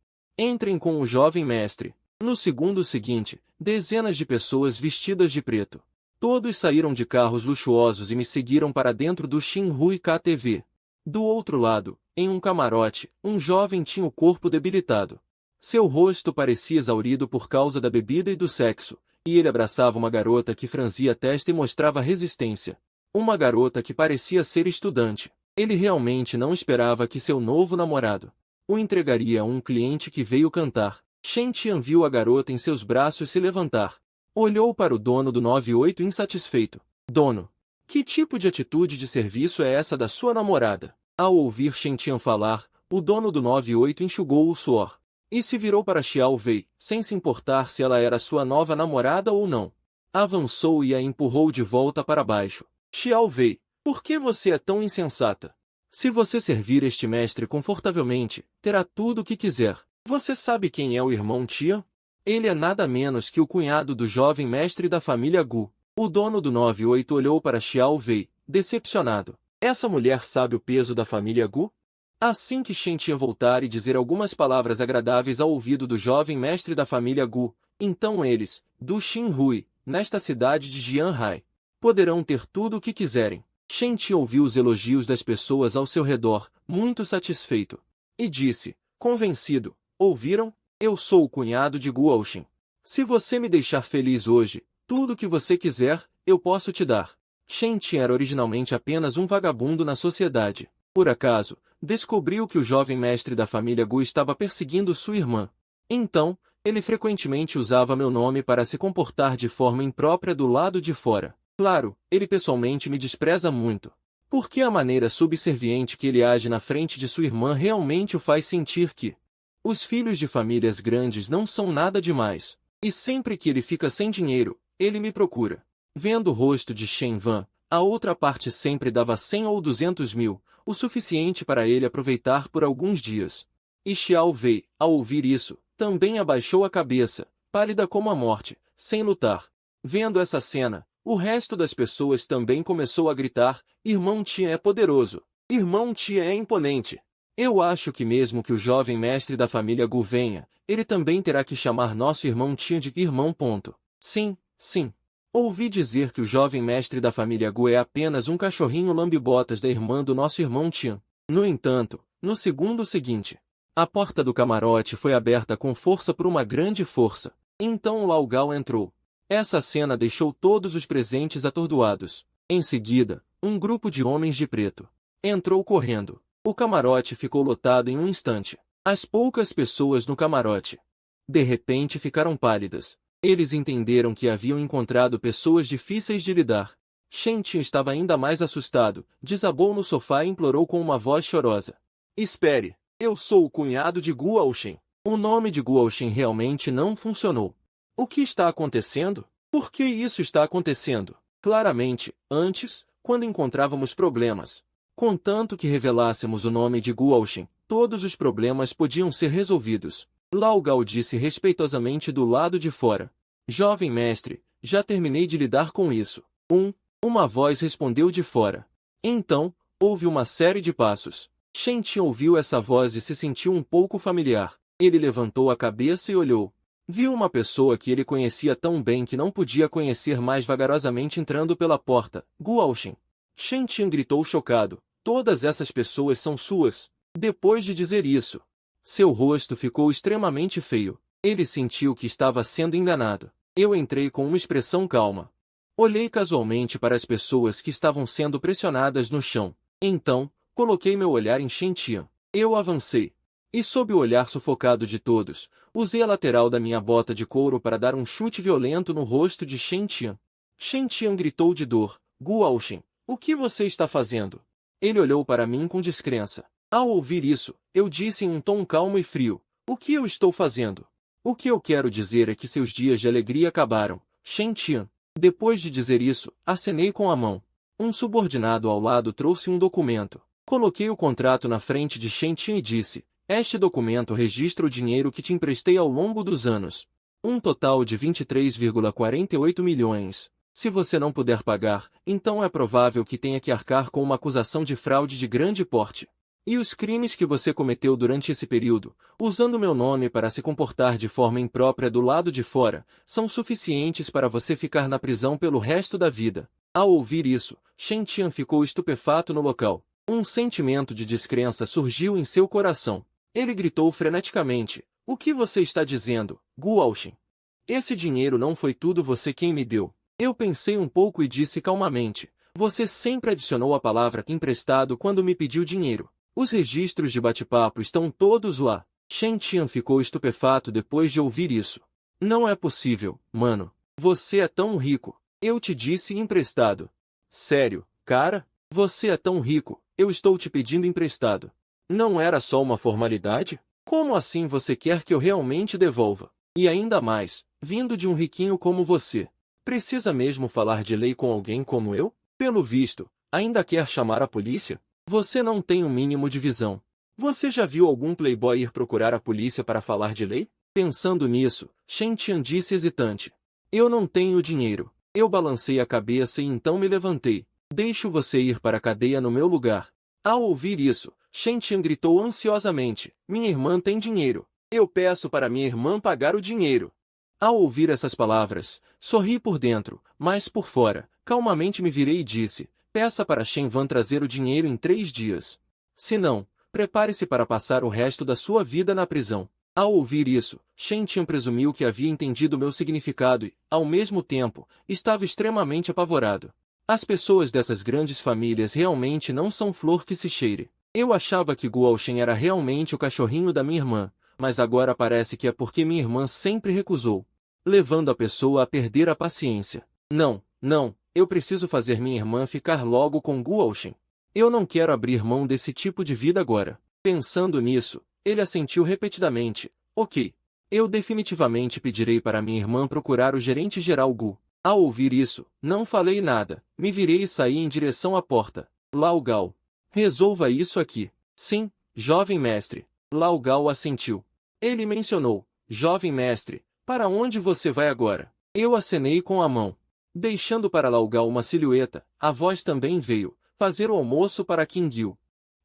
[SPEAKER 1] Entrem com o jovem mestre. No segundo seguinte, dezenas de pessoas vestidas de preto. Todos saíram de carros luxuosos e me seguiram para dentro do Xinhui KTV. Do outro lado, em um camarote, um jovem tinha o corpo debilitado. Seu rosto parecia exaurido por causa da bebida e do sexo, e ele abraçava uma garota que franzia a testa e mostrava resistência. Uma garota que parecia ser estudante. Ele realmente não esperava que seu novo namorado o entregaria a um cliente que veio cantar. Shen Tian viu a garota em seus braços se levantar. Olhou para o dono do 98 insatisfeito. Dono, que tipo de atitude de serviço é essa da sua namorada? Ao ouvir Shen Tian falar, o dono do 98 enxugou o suor. E se virou para Xiao Wei, sem se importar se ela era sua nova namorada ou não. Avançou e a empurrou de volta para baixo. Xiao Wei, por que você é tão insensata? Se você servir este mestre confortavelmente, terá tudo o que quiser. Você sabe quem é o irmão Tian? Ele é nada menos que o cunhado do jovem mestre da família Gu. O dono do 98 olhou para Xiao Wei, decepcionado. Essa mulher sabe o peso da família Gu? Assim que Shen Tian voltar e dizer algumas palavras agradáveis ao ouvido do jovem mestre da família Gu, então eles, do Xinhui, nesta cidade de Jianhai, poderão ter tudo o que quiserem. Shen Tian ouviu os elogios das pessoas ao seu redor, muito satisfeito. E disse, convencido, ouviram? Eu sou o cunhado de Gu Ocean. Se você me deixar feliz hoje, tudo o que você quiser, eu posso te dar. Shen Tian era originalmente apenas um vagabundo na sociedade. Por acaso, descobriu que o jovem mestre da família Gu estava perseguindo sua irmã. Então, ele frequentemente usava meu nome para se comportar de forma imprópria do lado de fora. Claro, ele pessoalmente me despreza muito. Porque a maneira subserviente que ele age na frente de sua irmã realmente o faz sentir que os filhos de famílias grandes não são nada demais. E sempre que ele fica sem dinheiro, ele me procura. Vendo o rosto de Shen Van, a outra parte sempre dava 100 ou 200 mil, o suficiente para ele aproveitar por alguns dias. E Xiao Wei, ao ouvir isso, também abaixou a cabeça, pálida como a morte, sem lutar. Vendo essa cena, o resto das pessoas também começou a gritar, Irmão Tian é poderoso. Irmão Tian é imponente. Eu acho que mesmo que o jovem mestre da família Gu venha, ele também terá que chamar nosso irmão Tian de irmão. Sim, sim. Ouvi dizer que o jovem mestre da família Gu é apenas um cachorrinho lambe-botas da irmã do nosso irmão Tian. No entanto, no segundo seguinte, a porta do camarote foi aberta com força por uma grande força. Então Lao Gao entrou. Essa cena deixou todos os presentes atordoados. Em seguida, um grupo de homens de preto entrou correndo. O camarote ficou lotado em um instante. As poucas pessoas no camarote, de repente, ficaram pálidas. Eles entenderam que haviam encontrado pessoas difíceis de lidar. Shen Tian estava ainda mais assustado, desabou no sofá e implorou com uma voz chorosa. Espere, eu sou o cunhado de Gu Ocean. O nome de Gu Ocean realmente não funcionou. O que está acontecendo? Por que isso está acontecendo? Claramente, antes, quando encontrávamos problemas, contanto que revelássemos o nome de Gu Ocean, todos os problemas podiam ser resolvidos. Lao Gao disse respeitosamente do lado de fora. Jovem mestre, já terminei de lidar com isso. Uma voz respondeu de fora. Então, houve uma série de passos. Shen Tian ouviu essa voz e se sentiu um pouco familiar. Ele levantou a cabeça e olhou. Viu uma pessoa que ele conhecia tão bem que não podia conhecer mais vagarosamente entrando pela porta. Guaoxin. Shen Tian gritou chocado. Todas essas pessoas são suas. Depois de dizer isso, seu rosto ficou extremamente feio. Ele sentiu que estava sendo enganado. Eu entrei com uma expressão calma. Olhei casualmente para as pessoas que estavam sendo pressionadas no chão. Então, coloquei meu olhar em Shen Tian. Eu avancei. E sob o olhar sufocado de todos, usei a lateral da minha bota de couro para dar um chute violento no rosto de Shen Tian. Shen Tian gritou de dor. Guaoxin, o que você está fazendo? Ele olhou para mim com descrença. Ao ouvir isso, eu disse em um tom calmo e frio. O que eu estou fazendo? O que eu quero dizer é que seus dias de alegria acabaram, Shen Tian. Depois de dizer isso, acenei com a mão. Um subordinado ao lado trouxe um documento. Coloquei o contrato na frente de Shen Tian e disse, este documento registra o dinheiro que te emprestei ao longo dos anos. Um total de 23,48 milhões. Se você não puder pagar, então é provável que tenha que arcar com uma acusação de fraude de grande porte. E os crimes que você cometeu durante esse período, usando meu nome para se comportar de forma imprópria do lado de fora, são suficientes para você ficar na prisão pelo resto da vida. Ao ouvir isso, Shen Tian ficou estupefato no local. Um sentimento de descrença surgiu em seu coração. Ele gritou freneticamente. O que você está dizendo, Guaoxin? Esse dinheiro não foi tudo você quem me deu. Eu pensei um pouco e disse calmamente. Você sempre adicionou a palavra emprestado quando me pediu dinheiro. Os registros de bate-papo estão todos lá. Shen Tian ficou estupefato depois de ouvir isso. Não é possível, mano. Você é tão rico. Eu te disse emprestado. Sério, cara? Você é tão rico, eu estou te pedindo emprestado. Não era só uma formalidade? Como assim você quer que eu realmente devolva? E ainda mais, vindo de um riquinho como você. Precisa mesmo falar de lei com alguém como eu? Pelo visto, ainda quer chamar a polícia? Você não tem um mínimo de visão. Você já viu algum playboy ir procurar a polícia para falar de lei? Pensando nisso, Shen Tian disse hesitante. Eu não tenho dinheiro. Eu balancei a cabeça e então me levantei. Deixo você ir para a cadeia no meu lugar. Ao ouvir isso, Shen Tian gritou ansiosamente. Minha irmã tem dinheiro. Eu peço para minha irmã pagar o dinheiro. Ao ouvir essas palavras, sorri por dentro, mas por fora, calmamente me virei e disse, peça para Shen Van trazer o dinheiro em 3 dias. Se não, prepare-se para passar o resto da sua vida na prisão. Ao ouvir isso, Shen Tian presumiu que havia entendido meu significado e, ao mesmo tempo, estava extremamente apavorado. As pessoas dessas grandes famílias realmente não são flor que se cheire. Eu achava que Guaoxin era realmente o cachorrinho da minha irmã, mas agora parece que é porque minha irmã sempre recusou, levando a pessoa a perder a paciência. Não, eu preciso fazer minha irmã ficar logo com Guaoxin. Eu não quero abrir mão desse tipo de vida agora. Pensando nisso, ele assentiu repetidamente. Ok. Eu definitivamente pedirei para minha irmã procurar o gerente-geral Gu. Ao ouvir isso, não falei nada. Me virei e saí em direção à porta. Lao Gao. Resolva isso aqui. Sim, jovem mestre. Lao Gao assentiu. Ele mencionou. Jovem mestre, para onde você vai agora? Eu acenei com a mão. Deixando para Lao Gao uma silhueta, a voz também veio. Fazer o almoço para Qingyu.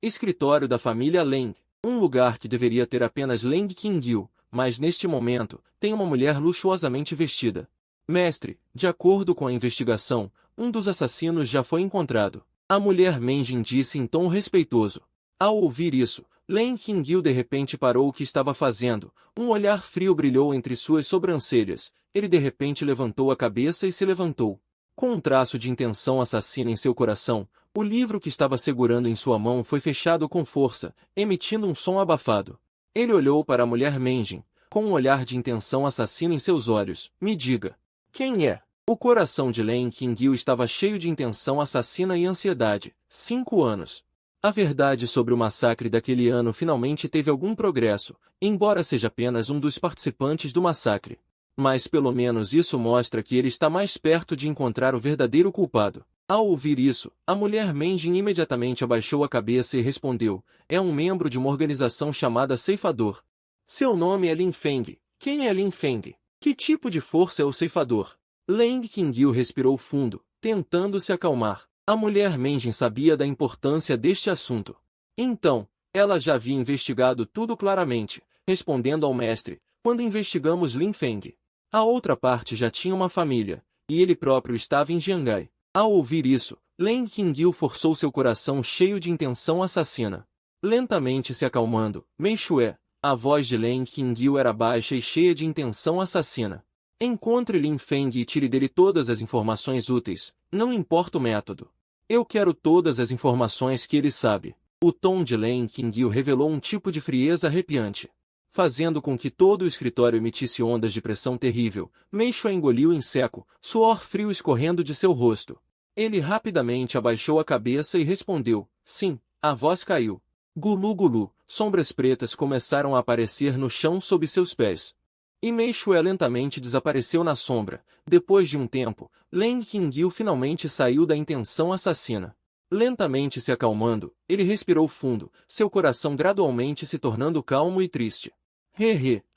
[SPEAKER 1] Escritório da família Leng. Um lugar que deveria ter apenas Leng Qingyu, mas neste momento, tem uma mulher luxuosamente vestida. Mestre, de acordo com a investigação, um dos assassinos já foi encontrado. A mulher Menjin disse em tom respeitoso. Ao ouvir isso, Leng Qingyu de repente parou o que estava fazendo. Um olhar frio brilhou entre suas sobrancelhas. Ele de repente levantou a cabeça e se levantou. Com um traço de intenção assassina em seu coração, o livro que estava segurando em sua mão foi fechado com força, emitindo um som abafado. Ele olhou para a mulher Menjin, com um olhar de intenção assassina em seus olhos. Me diga. Quem é? O coração de Leng Qingyu estava cheio de intenção assassina e ansiedade. 5 anos. A verdade sobre o massacre daquele ano finalmente teve algum progresso, embora seja apenas um dos participantes do massacre. Mas pelo menos isso mostra que ele está mais perto de encontrar o verdadeiro culpado. Ao ouvir isso, a mulher Menjin imediatamente abaixou a cabeça e respondeu, é um membro de uma organização chamada Ceifador. Seu nome é Lin Feng. Quem é Lin Feng? Que tipo de força é o ceifador? Leng Qingyu respirou fundo, tentando se acalmar. A mulher Menjin sabia da importância deste assunto. Então, ela já havia investigado tudo claramente, respondendo ao mestre, quando investigamos Lin Feng. A outra parte já tinha uma família, e ele próprio estava em Jiangai. Ao ouvir isso, Leng Qingyu forçou seu coração cheio de intenção assassina. Lentamente se acalmando, Meishue, a voz de Leng Qingyu era baixa e cheia de intenção assassina. Encontre Lin Feng e tire dele todas as informações úteis, não importa o método. Eu quero todas as informações que ele sabe. O tom de Leng Qingyu revelou um tipo de frieza arrepiante, fazendo com que todo o escritório emitisse ondas de pressão terrível. Meishue engoliu em seco, suor frio escorrendo de seu rosto. Ele rapidamente abaixou a cabeça e respondeu, sim, a voz caiu. Gulu gulu, sombras pretas começaram a aparecer no chão sob seus pés. E Meishue lentamente desapareceu na sombra. Depois de um tempo, Leng Qingyu finalmente saiu da intenção assassina. Lentamente se acalmando, ele respirou fundo, seu coração gradualmente se tornando calmo e triste.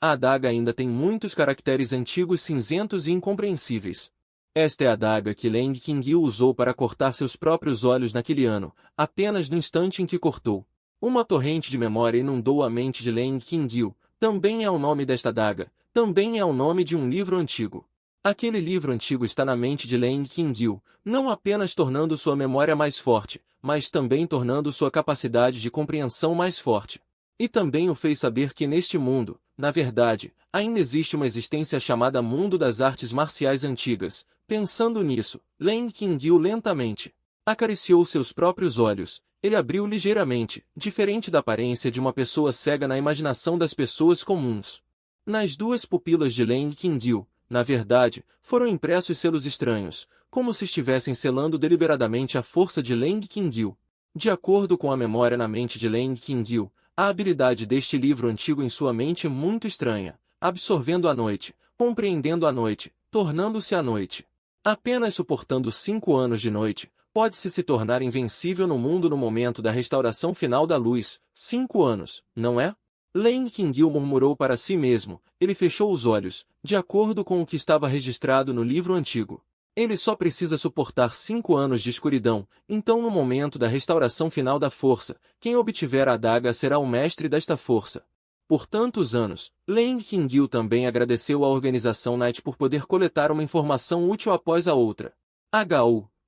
[SPEAKER 1] A adaga ainda tem muitos caracteres antigos cinzentos e incompreensíveis. Esta é a adaga que Leng Qingyu usou para cortar seus próprios olhos naquele ano, apenas no instante em que cortou. Uma torrente de memória inundou a mente de Leng Qingyu. Também é o nome desta adaga, também é o nome de um livro antigo. Aquele livro antigo está na mente de Leng Qingyu, não apenas tornando sua memória mais forte, mas também tornando sua capacidade de compreensão mais forte. E também o fez saber que neste mundo, na verdade, ainda existe uma existência chamada Mundo das Artes Marciais Antigas. Pensando nisso, Leng Qingyu lentamente acariciou seus próprios olhos. Ele abriu ligeiramente, diferente da aparência de uma pessoa cega na imaginação das pessoas comuns. Nas duas pupilas de Leng Qingyu, na verdade, foram impressos selos estranhos, como se estivessem selando deliberadamente a força de Leng Qingyu. De acordo com a memória na mente de Leng Qingyu, a habilidade deste livro antigo em sua mente é muito estranha, absorvendo a noite, compreendendo a noite, tornando-se a noite. Apenas suportando 5 anos de noite, pode-se se tornar invencível no mundo no momento da restauração final da luz. 5 anos, não é? Leng Qingyu murmurou para si mesmo. Ele fechou os olhos, de acordo com o que estava registrado no livro antigo. Ele só precisa suportar 5 anos de escuridão, então no momento da restauração final da força, quem obtiver a adaga será o mestre desta força. Por tantos anos, Leng Qingyu também agradeceu à organização Night por poder coletar uma informação útil após a outra.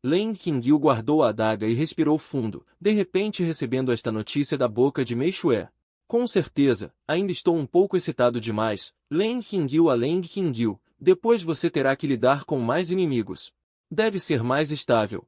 [SPEAKER 1] Leng Qingyu guardou a adaga e respirou fundo, de repente recebendo esta notícia da boca de Meishue. Com certeza, ainda estou um pouco excitado demais. Leng Qingyu a Leng Qingyu, depois você terá que lidar com mais inimigos. Deve ser mais estável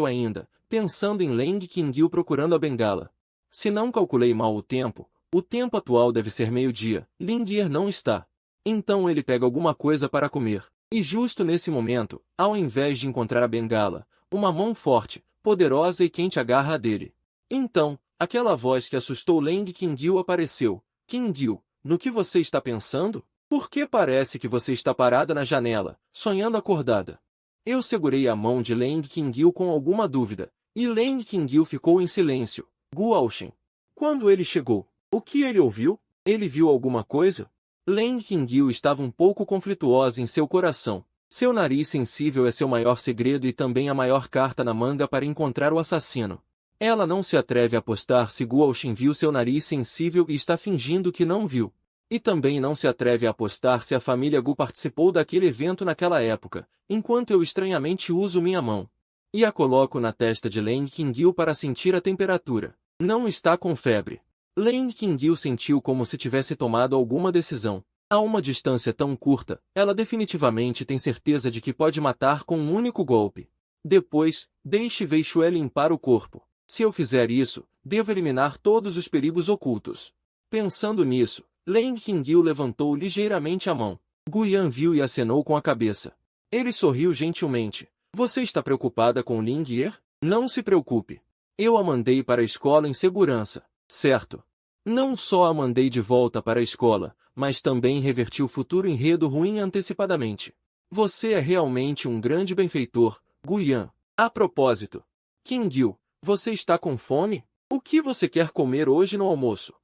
[SPEAKER 1] ainda, pensando em Leng Qingyu procurando a bengala. Se não calculei mal o tempo atual deve ser meio-dia. Lingir não está. Então ele pega alguma coisa para comer. E justo nesse momento, ao invés de encontrar a bengala, uma mão forte, poderosa e quente agarra a dele. Então, aquela voz que assustou Leng Qingyu apareceu. Qingyu, no que você está pensando? Por que parece que você está parada na janela, sonhando acordada? Eu segurei a mão de Leng Qingyu com alguma dúvida, e Leng Qingyu ficou em silêncio. Guaoshen. Quando ele chegou, o que ele ouviu? Ele viu alguma coisa? Leng Qingyu estava um pouco conflituosa em seu coração. Seu nariz sensível é seu maior segredo e também a maior carta na manga para encontrar o assassino. Ela não se atreve a apostar se Guaoshen viu seu nariz sensível e está fingindo que não viu. E também não se atreve a apostar se a família Gu participou daquele evento naquela época, enquanto eu estranhamente uso minha mão. E a coloco na testa de Leng Qingyu para sentir a temperatura. Não está com febre. Leng Qingyu sentiu como se tivesse tomado alguma decisão. A uma distância tão curta, ela definitivamente tem certeza de que pode matar com um único golpe. Depois, deixe Meishue limpar o corpo. Se eu fizer isso, devo eliminar todos os perigos ocultos. Pensando nisso, Leng Qingyu levantou ligeiramente a mão. Guyan viu e acenou com a cabeça. Ele sorriu gentilmente. Você está preocupada com Lingir? Não se preocupe. Eu a mandei para a escola em segurança, certo? Não só a mandei de volta para a escola, mas também reverti o futuro enredo ruim antecipadamente. Você é realmente um grande benfeitor, Guyan. A propósito, Qingyu, você está com fome? O que você quer comer hoje no almoço?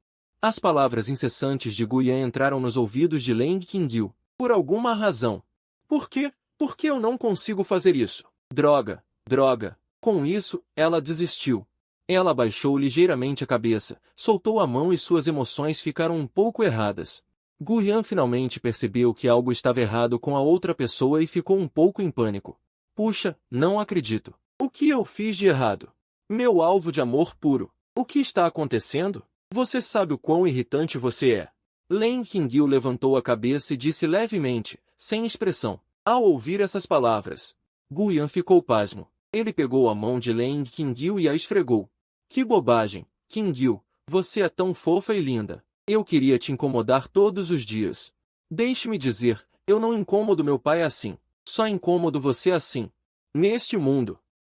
[SPEAKER 1] As palavras incessantes de Guyan entraram nos ouvidos de Leng Qingyu. Por alguma razão. Por quê? Por que eu não consigo fazer isso? Droga, droga. Com isso, ela desistiu. Ela abaixou ligeiramente a cabeça, soltou a mão e suas emoções ficaram um pouco erradas. Guyan finalmente percebeu que algo estava errado com a outra pessoa e ficou um pouco em pânico. Puxa, não acredito. O que eu fiz de errado? Meu alvo de amor puro. O que está acontecendo? Você sabe o quão irritante você é. Leng Qingyu levantou a cabeça e disse levemente, sem expressão. Ao ouvir essas palavras, Guyan ficou pasmo. Ele pegou a mão de Leng Qingyu e a esfregou. Que bobagem, Qingyu, você é tão fofa e linda. Eu queria te incomodar todos os dias. Deixe-me dizer, eu não incomodo meu pai assim. Só incomodo você assim. Neste mundo,